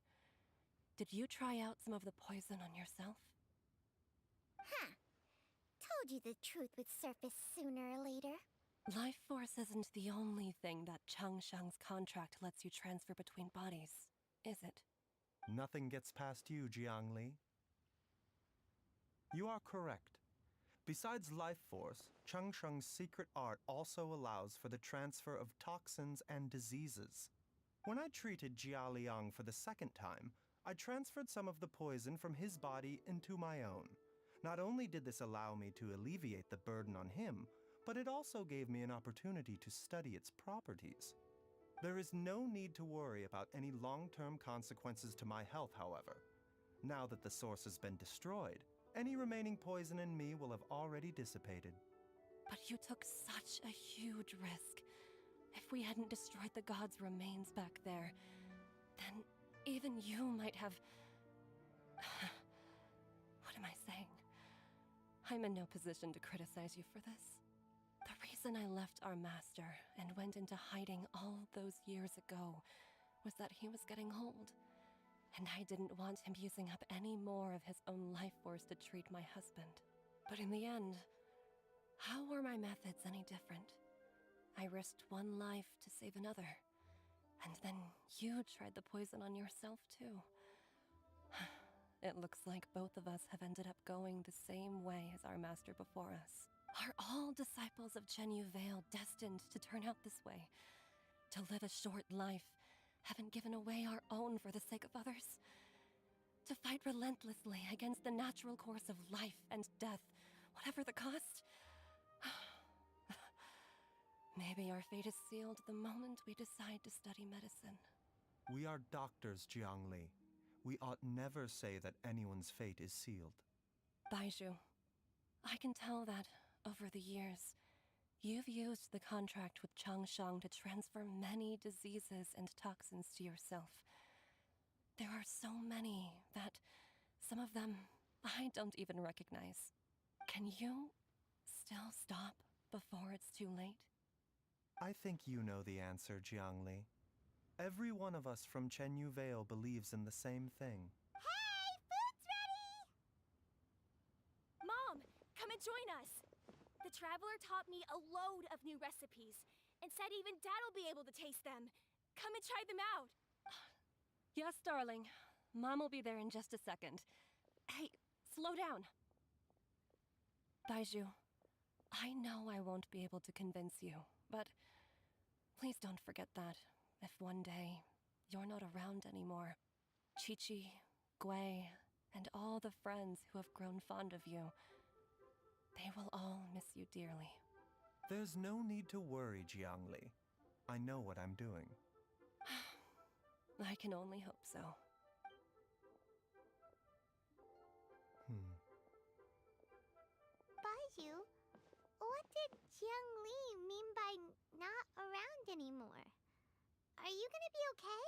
Did you try out some of the poison on yourself? Huh. Told you the truth would surface sooner or later. Life force isn't the only thing that Changsheng's contract lets you transfer between bodies, is it? Nothing gets past you, Jiangli. You are correct. Besides life force, Changsheng's secret art also allows for the transfer of toxins and diseases. When I treated Jia Liang for the second time, I transferred some of the poison from his body into my own. Not only did this allow me to alleviate the burden on him, but it also gave me an opportunity to study its properties. There is no need to worry about any long-term consequences to my health, however. Now that the source has been destroyed, any remaining poison in me will have already dissipated. But you took such a huge risk. If we hadn't destroyed the god's remains back there, then even you might have... What am I saying? I'm in no position to criticize you for this. The reason I left our master and went into hiding all those years ago was that he was getting old, and I didn't want him using up any more of his own life force to treat my husband. But in the end, how were my methods any different? I risked one life to save another, and then you tried the poison on yourself too. It looks like both of us have ended up going the same way as our master before us. Are all disciples of Chenyu Vale destined to turn out this way? To live a short life, having given away our own for the sake of others? To fight relentlessly against the natural course of life and death, whatever the cost? Maybe our fate is sealed the moment we decide to study medicine. We are doctors, Jiangli. We ought never say that anyone's fate is sealed. Baizhu, I can tell that, over the years, you've used the contract with Changsheng to transfer many diseases and toxins to yourself. There are so many that, some of them, I don't even recognize. Can you still stop before it's too late? I think you know the answer, Jiangli. Every one of us from Chenyu Vale believes in the same thing. Hey, food's ready! Mom, come and join us. The Traveler taught me a load of new recipes and said even Dad'll be able to taste them. Come and try them out. Yes, darling. Mom will be there in just a second. Hey, slow down. Baizhu, I know I won't be able to convince you, but please don't forget that if one day you're not around anymore, Chi-Chi, Gui, and all the friends who have grown fond of you, they will all miss you dearly. There's no need to worry, Jiangli. I know what I'm doing. I can only hope so. Baizhu, what did Jiangli mean by not around anymore? Are you gonna be okay?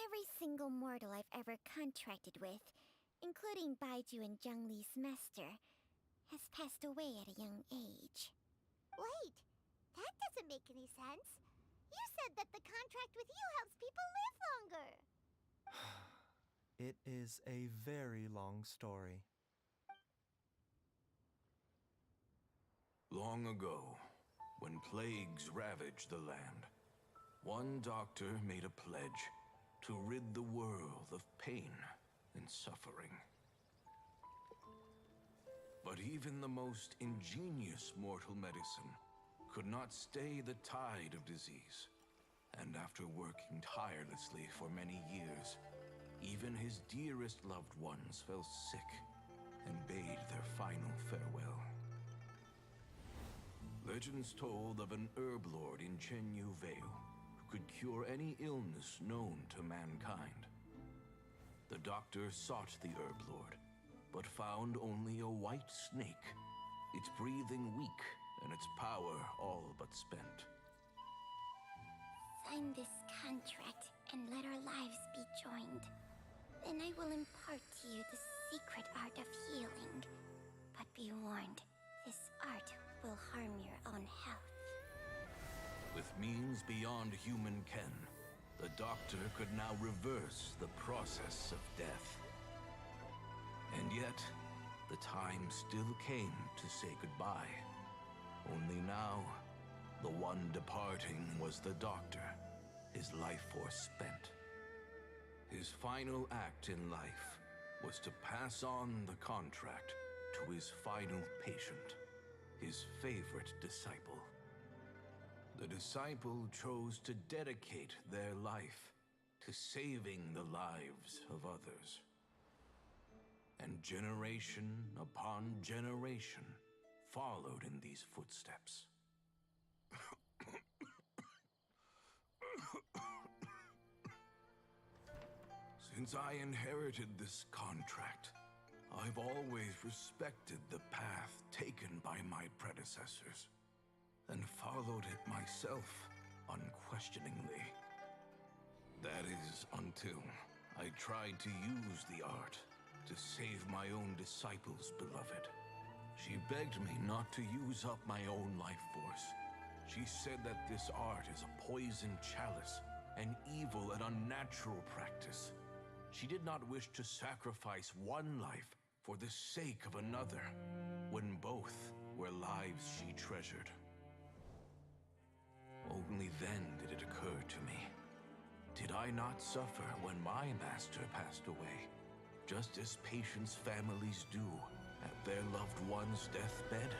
Every single mortal I've ever contracted with, including Baizhu and Jiangli's master, has passed away at a young age. Wait, that doesn't make any sense. You said that the contract with you helps people live longer. It is a very long story. Long ago, when plagues ravaged the land, one doctor made a pledge to rid the world of pain and suffering. But even the most ingenious mortal medicine could not stay the tide of disease. And after working tirelessly for many years, even his dearest loved ones fell sick and bade their final farewell. Legends told of an herb lord in Chenyu Vale who could cure any illness known to mankind. The doctor sought the herb lord, but found only a white snake, its breathing weak and its power all but spent. Sign this contract and let our lives be joined. Then I will impart to you the secret art of healing. But be warned, this art will harm your own health. With means beyond human ken, the doctor could now reverse the process of death. And yet, the time still came to say goodbye. Only now, the one departing was the doctor, his life force spent. His final act in life was to pass on the contract to his final patient, his favorite disciple. The disciple chose to dedicate their life to saving the lives of others. And generation upon generation followed in these footsteps. Since I inherited this contract, I've always respected the path taken by my predecessors, and followed it myself unquestioningly. That is, until I tried to use the art to save my own disciple's beloved. She begged me not to use up my own life force. She said that this art is a poisoned chalice, an evil and unnatural practice. She did not wish to sacrifice one life for the sake of another, when both were lives she treasured. Only then did it occur to me. Did I not suffer when my master passed away, just as patients' families do at their loved one's deathbed?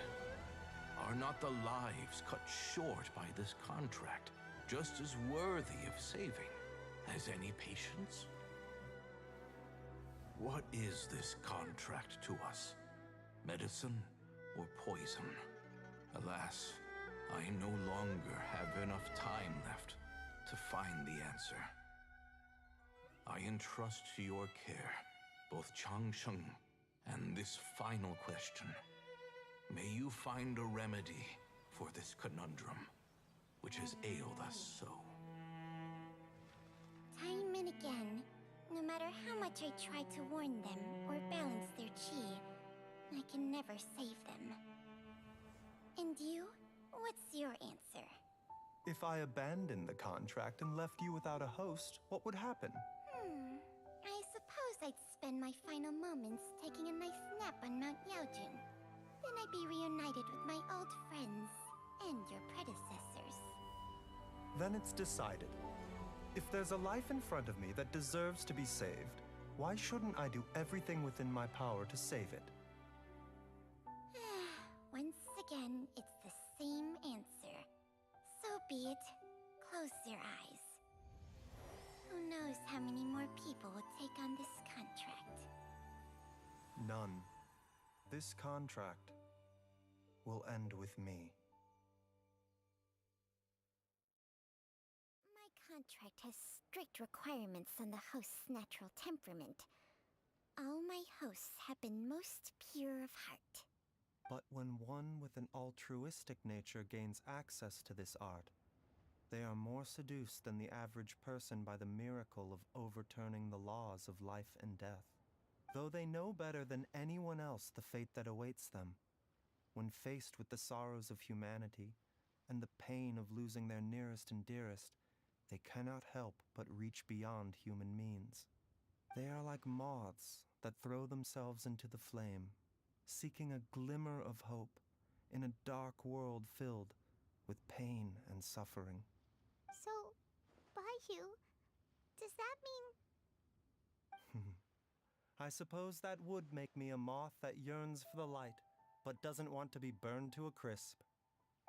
Are not the lives cut short by this contract just as worthy of saving as any patients? What is this contract to us? Medicine or poison? Alas, I no longer have enough time left to find the answer. I entrust to your care both Changsheng and this final question. May you find a remedy for this conundrum, which has ailed us so. Time and again, no matter how much I try to warn them or balance their chi, I can never save them. And you? What's your answer? If I abandoned the contract and left you without a host, what would happen? I suppose I'd spend my final moments taking a nice nap on Mount Yaojun. Then I'd be reunited with my old friends and your predecessors. Then it's decided. If there's a life in front of me that deserves to be saved, Why shouldn't I do everything within my power to save it? Once again, it's the same answer. So be it. Close your eyes. Who knows how many more people will take on this contract? None. This contract will end with me. My contract has strict requirements on the host's natural temperament. All my hosts have been most pure of heart. But when one with an altruistic nature gains access to this art, they are more seduced than the average person by the miracle of overturning the laws of life and death. Though they know better than anyone else the fate that awaits them, when faced with the sorrows of humanity and the pain of losing their nearest and dearest, they cannot help but reach beyond human means. They are like moths that throw themselves into the flame, seeking a glimmer of hope in a dark world filled with pain and suffering. So, Baizhu, does that mean... I suppose that would make me a moth that yearns for the light, but doesn't want to be burned to a crisp.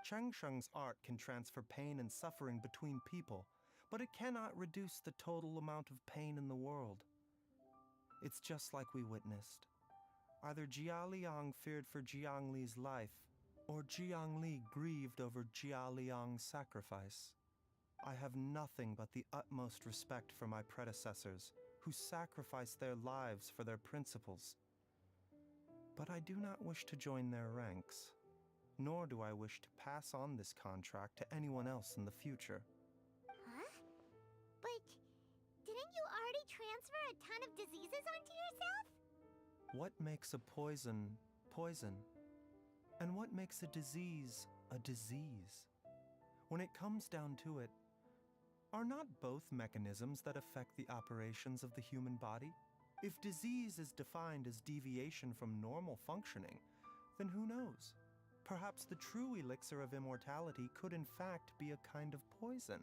Changsheng's art can transfer pain and suffering between people, but it cannot reduce the total amount of pain in the world. It's just like we witnessed. Either Jia Liang feared for Jiang Li's life, or Jiang Li grieved over Jia Liang's sacrifice. I have nothing but the utmost respect for my predecessors, who sacrificed their lives for their principles. But I do not wish to join their ranks, nor do I wish to pass on this contract to anyone else in the future. Huh? But didn't you already transfer a ton of diseases onto yourself? What makes a poison poison? And what makes a disease a disease? When it comes down to it, are not both mechanisms that affect the operations of the human body? If disease is defined as deviation from normal functioning, then who knows? Perhaps the true elixir of immortality could in fact be a kind of poison.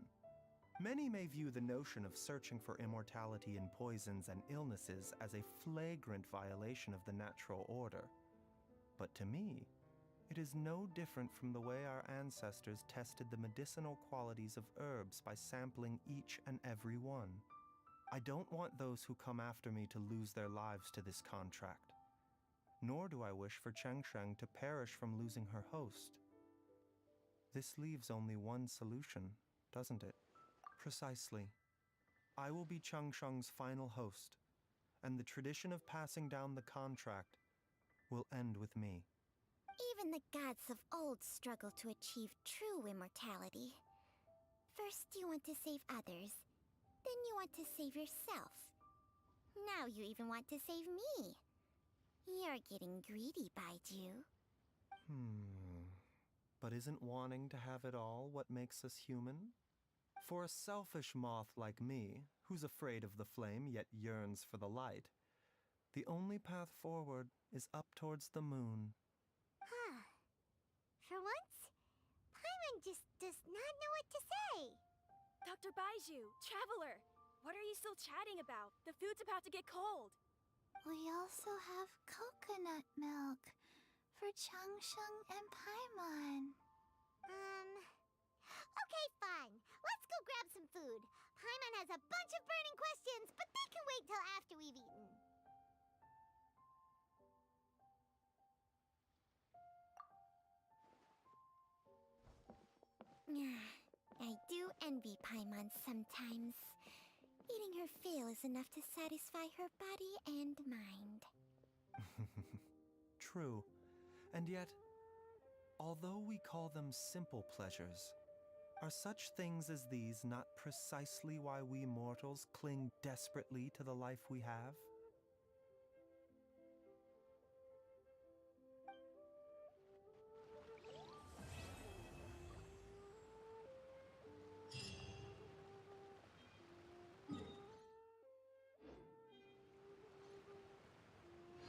Many may view the notion of searching for immortality in poisons and illnesses as a flagrant violation of the natural order. But to me, it is no different from the way our ancestors tested the medicinal qualities of herbs by sampling each and every one. I don't want those who come after me to lose their lives to this contract. Nor do I wish for Changsheng to perish from losing her host. This leaves only one solution, doesn't it? Precisely. I will be Changsheng's final host, and the tradition of passing down the contract will end with me. Even the gods of old struggle to achieve true immortality. First you want to save others, then you want to save yourself. Now you even want to save me. You're getting greedy, Baizhu. But isn't wanting to have it all what makes us human? For a selfish moth like me, who's afraid of the flame yet yearns for the light, the only path forward is up towards the moon. For once, Paimon just does not know what to say. Dr. Baizhu, Traveler, what are you still chatting about? The food's about to get cold. We also have coconut milk for Changsheng and Paimon. Okay, fine. Let's go grab some food. Paimon has a bunch of burning questions, but they can wait till after we've eaten. I do envy Paimon sometimes. Eating her fill is enough to satisfy her body and mind. True. And yet, although we call them simple pleasures, are such things as these not precisely why we mortals cling desperately to the life we have?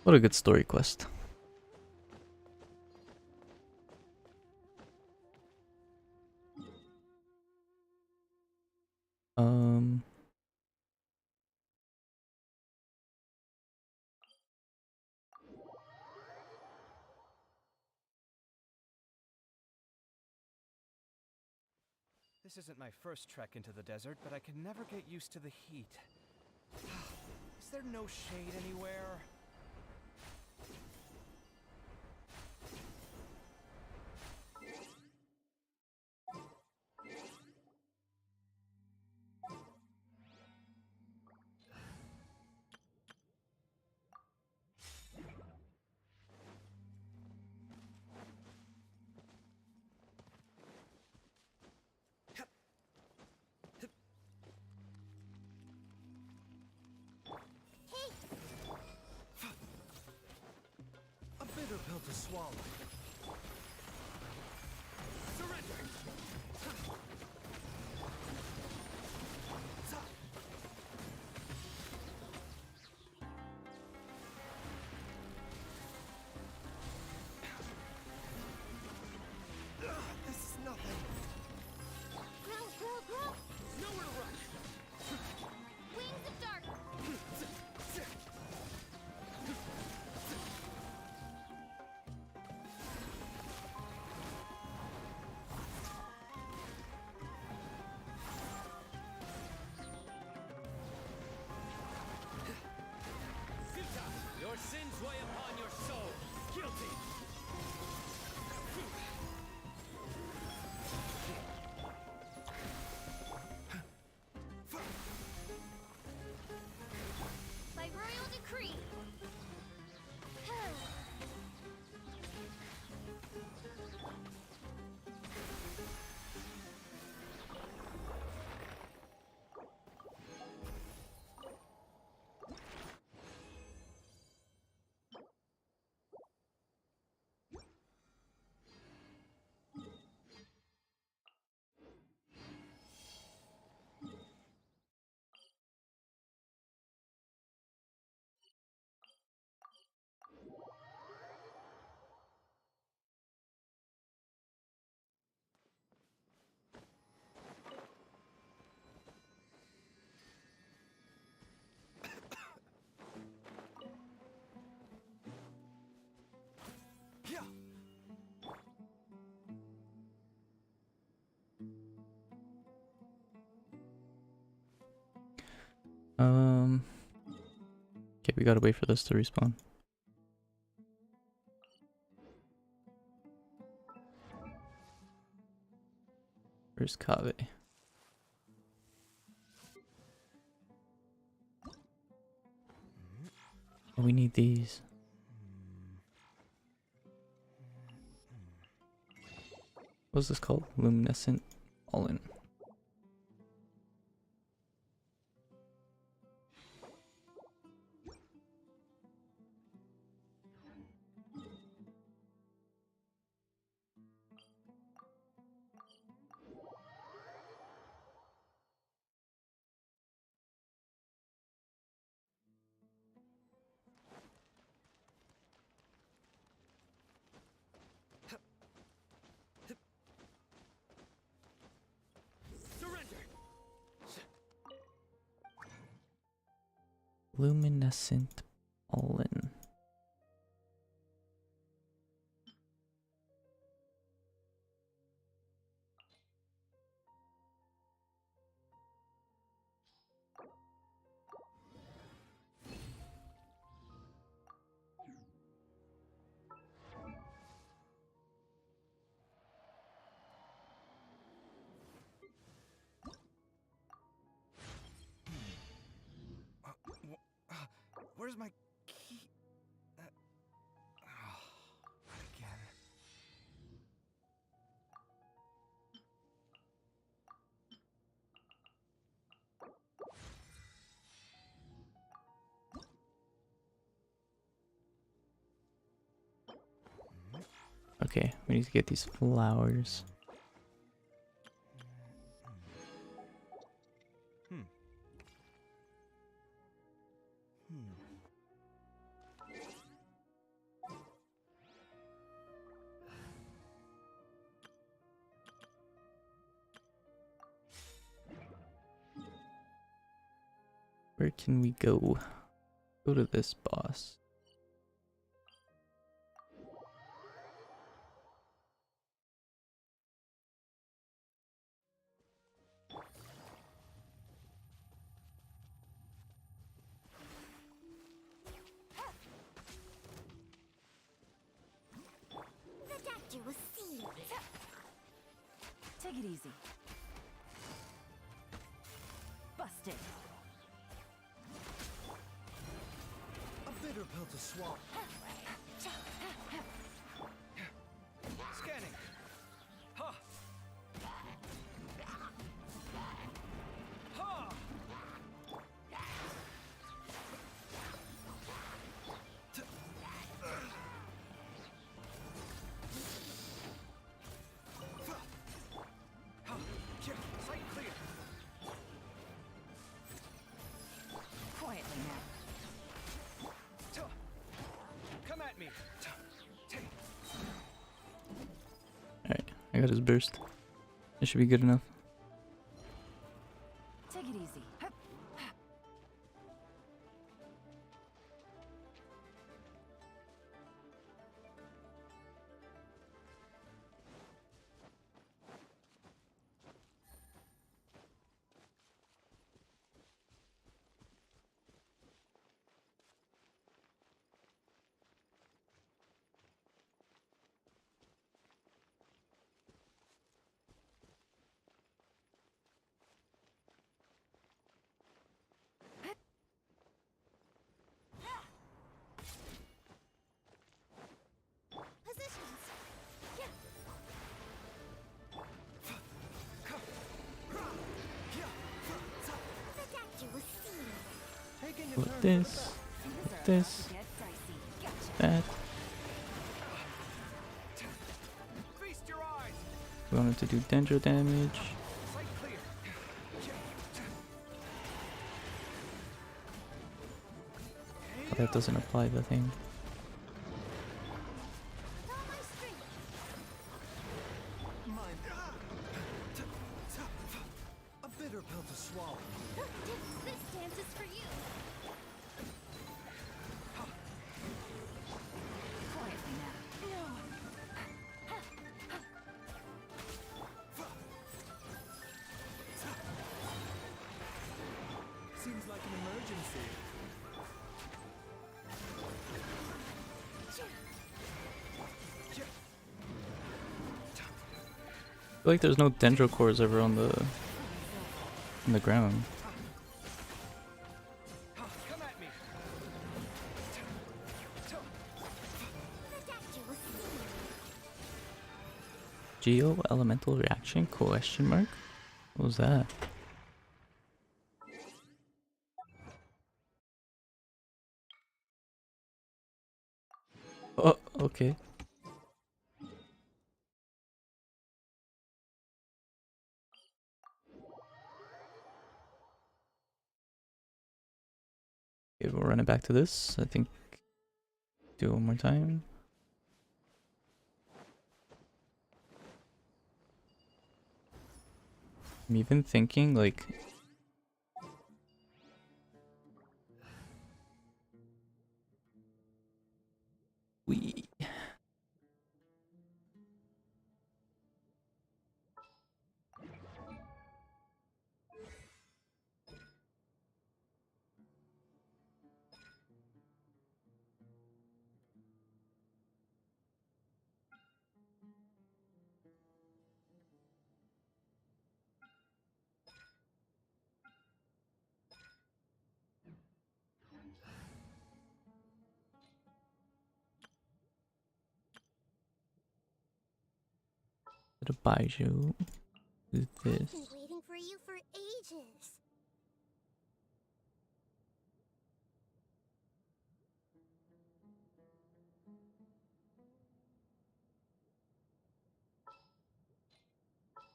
What a good story quest. This isn't my first trek into the desert, but I can never get used to the heat. Is there no shade anywhere? A bitter pill to swallow. Surrender! This is nothing. Growl, growl, growl! Nowhere to run! Wings of dark! Your sins weigh upon your soul. Guilty. By royal decree! Yeah. Okay, we gotta wait for this to respawn. Where's Kave? Oh, we need these. What's this called? Luminescent All-in. Surrender! Luminescent All-in. Where's my key? Again. Okay, we need to get these flowers. Where can we go? Go to this boss. it easy. Busted. A bitter pill to swallow. Scanning. Ha! Ha! Sight clear. Quietly now. Come at me. Alright, I got his burst. It should be good enough. Take it easy. Positions. Yeah. The doctor will see you. Taking a With turn this, for the with this, Get dicey. Gotcha. that. Feast your eyes. We wanted to do dendro damage. Sight clear. But that doesn't apply the thing. All my strength. Mine. A bitter pill to swallow. This dance is for you. Quietly now. Seems like an emergency. I feel like there's no dendro cores ever on the ground. Come at me. The doctor will see you. Geo elemental reaction? Question mark? What was that? Oh, okay. Okay, we'll run it back to this. I think do it one more time. I'm even thinking like we the Baizhu do this. I've been waiting for you for ages.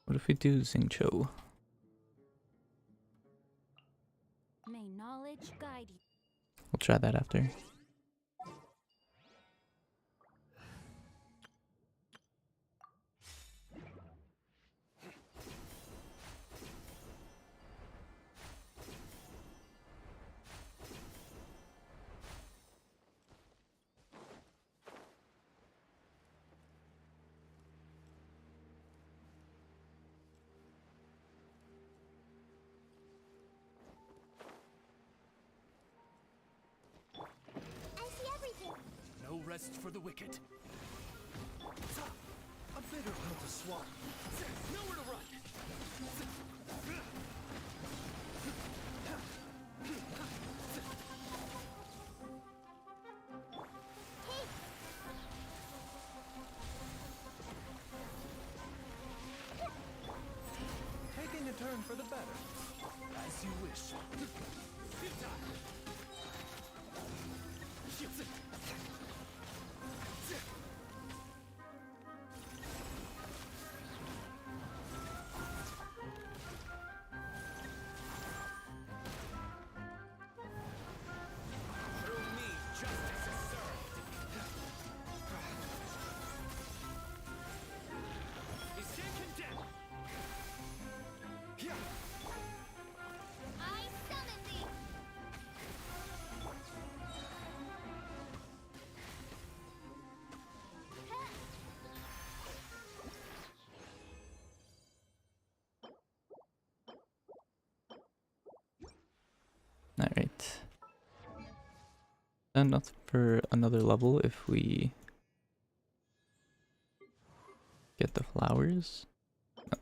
What if we do Xingqiu? May knowledge guide you. We'll try that after. I see everything. No rest for the wicked. A Bitter pill to swallow. Nowhere to run. Taking a turn for the better. As you wish. Through me, justice is served. You stand condemned. I summon thee! Alright. Enough for another level if we get the flowers. No.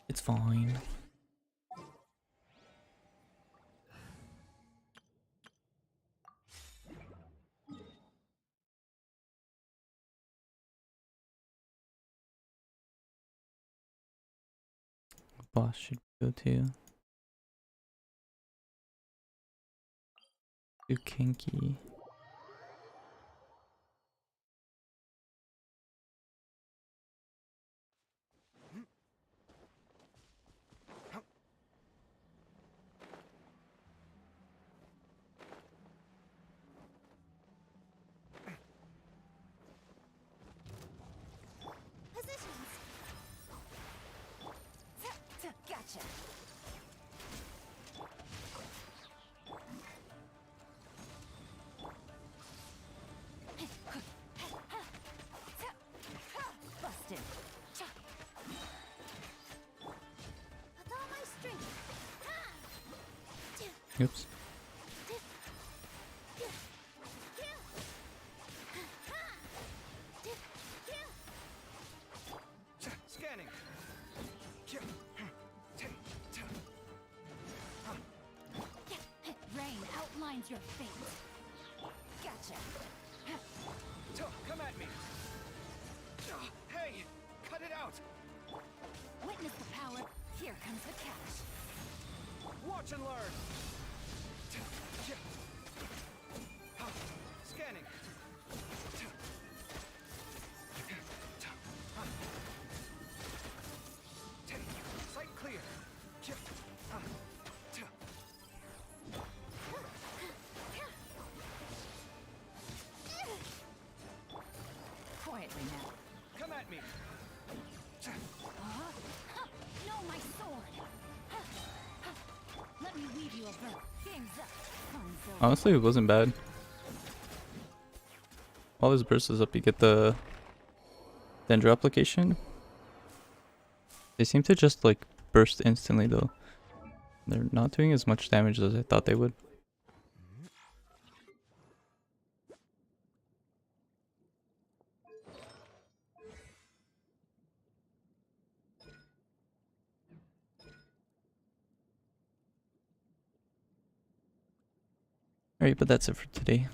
It's fine. Boss should go to. Too kinky. Positions! Gotcha. Busted. With all my strength! Oops. Scanning. Rain outlines your fate. Gotcha. Come at me. Hey, cut it out. Witness the power. Here comes the catch. Watch and learn. Scanning. Sight clear. Quietly now. Come at me. No, my sword. Let me weave you a bow. Game's up. Fun's over. Honestly, it wasn't bad. While his burst is up, you get the Dendro application. They seem to just like burst instantly though. They're not doing as much damage as I thought they would. Alright, but that's it for today.